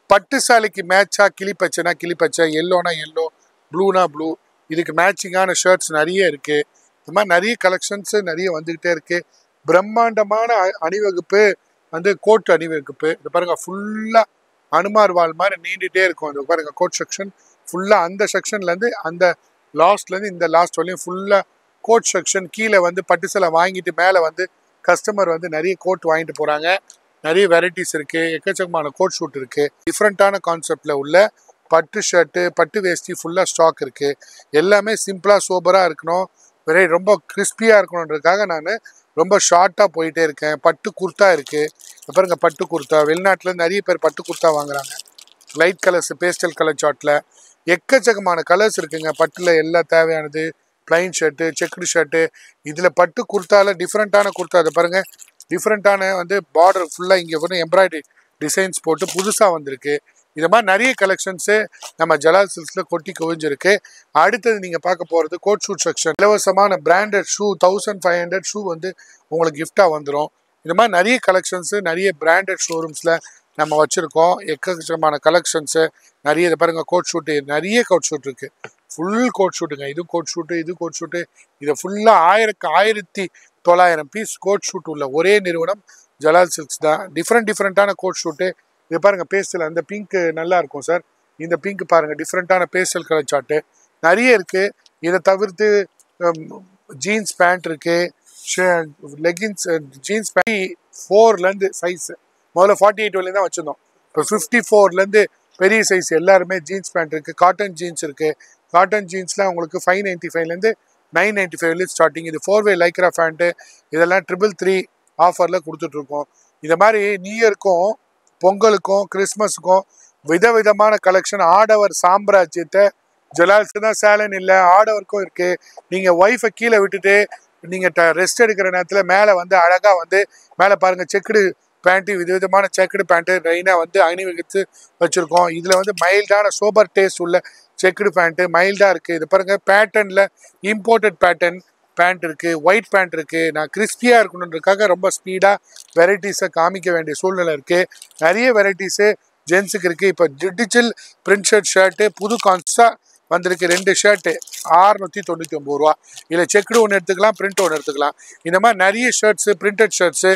பட்டு சாலைக்கு மேட்சாக கிளிப்பச்சைனா கிளிப்பச்சை, எல்லோனா எல்லோ, ப்ளூனா ப்ளூ, இதுக்கு மேட்சிங்கான ஷர்ட்ஸ் நிறைய இருக்குது. இந்த மாதிரி நிறைய கலெக்ஷன்ஸு நிறைய வந்துக்கிட்டே இருக்குது. பிரம்மாண்டமான அணிவகுப்பு வந்து கோட் அணிவகுப்பு. இது பாருங்கள், ஃபுல்லாக அனுமார் வால் மாதிரி நீண்டுகிட்டே இருக்கும். இது பாருங்கள், கோட் செக்ஷன் ஃபுல்லாக அந்த செக்ஷன்லேருந்து அந்த லாஸ்ட்லேருந்து இந்த லாஸ்ட் வரையும் ஃபுல்லாக கோட் செக்ஷன். கீழே வந்து பட்டு சேலை வாங்கிட்டு மேலே வந்து கஸ்டமர் வந்து நிறைய கோட் வாங்கிட்டு போகிறாங்க. நிறைய வெரைட்டிஸ் இருக்குது, எக்கச்சக்கமான கோட் ஷூட் இருக்குது. டிஃப்ரெண்ட்டான கான்செப்டில் உள்ள பட்டு ஷர்ட்டு, பட்டு வேஷ்டி ஃபுல்லாக ஸ்டாக் இருக்குது. எல்லாமே சிம்பிளாக சோபராக இருக்கணும், ரொம்ப கிறிஸ்பியாக இருக்கணுன்றதுக்காக நான் ரொம்ப ஷார்ட்டாக போயிட்டே இருக்கேன். பட்டு குர்த்தா இருக்குது. பாருங்கள், பட்டு குர்த்தா வெளிநாட்டில் நிறைய பேர் பட்டு குர்த்தா வாங்குறாங்க. லைட் கலர்ஸ், பேஸ்டல் கலர் சார்ட்டில் எக்கச்சக்கமான கலர்ஸ் இருக்குங்க. பட்டில் எல்லாம் தேவையானது, பிளைன் ஷர்ட்டு, செக்குடு ஷர்ட்டு. இதில் பட்டு குர்த்தாவில் டிஃப்ரெண்ட்டான குர்த்தா. அதை பாருங்கள், டிஃப்ரெண்ட்டான வந்து பார்டர் ஃபுல்லாக இங்கே வந்து எம்ப்ராய்டரி டிசைன்ஸ் போட்டு புதுசாக வந்திருக்கு. இது மாதிரி நிறைய கலெக்ஷன்ஸு நம்ம ஜலால் சில்க்ஸில் கொட்டி குவிஞ்சிருக்கு. அடுத்தது நீங்கள் பார்க்க போகிறது கோட் ஷூட் செக்ஷன். இலவசமான பிராண்டட் ஷூ 1500 ஷூ வந்து உங்களுக்கு கிஃப்டாக வந்துடும். இது மாதிரி நிறைய கலெக்ஷன்ஸு நிறைய பிராண்டட் ஷோரூம்ஸில் நம்ம வச்சுருக்கோம். எக்கச்சக்கமான கலெக்ஷன்ஸு நிறைய. இதை பாருங்கள், கோட் ஷூட்டு, நிறைய கோட் ஷூட் இருக்குது. ஃபுல் கோட் ஷூட்டுங்க. இது கோட் ஷூட்டு, இது கோட் ஷூட்டு. இதை ஃபுல்லாக 1900 பீஸ் கோட் ஷூட் உள்ள ஒரே நிறுவனம் ஜலால் சில்க்ஸ் தான். டிஃப்ரெண்ட்டான கோட் ஷூட்டு. இது பாருங்கள், பேஸ்டல், அந்த பிங்க்கு நல்லா இருக்கும் சார். இந்த பிங்க் பாருங்கள், டிஃப்ரெண்ட்டான பேஸ்டல் கலர் சார்ட்டு நிறைய இருக்குது. இதை தவிர்த்து ஜீன்ஸ் பேண்ட் இருக்குது, லெகின்ஸ், ஜீன்ஸ் பேண்ட் 4லேருந்து சைஸு முதல்ல 48 வரையும் தான் வச்சுருந்தோம். இப்போ 54லேருந்து பெரிய சைஸ் எல்லாருமே ஜீன்ஸ் பேண்ட் இருக்குது. காட்டன் ஜீன்ஸ் இருக்குது. காட்டன் ஜீன்ஸில் உங்களுக்கு 595லேருந்து 995 ஸ்டார்டிங். இது 4-வே லைக்ரா பேண்ட்டு, இதெல்லாம் 333 ஆஃபரில் கொடுத்துட்ருக்கோம். இந்த மாதிரி நியூ இயருக்கும் பொங்கலுக்கும் கிறிஸ்மஸுக்கும் விதவிதமான கலெக்ஷன். ஆடவர் சாம்ராஜ்யத்தை ஜலால்ஸ் தான் சேலன் இல்லை, ஆடவருக்கும் இருக்குது. நீங்கள் ஒய்ஃபை கீழே விட்டுட்டு நீங்கள் ரெஸ்ட் எடுக்கிற நேரத்தில் மேலே வந்து அழகாக வந்து மேலே பாருங்கள் செக்குடு பேண்ட்டு, விதவிதமான செக்குடு பேண்ட்டு ரெயினாக வந்து அணிவகுத்து வச்சுருக்கோம். இதில் வந்து மைல்டான சோபர் டேஸ்ட் உள்ள செக்குடு பேண்ட்டு மைல்டாக இருக்குது. இது பாருங்கள் பேட்டர்னில் இம்போர்ட்டட் பேட்டர்ன் பேண்ட் இருக்குது, ஒயிட் பேண்ட் இருக்குது. நான் கிறிஸ்பியாக இருக்கணுன்றதுக்காக ரொம்ப ஸ்பீடாக வெரைட்டிஸை காமிக்க வேண்டிய சூழ்நிலை இருக்குது. நிறைய வெரைட்டிஸு ஜென்ஸுக்கு இருக்குது. இப்போ டிஜிட்டல் பிரிண்ட் ஷர்ட்டு புது கான்ஸாக வந்திருக்கு. 2 ஷர்ட்டு 699 ரூபா. இதில் செக்குடு ஒன்று எடுத்துக்கலாம், பிரிண்ட் ஒன்று எடுத்துக்கலாம். இந்த மாதிரி நிறைய ஷர்ட்ஸு, பிரிண்டட் ஷர்ட்ஸு,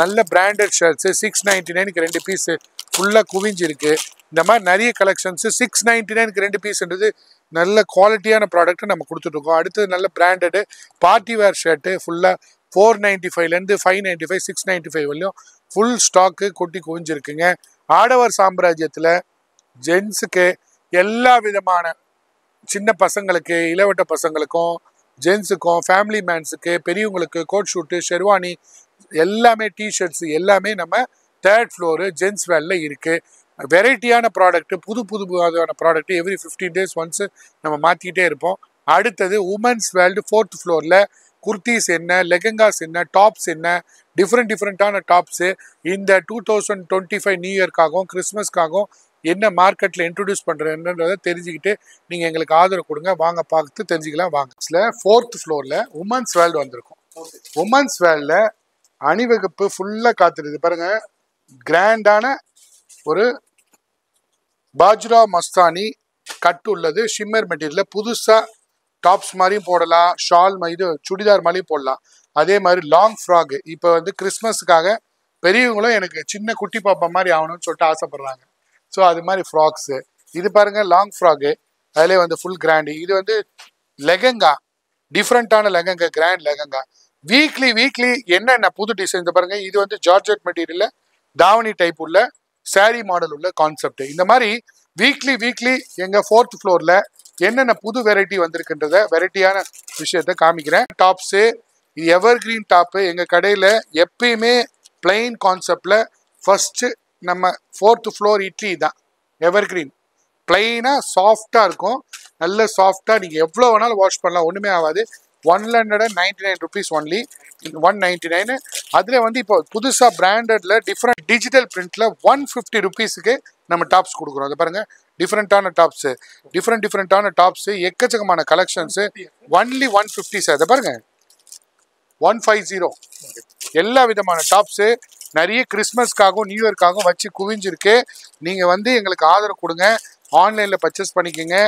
நல்ல பிராண்டட் ஷர்ட்ஸு 699க்கு 2 பீஸு ஃபுல்லாக குவிஞ்சிருக்கு. இந்த மாதிரி நிறைய கலெக்ஷன்ஸு 699க்கு 2 பீஸ்ன்றது நல்ல குவாலிட்டியான ப்ராடக்ட்டு நம்ம கொடுத்துட்ருக்கோம். அடுத்தது நல்ல பிராண்டடு பார்ட்டி வேர் ஷர்ட்டு ஃபுல்லாக 495லேருந்து 595 695 வரையும் ஃபுல் ஸ்டாக்கு கொட்டி குவிஞ்சிருக்குங்க. ஆடவர் சாம்ராஜ்யத்தில் ஜென்ஸுக்கு எல்லா விதமான சின்ன பசங்களுக்கு, இளவட்ட பசங்களுக்கும், ஜென்ஸுக்கும், ஃபேமிலி மேன்ஸுக்கு, பெரியவங்களுக்கு கோட் ஷூட்டு, ஷெர்வானி எல்லாமே, டிஷர்ட்ஸ் எல்லாமே நம்ம 3rd ஃப்ளோரு ஜென்ஸ் வேலில் இருக்குது. வெரைட்டியான ப்ராடக்ட்டு, புது ப்ராடக்ட்டு எவ்ரி 15 days ஒன்ஸு நம்ம மாற்றிக்கிட்டே இருப்போம். அடுத்தது உமன்ஸ் வேர்ல்டு 4th ஃப்ளோரில் குர்த்திஸ் என்ன, லெகங்காஸ் என்ன, டாப்ஸ் என்ன, டிஃப்ரெண்ட்டான டாப்ஸு இந்த 2025 நியூ இயர்க்காகவும் கிறிஸ்மஸ்க்காகவும் என்ன மார்க்கெட்டில் இன்ட்ரடியூஸ் பண்ணுறேன்றதை தெரிஞ்சுக்கிட்டு நீங்கள் எங்களுக்கு ஆதரவு கொடுங்க. வாங்க பார்த்து தெரிஞ்சுக்கலாம் வாங்க. 4th ஃப்ளோரில் உமன்ஸ் வேர்ல்டு வந்திருக்கும். உமன்ஸ் வேர்ல்டில் அணிவகுப்பு ஃபுல்லாக காத்துருது பாருங்கள். கிராண்டான ஒரு பாஜ்ரா மஸ்தானி கட்டு உள்ளது, ஷிம்மர் மெட்டீரியலில். புதுசாக டாப்ஸ் மாதிரியும் போடலாம், ஷால் இது சுடிதார் மாதிரியும் போடலாம். அதே மாதிரி லாங் ஃப்ராகு இப்போ வந்து கிறிஸ்மஸுக்காக பெரியவங்களும் எனக்கு சின்ன குட்டி பாப்பா மாதிரி ஆகணும்னு சொல்லிட்டு ஆசைப்படுறாங்க. ஸோ அது மாதிரி ஃப்ராக்ஸு. இது பாருங்கள் லாங் ஃப்ராகு, அதிலே வந்து ஃபுல் கிராண்டு. இது வந்து லெகங்கா, டிஃப்ரெண்ட்டான லெகங்கா, கிராண்ட் லெகங்கா. வீக்லி என்னென்ன புது டிசைன் இந்த பாருங்கள். இது வந்து ஜார்ஜெட் மெட்டீரியலில் தாவணி டைப் உள்ள சாரி மாடல் உள்ள கான்செப்ட். இந்த மாதிரி வீக்லி எங்கள் 4th ஃப்ளோரில் என்னென்ன புது வெரைட்டி வந்திருக்குன்றத வெரைட்டியான விஷயத்த காமிக்கிறேன். டாப்ஸு, இது எவர் கிரீன் டாப்பு. எங்கள் கடையில் எப்பயுமே பிளெயின் கான்செப்டில் ஃபஸ்ட்டு நம்ம 4th ஃப்ளோர் இட்லி தான் எவர் கிரீன். பிளெயினாக சாஃப்டாக இருக்கும், நல்ல சாஃப்டாக நீங்கள் எவ்வளோ வேணாலும் வாஷ் பண்ணலாம், ஒன்றுமே ஆகாது. 199 rupees ஒன்லி, 199. அதில் வந்து இப்போ புதுசாக பிராண்டடில் டிஃப்ரெண்ட் டிஜிட்டல் பிரிண்டில் 150 rupeesக்கு நம்ம டாப்ஸ் கொடுக்குறோம். அதை பாருங்கள், டிஃப்ரெண்ட்டான டாப்ஸு, எக்கச்சக்கமான கலெக்ஷன்ஸு. Only 150 sir. அதை பாருங்கள், 150. எல்லா விதமான டாப்ஸு நிறைய கிறிஸ்மஸ்க்காகவும் நியூ இயர்க்காகவும் வச்சு குவிஞ்சிருக்கு. நீங்கள் வந்து எங்களுக்கு ஆதரவு கொடுங்க, ஆன்லைனில் பர்ச்சேஸ் பண்ணிக்கோங்க.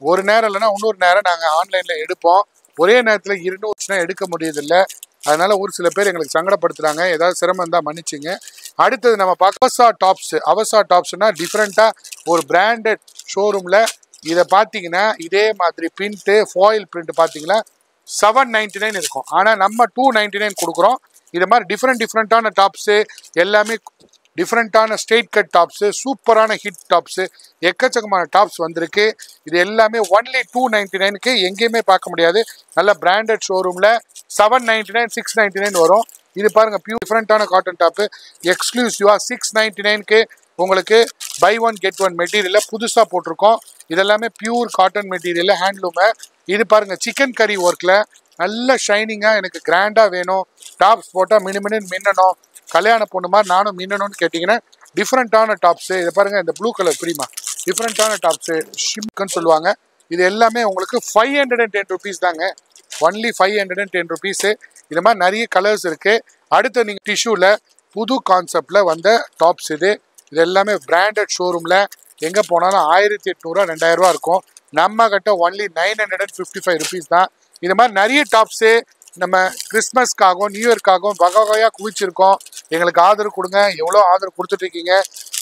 ஒரு நேரம் இல்லைன்னா இன்னொரு நேரம் நாங்கள் ஆன்லைனில் எடுப்போம். ஒரே நேரத்தில் 2 எடுக்க முடியதில்லை. அதனால் ஒரு சில பேர் எங்களுக்கு சங்கடப்படுத்துகிறாங்க. ஏதாவது சிரமம் இருந்தால் மன்னிச்சுங்க. அடுத்தது நம்ம பார்க்க அவசா டாப்ஸ்னால் டிஃப்ரெண்ட்டாக ஒரு பிராண்டட் ஷோரூமில் இதை பார்த்தீங்கன்னா இதே மாதிரி பிரிண்ட்டு ஃபாயில் பிரிண்ட் பார்த்தீங்கன்னா 799 இருக்கும். ஆனால் நம்ம 299 கொடுக்குறோம். இது மாதிரி டிஃப்ரெண்ட்டான டாப்ஸு, எல்லாமே டிஃப்ரெண்ட்டான ஸ்ட்ரெயிட் கட் டாப்ஸு, சூப்பரான ஹிட் டாப்ஸு, எக்கச்சக்கமான டாப்ஸ் வந்திருக்கு. இது எல்லாமே ஒன்லி 299க்கு எங்கேயுமே பார்க்க முடியாது. நல்ல பிராண்டட் ஷோரூமில் 799 699 வரும். இது பாருங்கள், பியூர் டிஃப்ரெண்ட்டான காட்டன் டாப்பு எக்ஸ்க்ளூசிவாக 699க்கு உங்களுக்கு பை 1 get 1 மெட்டீரியலில் புதுசாக போட்டிருக்கோம். இதெல்லாமே பியூர் காட்டன் மெட்டீரியலில் ஹேண்ட்லூமு. இது பாருங்கள், சிக்கன் கறி ஒர்க்கில் நல்ல ஷைனிங்காக எனக்கு கிராண்டாக வேணும், டாப்ஸ் போட்டால் மின்னணும், கல்யாண பொண்ணு மாதிரி நானும் மின்னணும்னு கேட்டிங்கன்னா டிஃப்ரெண்ட்டான டாப்ஸு. இதை பாருங்கள், இந்த ப்ளூ கலர் பிரிமா டிஃப்ரெண்ட்டான டாப்ஸு ஷிம்க்குன்னு சொல்லுவாங்க. இது எல்லாமே உங்களுக்கு 510 rupees தாங்க. Only 510 rupees. இது மாதிரி நிறைய கலர்ஸ் இருக்குது. அடுத்து நீங்கள் டிஷ்யூவில் புது கான்செப்டில் வந்த டாப்ஸ் இது எல்லாமே பிராண்டட் ஷோரூமில் எங்கே போனாலும் 1800 2000 இருக்கும். நம்ம கிட்ட ஒன்லி 955 rupees தான். இது மாதிரி நிறைய டாப்ஸு நம்ம கிறிஸ்மஸ்க்காகவும் நியூ இயர்க்காகவும் வகையாக குவிச்சிருக்கோம். எங்களுக்கு ஆதரவு கொடுங்க. எவ்வளோ ஆதரவு கொடுத்துட்ருக்கீங்க.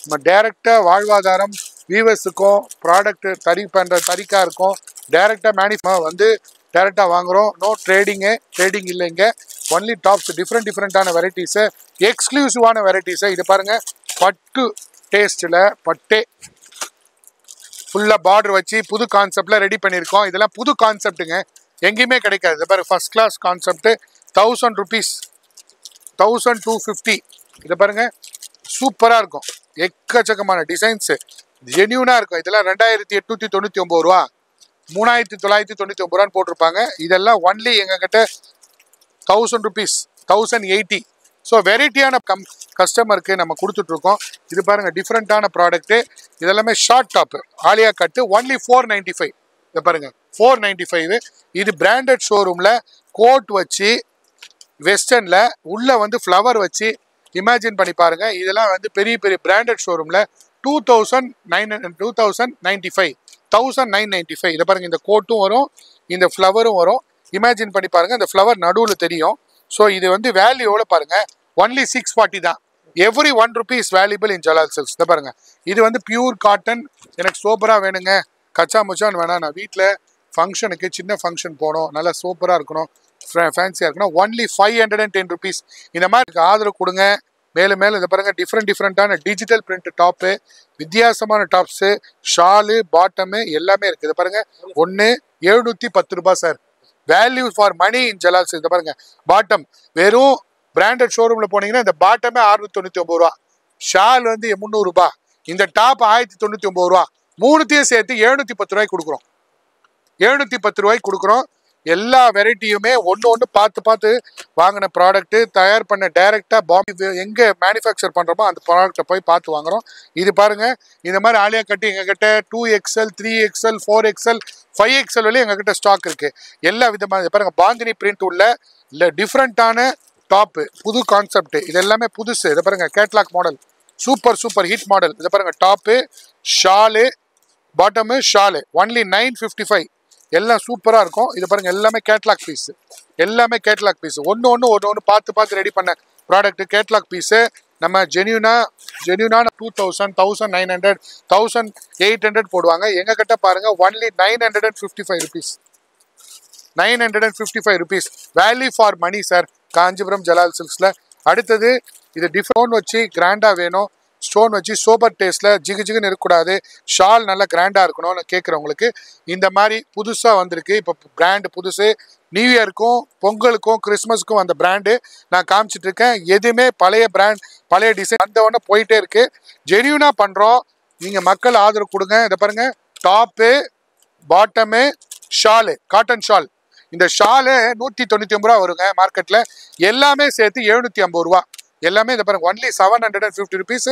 நம்ம டைரெக்டாக வாழ்வாதாரம் வியூவர்ஸுக்கும் ப்ராடக்ட்டு தறிக்காக இருக்கும். டைரெக்டாக வந்து டைரெக்டாக வாங்குகிறோம். நோ ட்ரேடிங் இல்லைங்க. ஒன்லி டாப்ஸ், டிஃப்ரெண்ட்டான வெரைட்டிஸு, எக்ஸ்க்ளூசிவான வெரைட்டிஸு. இது பாருங்கள், பட்டு டேஸ்ட்டில் பட்டே ஃபுல்லாக பார்டர் வச்சு புது கான்செப்டில் ரெடி பண்ணியிருக்கோம். இதெல்லாம் புது கான்செப்ட்டுங்க. எங்கேயுமே கிடைக்காது. இது பாரு ஃபர்ஸ்ட் கிளாஸ் கான்செப்ட். 1000 rupees, 1250. இதை பாருங்க சூப்பராக இருக்கும். எக்கச்சக்கமான டிசைன்ஸு ஜென்யூனாக இருக்கும். இதெல்லாம் 2899 ரூபா, 3999 ரூபான்னு போட்டிருப்பாங்க. இதெல்லாம் ஒன்லி எங்ககிட்ட 1000 rupees, 1080. ஸோ வெரைட்டியான கஸ்டமருக்கு நம்ம கொடுத்துட்ருக்கோம். இது பாருங்கள் டிஃப்ரெண்ட்டான ப்ராடக்ட்டு. இதெல்லாமே ஷார்ட் டாப்பு ஆலியா கட்டு ஒன்லி 495. இதை பாருங்கள் 495. இது பிராண்டட் ஷோரூமில் கோட் வச்சு வெஸ்டர்னில் உள்ளே வந்து ஃப்ளவர் வச்சு இமேஜின் பண்ணி பாருங்கள். இதெல்லாம் வந்து பெரிய பெரிய பிராண்டட் ஷோரூமில் 2095, 1995. இதை பாருங்கள் இந்த கோட்டும் வரும், இந்த ஃப்ளவரும் வரும். இமேஜின் பண்ணி பாருங்கள், இந்த ஃப்ளவர் நடுவில் தெரியும். ஸோ இது வந்து வேல்யூ எவ்வளோ பாருங்கள், ஒன்லி 640 தான். எவ்ரி 1 rupees வேல்யூபிள் இன் ஜலால் சில்க்ஸ். இதை பாருங்கள் இது வந்து பியூர் காட்டன். எனக்கு சூப்பராக வேணுங்க, கச்சா முச்சான்னு வேணாம், நான் வீட்டில் ஃபங்க்ஷனுக்கு சின்ன ஃபங்க்ஷன் போகணும், நல்லா சூப்பராக இருக்கணும், ஃபேன்சியாக இருக்கணும், ஒன்லி 510 rupees. இந்த மாதிரி ஆதரவு கொடுங்க. மேலும் மேலும் இதை பாருங்கள் டிஃப்ரெண்ட்டான டிஜிட்டல் பிரிண்ட் டாப்பு, வித்தியாசமான டாப்ஸு, ஷாலு, பாட்டமு எல்லாமே இருக்குது. இதை பாருங்கள் 710 ரூபாய் sir. Value for money in Jalal silks. இதை பாருங்கள் பாட்டம் வெறும் பிராண்டட் ஷோரூமில் போனீங்கன்னா இந்த பாட்டமே 699 ரூபா, ஷால் வந்து 300 ரூபா, இந்த டாப் 1099 ரூபா. மூணுத்தையும் சேர்த்து 710 ரூபாய்க்கு கொடுக்குறோம். 710 ரூபாய்க்கு கொடுக்குறோம். எல்லா வெரைட்டியுமே ஒன்று பார்த்து வாங்கின ப்ராடக்ட்டு, தயார் பண்ண டைரெக்டாக பாம்பே எங்கே மேனுஃபேக்சர் பண்ணுறோமோ அந்த ப்ராடக்டை போய் பார்த்து வாங்குகிறோம். இது பாருங்கள் இந்த மாதிரி ஆலியா கட்டி எங்ககிட்ட 2XL, 3XL, 4XL, 5XL வரையும் எங்ககிட்ட ஸ்டாக் இருக்குது. எல்லா விதமான பாருங்கள் பாந்தினி பிரிண்ட் உள்ள இல்லை டிஃப்ரெண்ட்டான டாப்பு, புது கான்செப்ட். இது எல்லாமே புதுசு. இதை பாருங்கள் catalogue model, super hit model. இதை பாருங்கள் top, shawl, bottom, shawl only 955. எல்லாம் சூப்பராக இருக்கும். இது பாருங்கள் எல்லாமே கேட்லாக் பீஸு, எல்லாமே கேட்லாக் பீஸு. ஒன்று பார்த்து ரெடி பண்ண ப்ராடக்ட்டு கேட்லாக் பீஸு. நம்ம ஜென்யூனான 2000, 1900, 1800 போடுவாங்க. எங்கள் கிட்ட பாருங்கள் only 955 rupees, 955 rupees. Value for money sir Kanchipuram Jalal சில்க்ஸில். அடுத்தது இது ஸ்டோன் வச்சு கிராண்டாக வேணும், ஸ்டோன் வச்சு சோபர் டேஸ்ட்டில் ஜிகுன்னு இருக்கக்கூடாது, ஷால் நல்லா கிராண்டாக இருக்கணும்னு கேட்குறவங்களுக்கு இந்த மாதிரி புதுசாக வந்திருக்கு. இப்போ பிராண்டு புதுசு, நியூ இயருக்கும் பொங்கலுக்கும் கிறிஸ்மஸுக்கும் அந்த பிராண்டு நான் காமிச்சிட்ருக்கேன். எதுவுமே பழைய பிராண்ட் பழைய டிசைன் வந்தவொடனே போயிட்டே இருக்குது. ஜென்யூனாக பண்ணுறோம். நீங்கள் மக்கள் ஆதரவு கொடுங்க. இதை பாருங்கள் top, bottom, shawl, cotton shawl. இந்த ஷாலு 199 ரூபா வருங்க மார்க்கெட்டில். எல்லாமே சேர்த்து 750 ரூபா. எல்லாமே இதை பாருங்கள் only 750 rupees.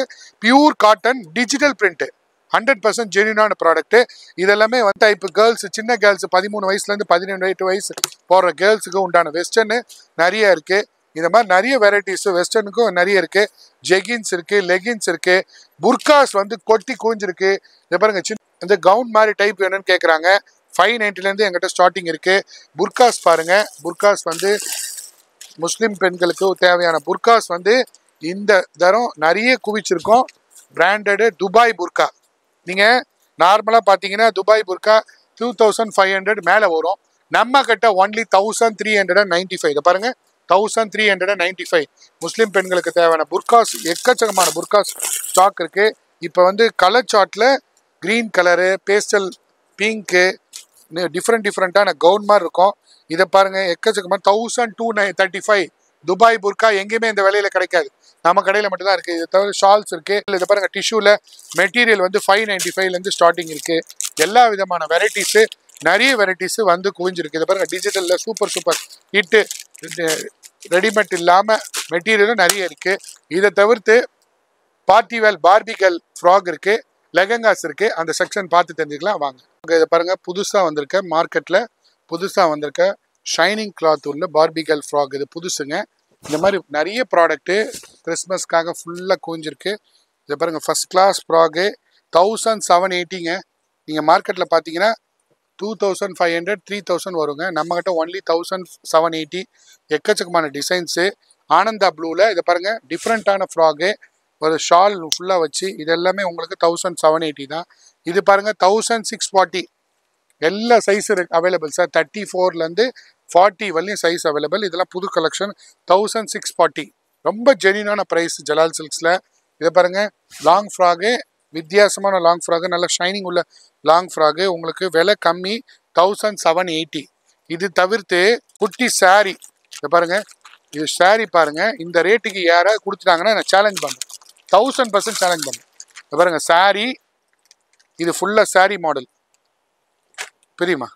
Pure cotton digital print, 100% ஜென்யூனான ப்ராடக்ட்டு. இதெல்லாமே வந்து டைப்பு கேர்ள்ஸு, சின்ன கேர்ள்ஸு 13 வயசுலேருந்து 17 வயசு போடுற கேர்ள்ஸுக்கு உண்டான வெஸ்டர்னு நிறைய இருக்குது. இந்த மாதிரி நிறைய வெரைட்டிஸு வெஸ்டர்னுக்கும் நிறைய இருக்குது. ஜெகின்ஸ் இருக்குது, லெகின்ஸ் இருக்குது, புர்காஸ் வந்து கொட்டி குவிஞ்சிருக்கு. இதை பாருங்கள் சின்ன இந்த கவுன் மாதிரி டைப் வேணும்னு கேட்குறாங்க. 590 எங்கிட்ட ஸ்டார்டிங் இருக்குது. புர்காஸ் பாருங்கள், புர்காஸ் வந்து முஸ்லீம் பெண்களுக்கு தேவையான புர்காஸ் வந்து இந்த தரம் நிறைய குவிச்சிருக்கோம். Branded Dubai burqa. நீங்கள் நார்மலாக பார்த்தீங்கன்னா துபாய் புர்கா 2500 மேலே வரும். நம்ம கிட்ட ஒன்லி 1395. இதை பாருங்கள் 1395. முஸ்லீம் பெண்களுக்கு தேவையான புர்காஸ் எக்கச்சக்கமான புர்காஸ் ஸ்டாக் இருக்குது. இப்போ வந்து கலர் சார்ட்டில் க்ரீன் கலரு, பேஸ்டல் பிங்க்கு, டிஃப்ரெண்ட்டான கவுன் மாதிரி இருக்கும். இதை பாருங்கள் எக்கச்சக்கமாக 1235. துபாய் புர்கா எங்கேயுமே இந்த விலையில் கிடைக்காது, நம்ம கடையில் மட்டும்தான் இருக்குது. இதை தவிர ஷால்ஸ் இருக்குது. இதை பாருங்கள் டிஷ்யூவில் மெட்டீரியல் வந்து 595 ஸ்டார்டிங் இருக்குது. எல்லா விதமான வெரைட்டிஸு, நிறைய வெரைட்டிஸு வந்து குவிஞ்சிருக்கு. இதை பாருங்கள் டிஜிட்டலில் சூப்பர் ஹிட்டு, ரெடிமேட் இல்லாமல் மெட்டீரியலும் நிறைய இருக்குது. இதை தவிர்த்து பார்ட்டி வேல் பார்பிகல் ஃப்ராக் இருக்குது, லெகங்காஸ் இருக்குது. அந்த செக்ஷன் பார்த்து தெரிஞ்சுக்கலாம் வாங்க. இதை பாருங்கள் புதுசாக வந்திருக்க மார்க்கெட்டில் புதுசாக வந்திருக்க ஷைனிங் கிளாத் உள்ள பார்பிகல் ஃப்ராக். இது புதுசுங்க. இந்த மாதிரி நிறைய ப்ராடக்ட்டு கிறிஸ்மஸ்க்காக ஃபுல்லாக குவிஞ்சிருக்கு. இதை பாருங்கள் ஃபஸ்ட் கிளாஸ் ஃப்ராகு 1780ங்க. நீங்கள் மார்க்கெட்டில் பார்த்தீங்கன்னா 2500, 3000 வருங்க. நம்மக்கிட்ட ஒன்லி 1780. எக்கச்சக்கமான டிசைன்ஸு. ஆனந்தா ப்ளூவில் இதை பாருங்கள் டிஃப்ரெண்ட்டான ஃப்ராகு, ஒரு ஷால் ஃபுல்லாக வச்சு. இது எல்லாமே உங்களுக்கு 1780 தான். இது பாருங்கள் 1640. எல்லா சைஸு அவைலபிள் சார். 34லேருந்து 40 வரலையும் சைஸ் அவைலபிள். இதெல்லாம் புது கலெக்ஷன். 1640. ரொம்ப ஜென்யூனான ப்ரைஸ் ஜலால் சில்க்ஸில். இதை பாருங்கள் லாங் ஃப்ராகு, வித்தியாசமான லாங் ஃப்ராகு, நல்ல ஷைனிங் உள்ள லாங் ஃப்ராகு. உங்களுக்கு விலை கம்மி 1780. இது தவிர்த்து குட்டி சாரி பாருங்க, இது சாரி பாருங்க. இந்த ரேட்டுக்கு யாராவது கொடுத்துட்டாங்கன்னா நான் சேலஞ்ச் பண்ணுறேன், 1000% சேலஞ்ச் பண்ணுறேன். பாருங்க சாரி, இது ஃபுல்லாக சாரி மாடல் புரியுமா?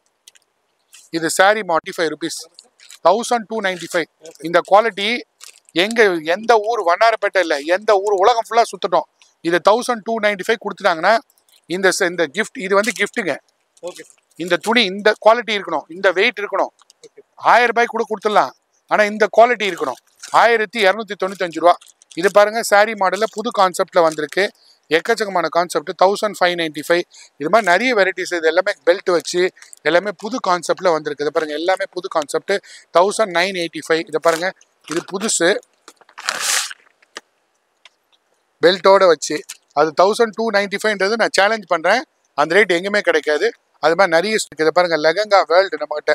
இது சாரி 45 rupees, 1295. இந்த குவாலிட்டி எந்த ஊர், வண்ணாரப்பேட்டை இல்லை, எந்த ஊர், உலகம் ஃபுல்லாக சுற்றட்டும். இது 1295 கொடுத்துட்டாங்கன்னா இந்த கிஃப்ட், இது வந்து கிஃப்ட்டுங்க. இந்த துணி இந்த குவாலிட்டி இருக்கணும், இந்த வெயிட் இருக்கணும். 1000 ரூபாய்க்கு கூட கொடுத்துடலாம், ஆனால் இந்த குவாலிட்டி இருக்கணும். 1295 ரூபா. இது பாருங்க சாரி மாடலில் புது கான்செப்டில் வந்திருக்கு. எக்கச்சக்கமான கான்செப்ட். 1595. இது மாதிரி நிறைய வெரைட்டிஸ். இது எல்லாமே பெல்ட் வச்சு எல்லாமே புது கான்செப்டில் வந்திருக்கு. இது பாருங்க எல்லாமே புது கான்செப்ட். 1985. இதை பாருங்க, இது புதுசு பெல்ட்டோட வச்சு. அது 1295ன்றது நான் சேலஞ்ச் பண்ணுறேன், அந்த ரேட் எங்கேயுமே கிடைக்காது. அது மாதிரி நிறைய இதை பாருங்க, லெகங்கா வேர்ல்டு நம்மகிட்ட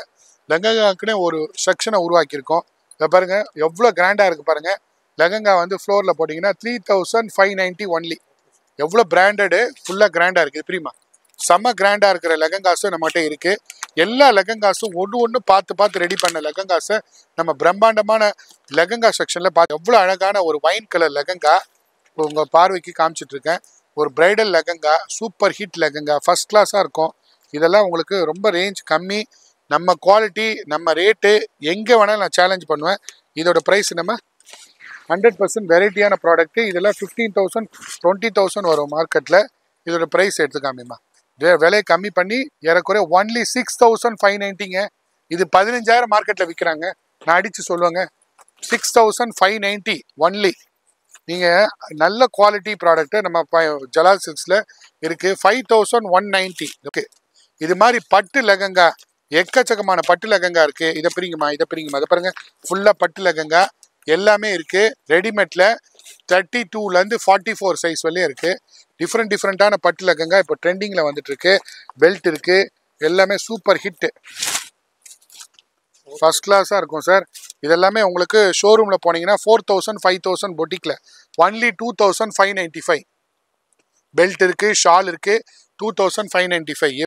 லெகங்காக்குன்னு ஒரு செக்ஷனை உருவாக்கியிருக்கோம். இதை பாருங்க எவ்வளோ கிராண்டாக இருக்குது பாருங்க. லெகங்கா வந்து ஃப்ளோரில் போட்டிங்கன்னா 3590 ஒன்லி. எவ்வளோ பிராண்டடு, ஃபுல்லாக கிராண்டாக இருக்குது புரியுமா? செம்ம கிராண்டாக இருக்கிற லெகங்காஸும் நம்மகிட்ட இருக்குது. எல்லா லெகங்காஸும் ஒன்று பார்த்து ரெடி பண்ண லெகங்காஸை நம்ம பிரம்மாண்டமான லெகங்கா செக்ஷனில் பார்த்து எவ்வளோ அழகான ஒரு வைன் கலர் லெகங்கா உங்கள் பார்வைக்கு காமிச்சிட்ருக்கேன். ஒரு bridal lehenga, super hit lehenga, first கிளாஸாக இருக்கும். இதெல்லாம் உங்களுக்கு ரொம்ப ரேஞ்ச் கம்மி, நம்ம குவாலிட்டி, நம்ம ரேட்டு எங்கே வேணாலும் நான் சேலஞ்ச் பண்ணுவேன். இதோட ப்ரைஸ் நம்ம 100% வெரைட்டியான ப்ராடக்ட்டு. இதெல்லாம் 15,000 20,000 வரும் மார்க்கெட்டில். இதோட ப்ரைஸ் எடுத்துக்காமிம்மா, விலை கம்மி பண்ணி ஏறக்குறைய ஒன்லி 6590ங்க. இது 15,000 மார்க்கெட்டில் விற்கிறாங்க. நான் அடித்து சொல்லுவேங்க, 6590 ஒன்லி. நீங்கள் நல்ல குவாலிட்டி ப்ராடக்ட்டு நம்ம ஜலால் சில்க்ஸில் இருக்குது. 5190. ஓகே, இது மாதிரி பட்டு லெகங்கா, எக்கச்சக்கமான பட்டு லெகங்கா இருக்குது. இதை பிரிங்குமா, அதை பாருங்கள், ஃபுல்லாக பட்டு லெகங்கா எல்லாமே இருக்குது. ரெடிமேடில் 32லேருந்து 44 சைஸ் வரையும் இருக்குது. டிஃப்ரெண்ட்டான பட்டு லெகங்கா இப்போ ட்ரெண்டிங்கில் வந்துட்டுருக்கு. பெல்ட் இருக்குது, எல்லாமே சூப்பர் ஹிட்டு, ஃபஸ்ட் கிளாஸாக இருக்கும் சார். இதெல்லாமே உங்களுக்கு ஷோரூமில் போனீங்கன்னா 4000 5000 பொட்டிக்கில் ஒன்லி 2595. பெல்ட் இருக்குது, ஷால் இருக்குது, 2595.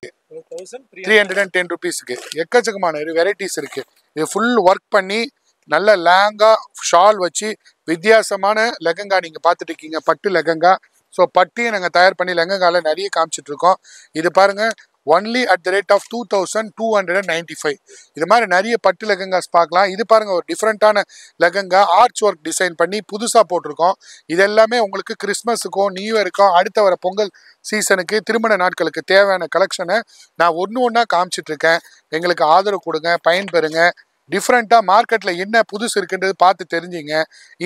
310 rupeesக்கு எக்கச்சக்கமான வெரைட்டிஸ் இருக்குது. இது ஃபுல் ஒர்க் பண்ணி நல்ல லேங்கா ஷால் வச்சு வித்தியாசமான லெகங்கா நீங்கள் பார்த்துட்டு இருக்கீங்க, பட்டு லெகங்கா. ஸோ பட்டியை நாங்கள் தயார் பண்ணி லெகங்காவில் நிறைய காமிச்சிட்ருக்கோம். இது பாருங்கள், only at the rate of 2295. இது மாதிரி நிறைய பட்டு லெகங்காஸ் பார்க்கலாம். இது பாருங்கள், ஒரு டிஃப்ரெண்ட்டான லெகங்கா ஆர்ச் ஒர்க் டிசைன் பண்ணி புதுசாக போட்டிருக்கோம். இது எல்லாமே உங்களுக்கு கிறிஸ்மஸுக்கும் நியூ இயருக்கும் அடுத்த வர பொங்கல் சீசனுக்கு திருமண நாட்களுக்கு தேவையான கலெக்ஷனை நான் ஒன்றா காமிச்சிட்ருக்கேன். எங்களுக்கு ஆதரவு கொடுங்க, பயன்பெறுங்க. டிஃப்ரெண்ட்டாக மார்க்கெட்டில் என்ன புதுசு இருக்குன்றது பார்த்து தெரிஞ்சுங்க.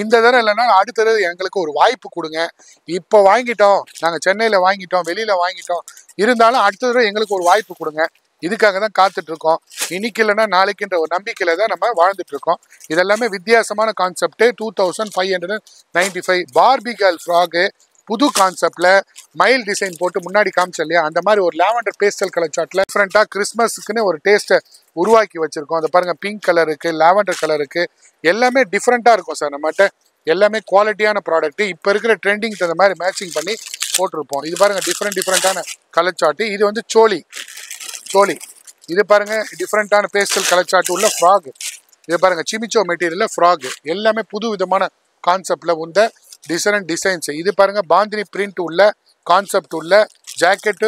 இந்த தடவை இல்லைன்னா அடுத்த தடவை எங்களுக்கு ஒரு வாய்ப்பு கொடுங்க. இப்போ வாங்கிட்டோம், நாங்கள் சென்னையில் வாங்கிட்டோம், வெளியில் வாங்கிட்டோம், இருந்தாலும் அடுத்த தடவை எங்களுக்கு ஒரு வாய்ப்பு கொடுங்க. இதுக்காக தான் காத்துட்ருக்கோம். இன்னைக்கு இல்லைன்னா நாளைக்குன்ற ஒரு நம்பிக்கையில் தான் நம்ம வாழ்ந்துட்டுருக்கோம். இதெல்லாமே வித்தியாசமான கான்செப்ட்டு. 2595. பார்பி கேர்ள் ஃப்ராகு புது கான்செப்டில் மைல் டிசைன் போட்டு முன்னாடி காமிச்சோம் இல்லையா, அந்த மாதிரி ஒரு லாவெண்டர் பேஸ்டல் கலர் சார்ட்டில் டிஃப்ரெண்ட்டாக கிறிஸ்மஸுக்குன்னு ஒரு டேஸ்ட்டை உருவாக்கி வச்சுருக்கோம். அதை பாருங்கள், பிங்க் கலர் இருக்குது, லாவெண்டர் கலர் இருக்குது, எல்லாமே டிஃப்ரெண்ட்டாக இருக்கும் சார். நம்மகிட்ட எல்லாமே குவாலிட்டியான ப்ராடக்ட்டு. இப்போ இருக்கிற ட்ரெண்டிங் தகுந்த மாதிரி மேட்சிங் பண்ணி போட்டிருப்போம். இது பாருங்கள், டிஃப்ரெண்ட்டான கலர் சார்ட்டு. இது வந்து சோலி. இது பாருங்கள், டிஃப்ரெண்ட்டான பேஸ்டல் கலர் சார்ட்டு உள்ள ஃப்ராக். இது பாருங்கள், சிமிச்சோ மெட்டீரியலில் ஃப்ராக். எல்லாமே புது விதமான கான்செப்டில் உந்த டிசைன்ஸ். இது பாருங்கள், பாந்தினி பிரிண்ட் உள்ள கான்செப்ட் உள்ள ஜாக்கெட்டு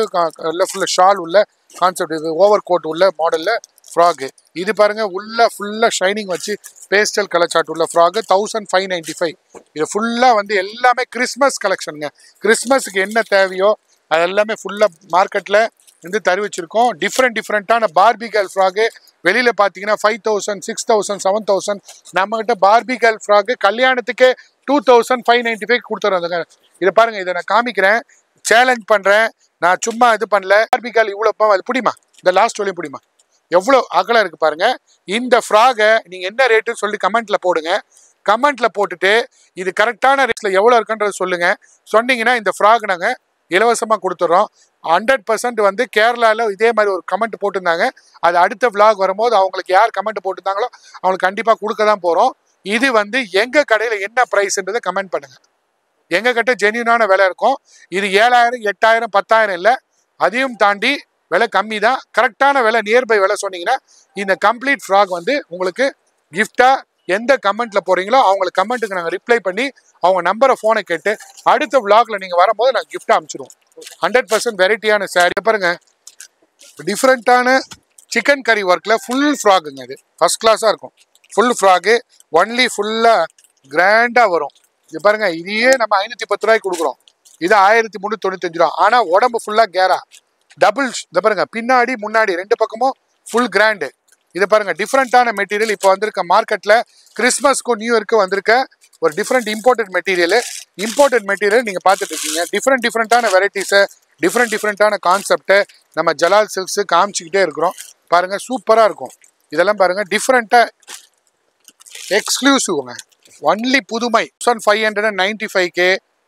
ஃபுல்லாக ஷால் உள்ள கான்செப்ட். இது ஓவர் கோட் உள்ள மாடலில் ஃப்ராகு. இது பாருங்கள், ஃபுல்லாக ஷைனிங் வச்சு பேஸ்டல் கலர் சார்ட் உள்ள ஃப்ராகு. 1595. இது ஃபுல்லாக வந்து எல்லாமே கிறிஸ்மஸ் கலெக்ஷனுங்க. கிறிஸ்மஸுக்கு என்ன தேவையோ அது எல்லாமே ஃபுல்லாக மார்க்கெட்டில் வந்து தருவிச்சிருக்கோம். டிஃப்ரெண்ட்டான பார்பி கேர்ள் ஃப்ராகு வெளியில் பார்த்தீங்கன்னா 5000 6000 7000. நம்மகிட்ட பார்பி கேர்ள் ஃப்ராகு கல்யாணத்துக்கு 2595 கொடுத்துருவாங்க. இதை பாருங்க, இதை நான் காமிக்கிறேன், சேலஞ்ச் பண்ணுறேன். நான் சும்மா இது பண்ணல. பார்பி கேர்ள் இவ்வளோ அது பிடிமா, இந்த லாஸ்ட் வரையும் பிடிமா, எவ்வளோ அகலம் இருக்குது பாருங்க. இந்த ஃப்ராகை நீங்கள் என்ன ரேட்டுன்னு சொல்லி கமெண்ட்டில் போடுங்க. கமெண்ட்டில் போட்டுட்டு இது கரெக்டான ரேட்டில் எவ்வளோ இருக்குன்றது சொல்லுங்கள். சொன்னீங்கன்னா இந்த ஃப்ராக் நாங்கள் இலவசமாக கொடுத்துட்றோம். 100% வந்து கேரளாவில் இதே மாதிரி ஒரு கமெண்ட் போட்டிருந்தாங்க. அது அடுத்த விளாக் வரும்போது அவங்களுக்கு யார் கமெண்ட் போட்டிருந்தாங்களோ அவங்களுக்கு கண்டிப்பாக கொடுக்க தான் போகிறோம். இது வந்து எங்கள் கடையில் என்ன ப்ரைஸ்ன்றதை கமெண்ட் பண்ணுங்கள். எங்கள் கிட்ட ஜென்யூனான விலை இருக்கும். இது 7000 8000 10,000 இல்லை, அதையும் தாண்டி விலை கம்மி தான். கரெக்டான விலை நியர்பை விலை சொன்னீங்கன்னா இந்த கம்ப்ளீட் ஃப்ராக் வந்து உங்களுக்கு கிஃப்டா எந்த கமெண்ட்ல போறீங்களோ அவங்களுக்கு கமெண்ட்டுக்கு நாங்கள் ரிப்ளை பண்ணி அவங்க நம்பரை ஃபோனை கேட்டு அடுத்த விளாக்ல நீங்க வரும்போது நாங்கள் கிஃப்டா அனுப்பிச்சிடுவோம். 100% வெரைட்டியான சாரி பாருங்க. டிஃப்ரெண்டான சிக்கன் கறி ஒர்க்ல ஃபுல் ஃப்ராகுங்க. இது ஃபர்ஸ்ட் கிளாஸா இருக்கும். ஃபுல் ஃப்ராகு ஒன்லி ஃபுல்லா கிராண்டா வரும். இது பாருங்க, இதையே நம்ம 510 ரூபாய்க்கு கொடுக்குறோம். இது 1395 ரூபா. ஆனா உடம்பு ஃபுல்லா கேரா டபுள். இதை பாருங்க, பின்னாடி முன்னாடி ரெண்டு பக்கமும் ஃபுல் கிராண்டு. இது பாருங்க, டிஃப்ரெண்டான மெட்டீரியல் இப்போ வந்திருக்க மார்க்கெட்ல கிறிஸ்மஸ்க்கும் நியூ இயர்க்கு வந்திருக்க ஒரு different imported material. Imported material நீங்க பார்த்துட்டு இருக்கீங்க. டிஃப்ரெண்டான வெரைட்டிஸை டிஃப்ரெண்டான கான்செப்டை நம்ம ஜலால் சில்க்ஸ் காமிச்சிக்கிட்டே இருக்கிறோம். பாருங்க, சூப்பரா இருக்கும். இதெல்லாம் பாருங்க, டிஃப்ரெண்டா எக்ஸ்க்ளூசிவ்ங்க. ஒன்லி புதுமை 595K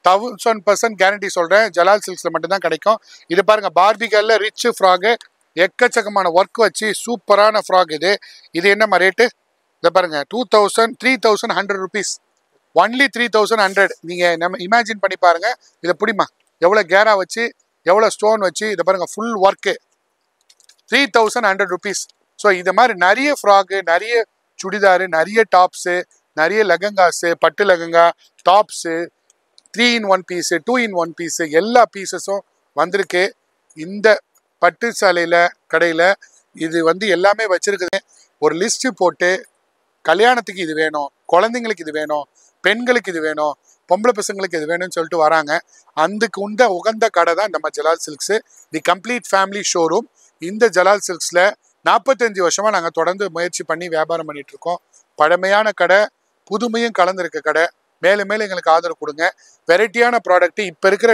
1000% கேரண்டி சொல்றேன். ஜலால் சில்க்ஸ்ல மட்டும்தான் கிடைக்கும். இது பாருங்க, பார்பிகல்ல ரிச் ஃப்ராக், எக்கச்சக்கமான ஒர்க் வச்சு சூப்பரான ஃப்ராக். இது என்னம்மா ரேட்டு? இதை பாருங்க, 3100 ருபீஸ். ஒன்லி 3100. நீங்க நம்ம இமேஜின் பண்ணி பாருங்க. இதை பிடிமா எவ்வளவு கேரா வச்சு எவ்வளவு ஸ்டோன் வச்சு. இதை பாருங்க, ஃபுல் ஒர்க்கு 3100 ருபீஸ். ஸோ இது மாதிரி நிறைய ஃப்ராக்கு, நிறைய சுடிதாரு, நிறைய டாப்ஸு, நிறைய லெகங்காஸு, பட்டு lehenga, tops, 3-in-1 piece, 2-in-1 piece, எல்லா பீசஸும் வந்திருக்கு இந்த பட்டு சாலையில் கடையில். இது வந்து எல்லாமே வச்சிருக்குது. ஒரு லிஸ்ட்டு போட்டு கல்யாணத்துக்கு இது வேணும், குழந்தைங்களுக்கு இது வேணும், பெண்களுக்கு இது வேணும், பொம்பளை பசங்களுக்கு இது வேணும்னு சொல்லிட்டு வராங்க. அதுக்கு உகந்த கடை தான் நம்ம Jalal silks, the complete family showroom. இந்த ஜலால் சில்க்ஸில் 45 வருஷமாக நாங்கள் தொடர்ந்து முயற்சி பண்ணி வியாபாரம் பண்ணிட்டு இருக்கோம். பழமையான கடை, புதுமையும் கலந்துருக்க கடை. மேலும் மேலும் எங்களுக்கு ஆதரவு கொடுங்க. வெரைட்டியான ப்ராடக்ட் இப்போ இருக்கிற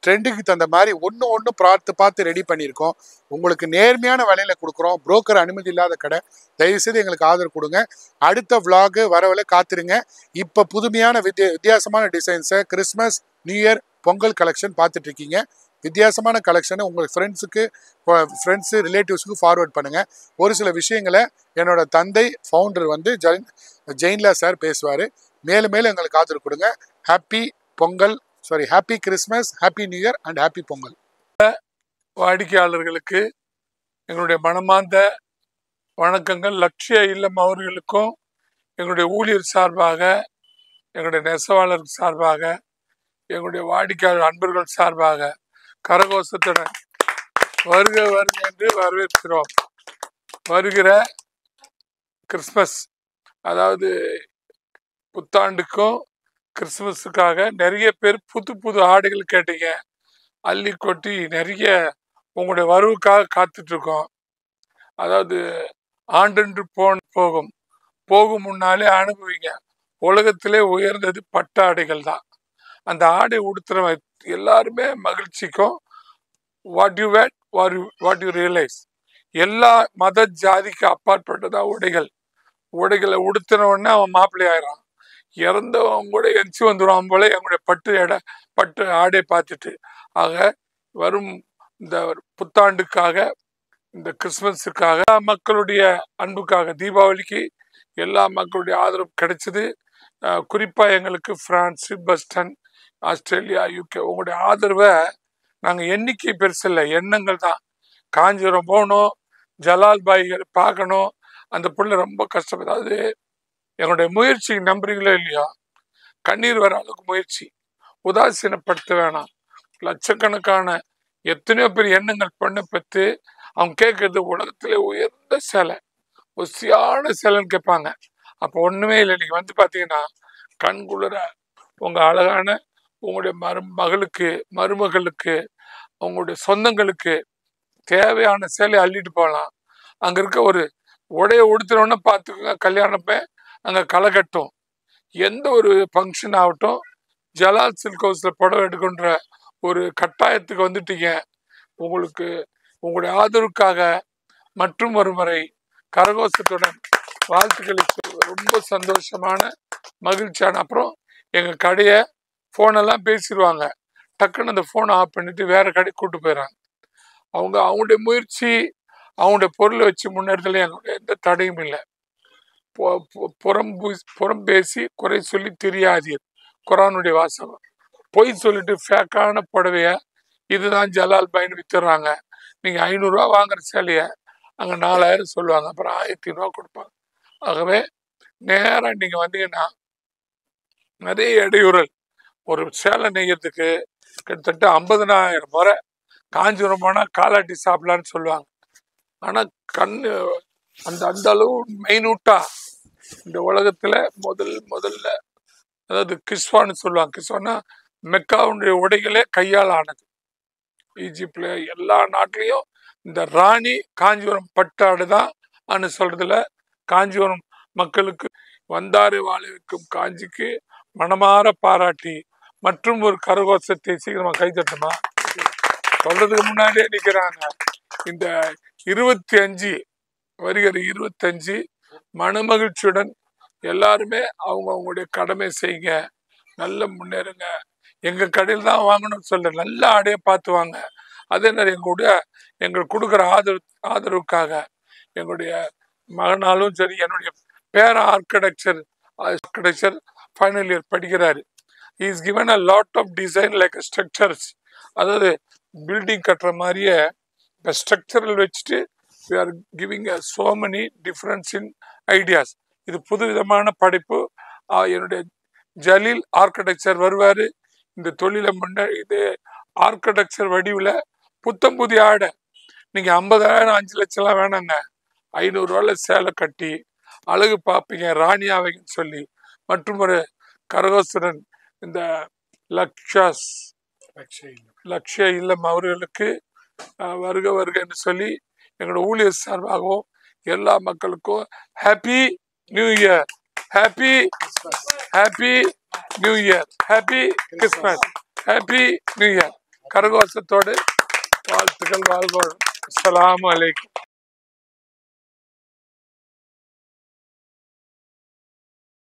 ட்ரெண்டுக்கு தகுந்த மாதிரி ஒன்று பார்த்து ரெடி பண்ணியிருக்கோம். உங்களுக்கு நேர்மையான விலையில கொடுக்குறோம். புரோக்கர் அனுமதி இல்லாத கடை. தயவுசெய்து எங்களுக்கு ஆதரவு கொடுங்க. அடுத்த விளாகு வரவரை காத்துருங்க. இப்போ புதுமையான வித்தியாசமான டிசைன்ஸை Christmas, new year, Pongal collection பார்த்துட்டு இருக்கீங்க. வித்தியாசமான கலெக்ஷனை உங்கள் ஃப்ரெண்ட்ஸு ரிலேட்டிவ்ஸுக்கு ஃபார்வர்ட் பண்ணுங்கள். ஒரு சில விஷயங்களை என்னோட தந்தை ஃபவுண்டர் வந்து ஜெயின்லா சார் பேசுவார். மேலும் மேலும் எங்களுக்கு ஆதரவு கொடுங்க. Happy Christmas, happy new year and happy Pongal. வாடிக்கையாளர்களுக்கு எங்களுடைய மனமார்ந்த வணக்கங்கள். லட்சிய இல்லம் அவர்களுக்கும் எங்களுடைய ஊழியர் சார்பாக, எங்களுடைய நெசவாளர் சார்பாக, எங்களுடைய வாடிக்கையாளர் அன்பர்கள் சார்பாக கரகோஷத்துடன் வருக என்று வரவேற்கிறோம். வருகிற கிறிஸ்மஸ், அதாவது புத்தாண்டுக்கும் கிறிஸ்துமஸுக்காக நிறைய பேர் புது ஆடைகள் கேட்டீங்க. அள்ளி கொட்டி நிறைய உங்களுடைய வரவுக்காக காத்துட்டு இருக்கோம். அதாவது ஆண்டென்று போகும் முன்னாலே அனுபவிங்க. உலகத்திலே உயர்ந்தது பட்டு ஆடைகள் தான். அந்த ஆடை உடுத்துற எல்லாருமே மகிழ்ச்சிக்கும் வாட் யூ ரியலைஸ், எல்லா மத ஜாதிக்கு அப்பாற்பட்டதா உடைகளை உடுத்தினவுடனே அவன் மாப்பிள்ளை ஆயிடுறான். இறந்தவங்க கூட எரிச்சு வந்துடுவான் போல எங்களுடைய பட்டு ஆடை பார்த்துட்டு. ஆக வரும் இந்த புத்தாண்டுக்காக, இந்த கிறிஸ்துமஸுக்காக, மக்களுடைய அன்புக்காக, தீபாவளிக்கு எல்லா மக்களுடைய ஆதரவு கிடைச்சது. குறிப்பாக எங்களுக்கு பிரான்ஸ், பஸ்டன், ஆஸ்திரேலியா, UK உங்களுடைய ஆதரவை நாங்கள் எண்ணிக்கை பெருசு இல்லை, எண்ணங்கள் தான். காஞ்சிபுரம் போகணும், ஜலால் பாய்களை பார்க்கணும். அந்த பிள்ளை ரொம்ப கஷ்டப்படுது. அதாவது எங்களுடைய முயற்சி நம்புறீங்களோ இல்லையா, கண்ணீர் வர அளவுக்கு முயற்சி. உதாசீனப்படுத்த வேணாம். லட்சக்கணக்கான எத்தனையோ பேர் எண்ணங்கள் பொண்ணை பெற்று அவங்க கேட்கறது உலகத்திலே உயர்ந்த சேலை, ஒசியான சேலைன்னு கேட்பாங்க. அப்போ ஒன்றுமே இல்லை. நீங்கள் வந்து பார்த்தீங்கன்னா கண்குளிர உங்கள் அழகான உங்களுடைய மருமகளுக்கு உங்களுடைய சொந்தங்களுக்கு தேவையான சேலை அள்ளிட்டு போகலாம். அங்கே இருக்க ஒரு உடைய உடுத்துறோன்னு பார்த்துக்கோங்க, கல்யாணப்ப அங்கே களை கட்டும். எந்த ஒரு ஃபங்க்ஷன் ஆகட்டும், ஜலால் சில்க் ஹவுஸில் புடவை எடுக்கின்ற ஒரு கட்டாயத்துக்கு வந்துட்டீங்க. உங்களுக்கு உங்களுடைய ஆதரவுக்காக மற்றும் ஒரு முறை கரகோஷத்துடன் வாழ்த்துக்களை ரொம்ப சந்தோஷமான மகிழ்ச்சியான. அப்புறம் எங்கள் கடையை ஃபோனெல்லாம் பேசிடுவாங்க, டக்குன்னு அந்த ஃபோனை ஆஃப் பண்ணிட்டு வேற கடைக்கு கூட்டு போயிடறாங்க. அவங்களுடைய முயற்சி, அவங்களுடைய பொருளை வச்சு முன்னேறதுல எங்களுடைய எந்த தடையும் இல்லை. புறம் பேசி குறை சொல்லி தெரியாதீர், குரானுடைய வாசகம். பொய் சொல்லிட்டு ஃபேக்கான புடவைய இதுதான் ஜலால் பைன்னு வித்துறாங்க. நீங்க 500 ரூபா வாங்குற சேலைய அங்க 4000 சொல்லுவாங்க, அப்புறம் 1500 கொடுப்பாங்க. ஆகவே நேரா நீங்க வந்தீங்கன்னா நிறைய இடையூறல். ஒரு சேலை நெய்யறதுக்கு கிட்டத்தட்ட 50,000 முறை காஞ்சிபுரம் போனா காலாட்டி சாப்பிடலான்னு சொல்லுவாங்க. ஆனா கண்ணு அந்த அந்த அளவு மைனூட்டா இந்த உலகத்துல முதல்ல அதாவது கிஸ்வான்னு சொல்லுவாங்க. கிஸ்வானா மெக்காவுடைய உடைகளே கையால் ஆனது. ஈஜிப்ட்ல எல்லா நாட்டிலையும் இந்த ராணி காஞ்சிபுரம் பட்டாடு தான் சொல்றதுல காஞ்சிபுரம் மக்களுக்கு வந்தாரை வாழ வைக்கும் காஞ்சிக்கு மனமாற பாராட்டி மற்றும் ஒரு கரகோஷத்தை சீக்கிரமா கைதட்டுமா சொல்றதுக்கு முன்னாடியே நிக்கிறாங்க. இந்த 25 வருகிற 25 மனமகிழ்ச்சியுடன் எல்லாருமே அவங்களுடைய கடமை செய்யுங்க, நல்ல முன்னேறுங்க. எங்க கடையில் தான் வாங்கணும்னு சொல்ற நல்ல ஆடையை பார்த்து வாங்க. அதே மாதிரி எங்களுக்கு கொடுக்குற ஆதரவுக்காக எங்களுடைய மகனாலும் சரி, என்னுடைய பேர ஆர்கிடெக்சர் ஃபைனல் இயர் படிக்கிறாரு. he is given a lot of design like structures, அதாவது பில்டிங் கட்டுற மாதிரியே ஸ்ட்ரக்சரல் வச்சுட்டு we are giving so many difference in ideas. இது புது விதமான படைப்பு. என்னுடைய ஜலீல் ஆர்கிடெக்சர் வருவாரு. இந்த தொழிலை இது ஆர்கிடெக்சர் வடிவில் புத்தம் புதிய ஆடை. நீங்க 50,000 5 லட்சம்லாம் வேணாங்க, 500 ரூபாயில சேலை கட்டி அழகு பார்ப்பீங்க, ராணி ஆவீங்கன்னு சொல்லி மற்றும் ஒரு கரகோசுரன் இந்த லட்சிய இல்லம் அவர்களுக்கு வருக வருகன்னு சொல்லி எங்களோட ஊழியர் சார்பாகவும் எல்லா மக்களுக்கும் happy new year, happy new year, happy Christmas, happy new year. கரகோஷத்தோடு வாழ்த்துக்கள். வாழ்வோம். அஸ்ஸலாமு அலைக்கும்.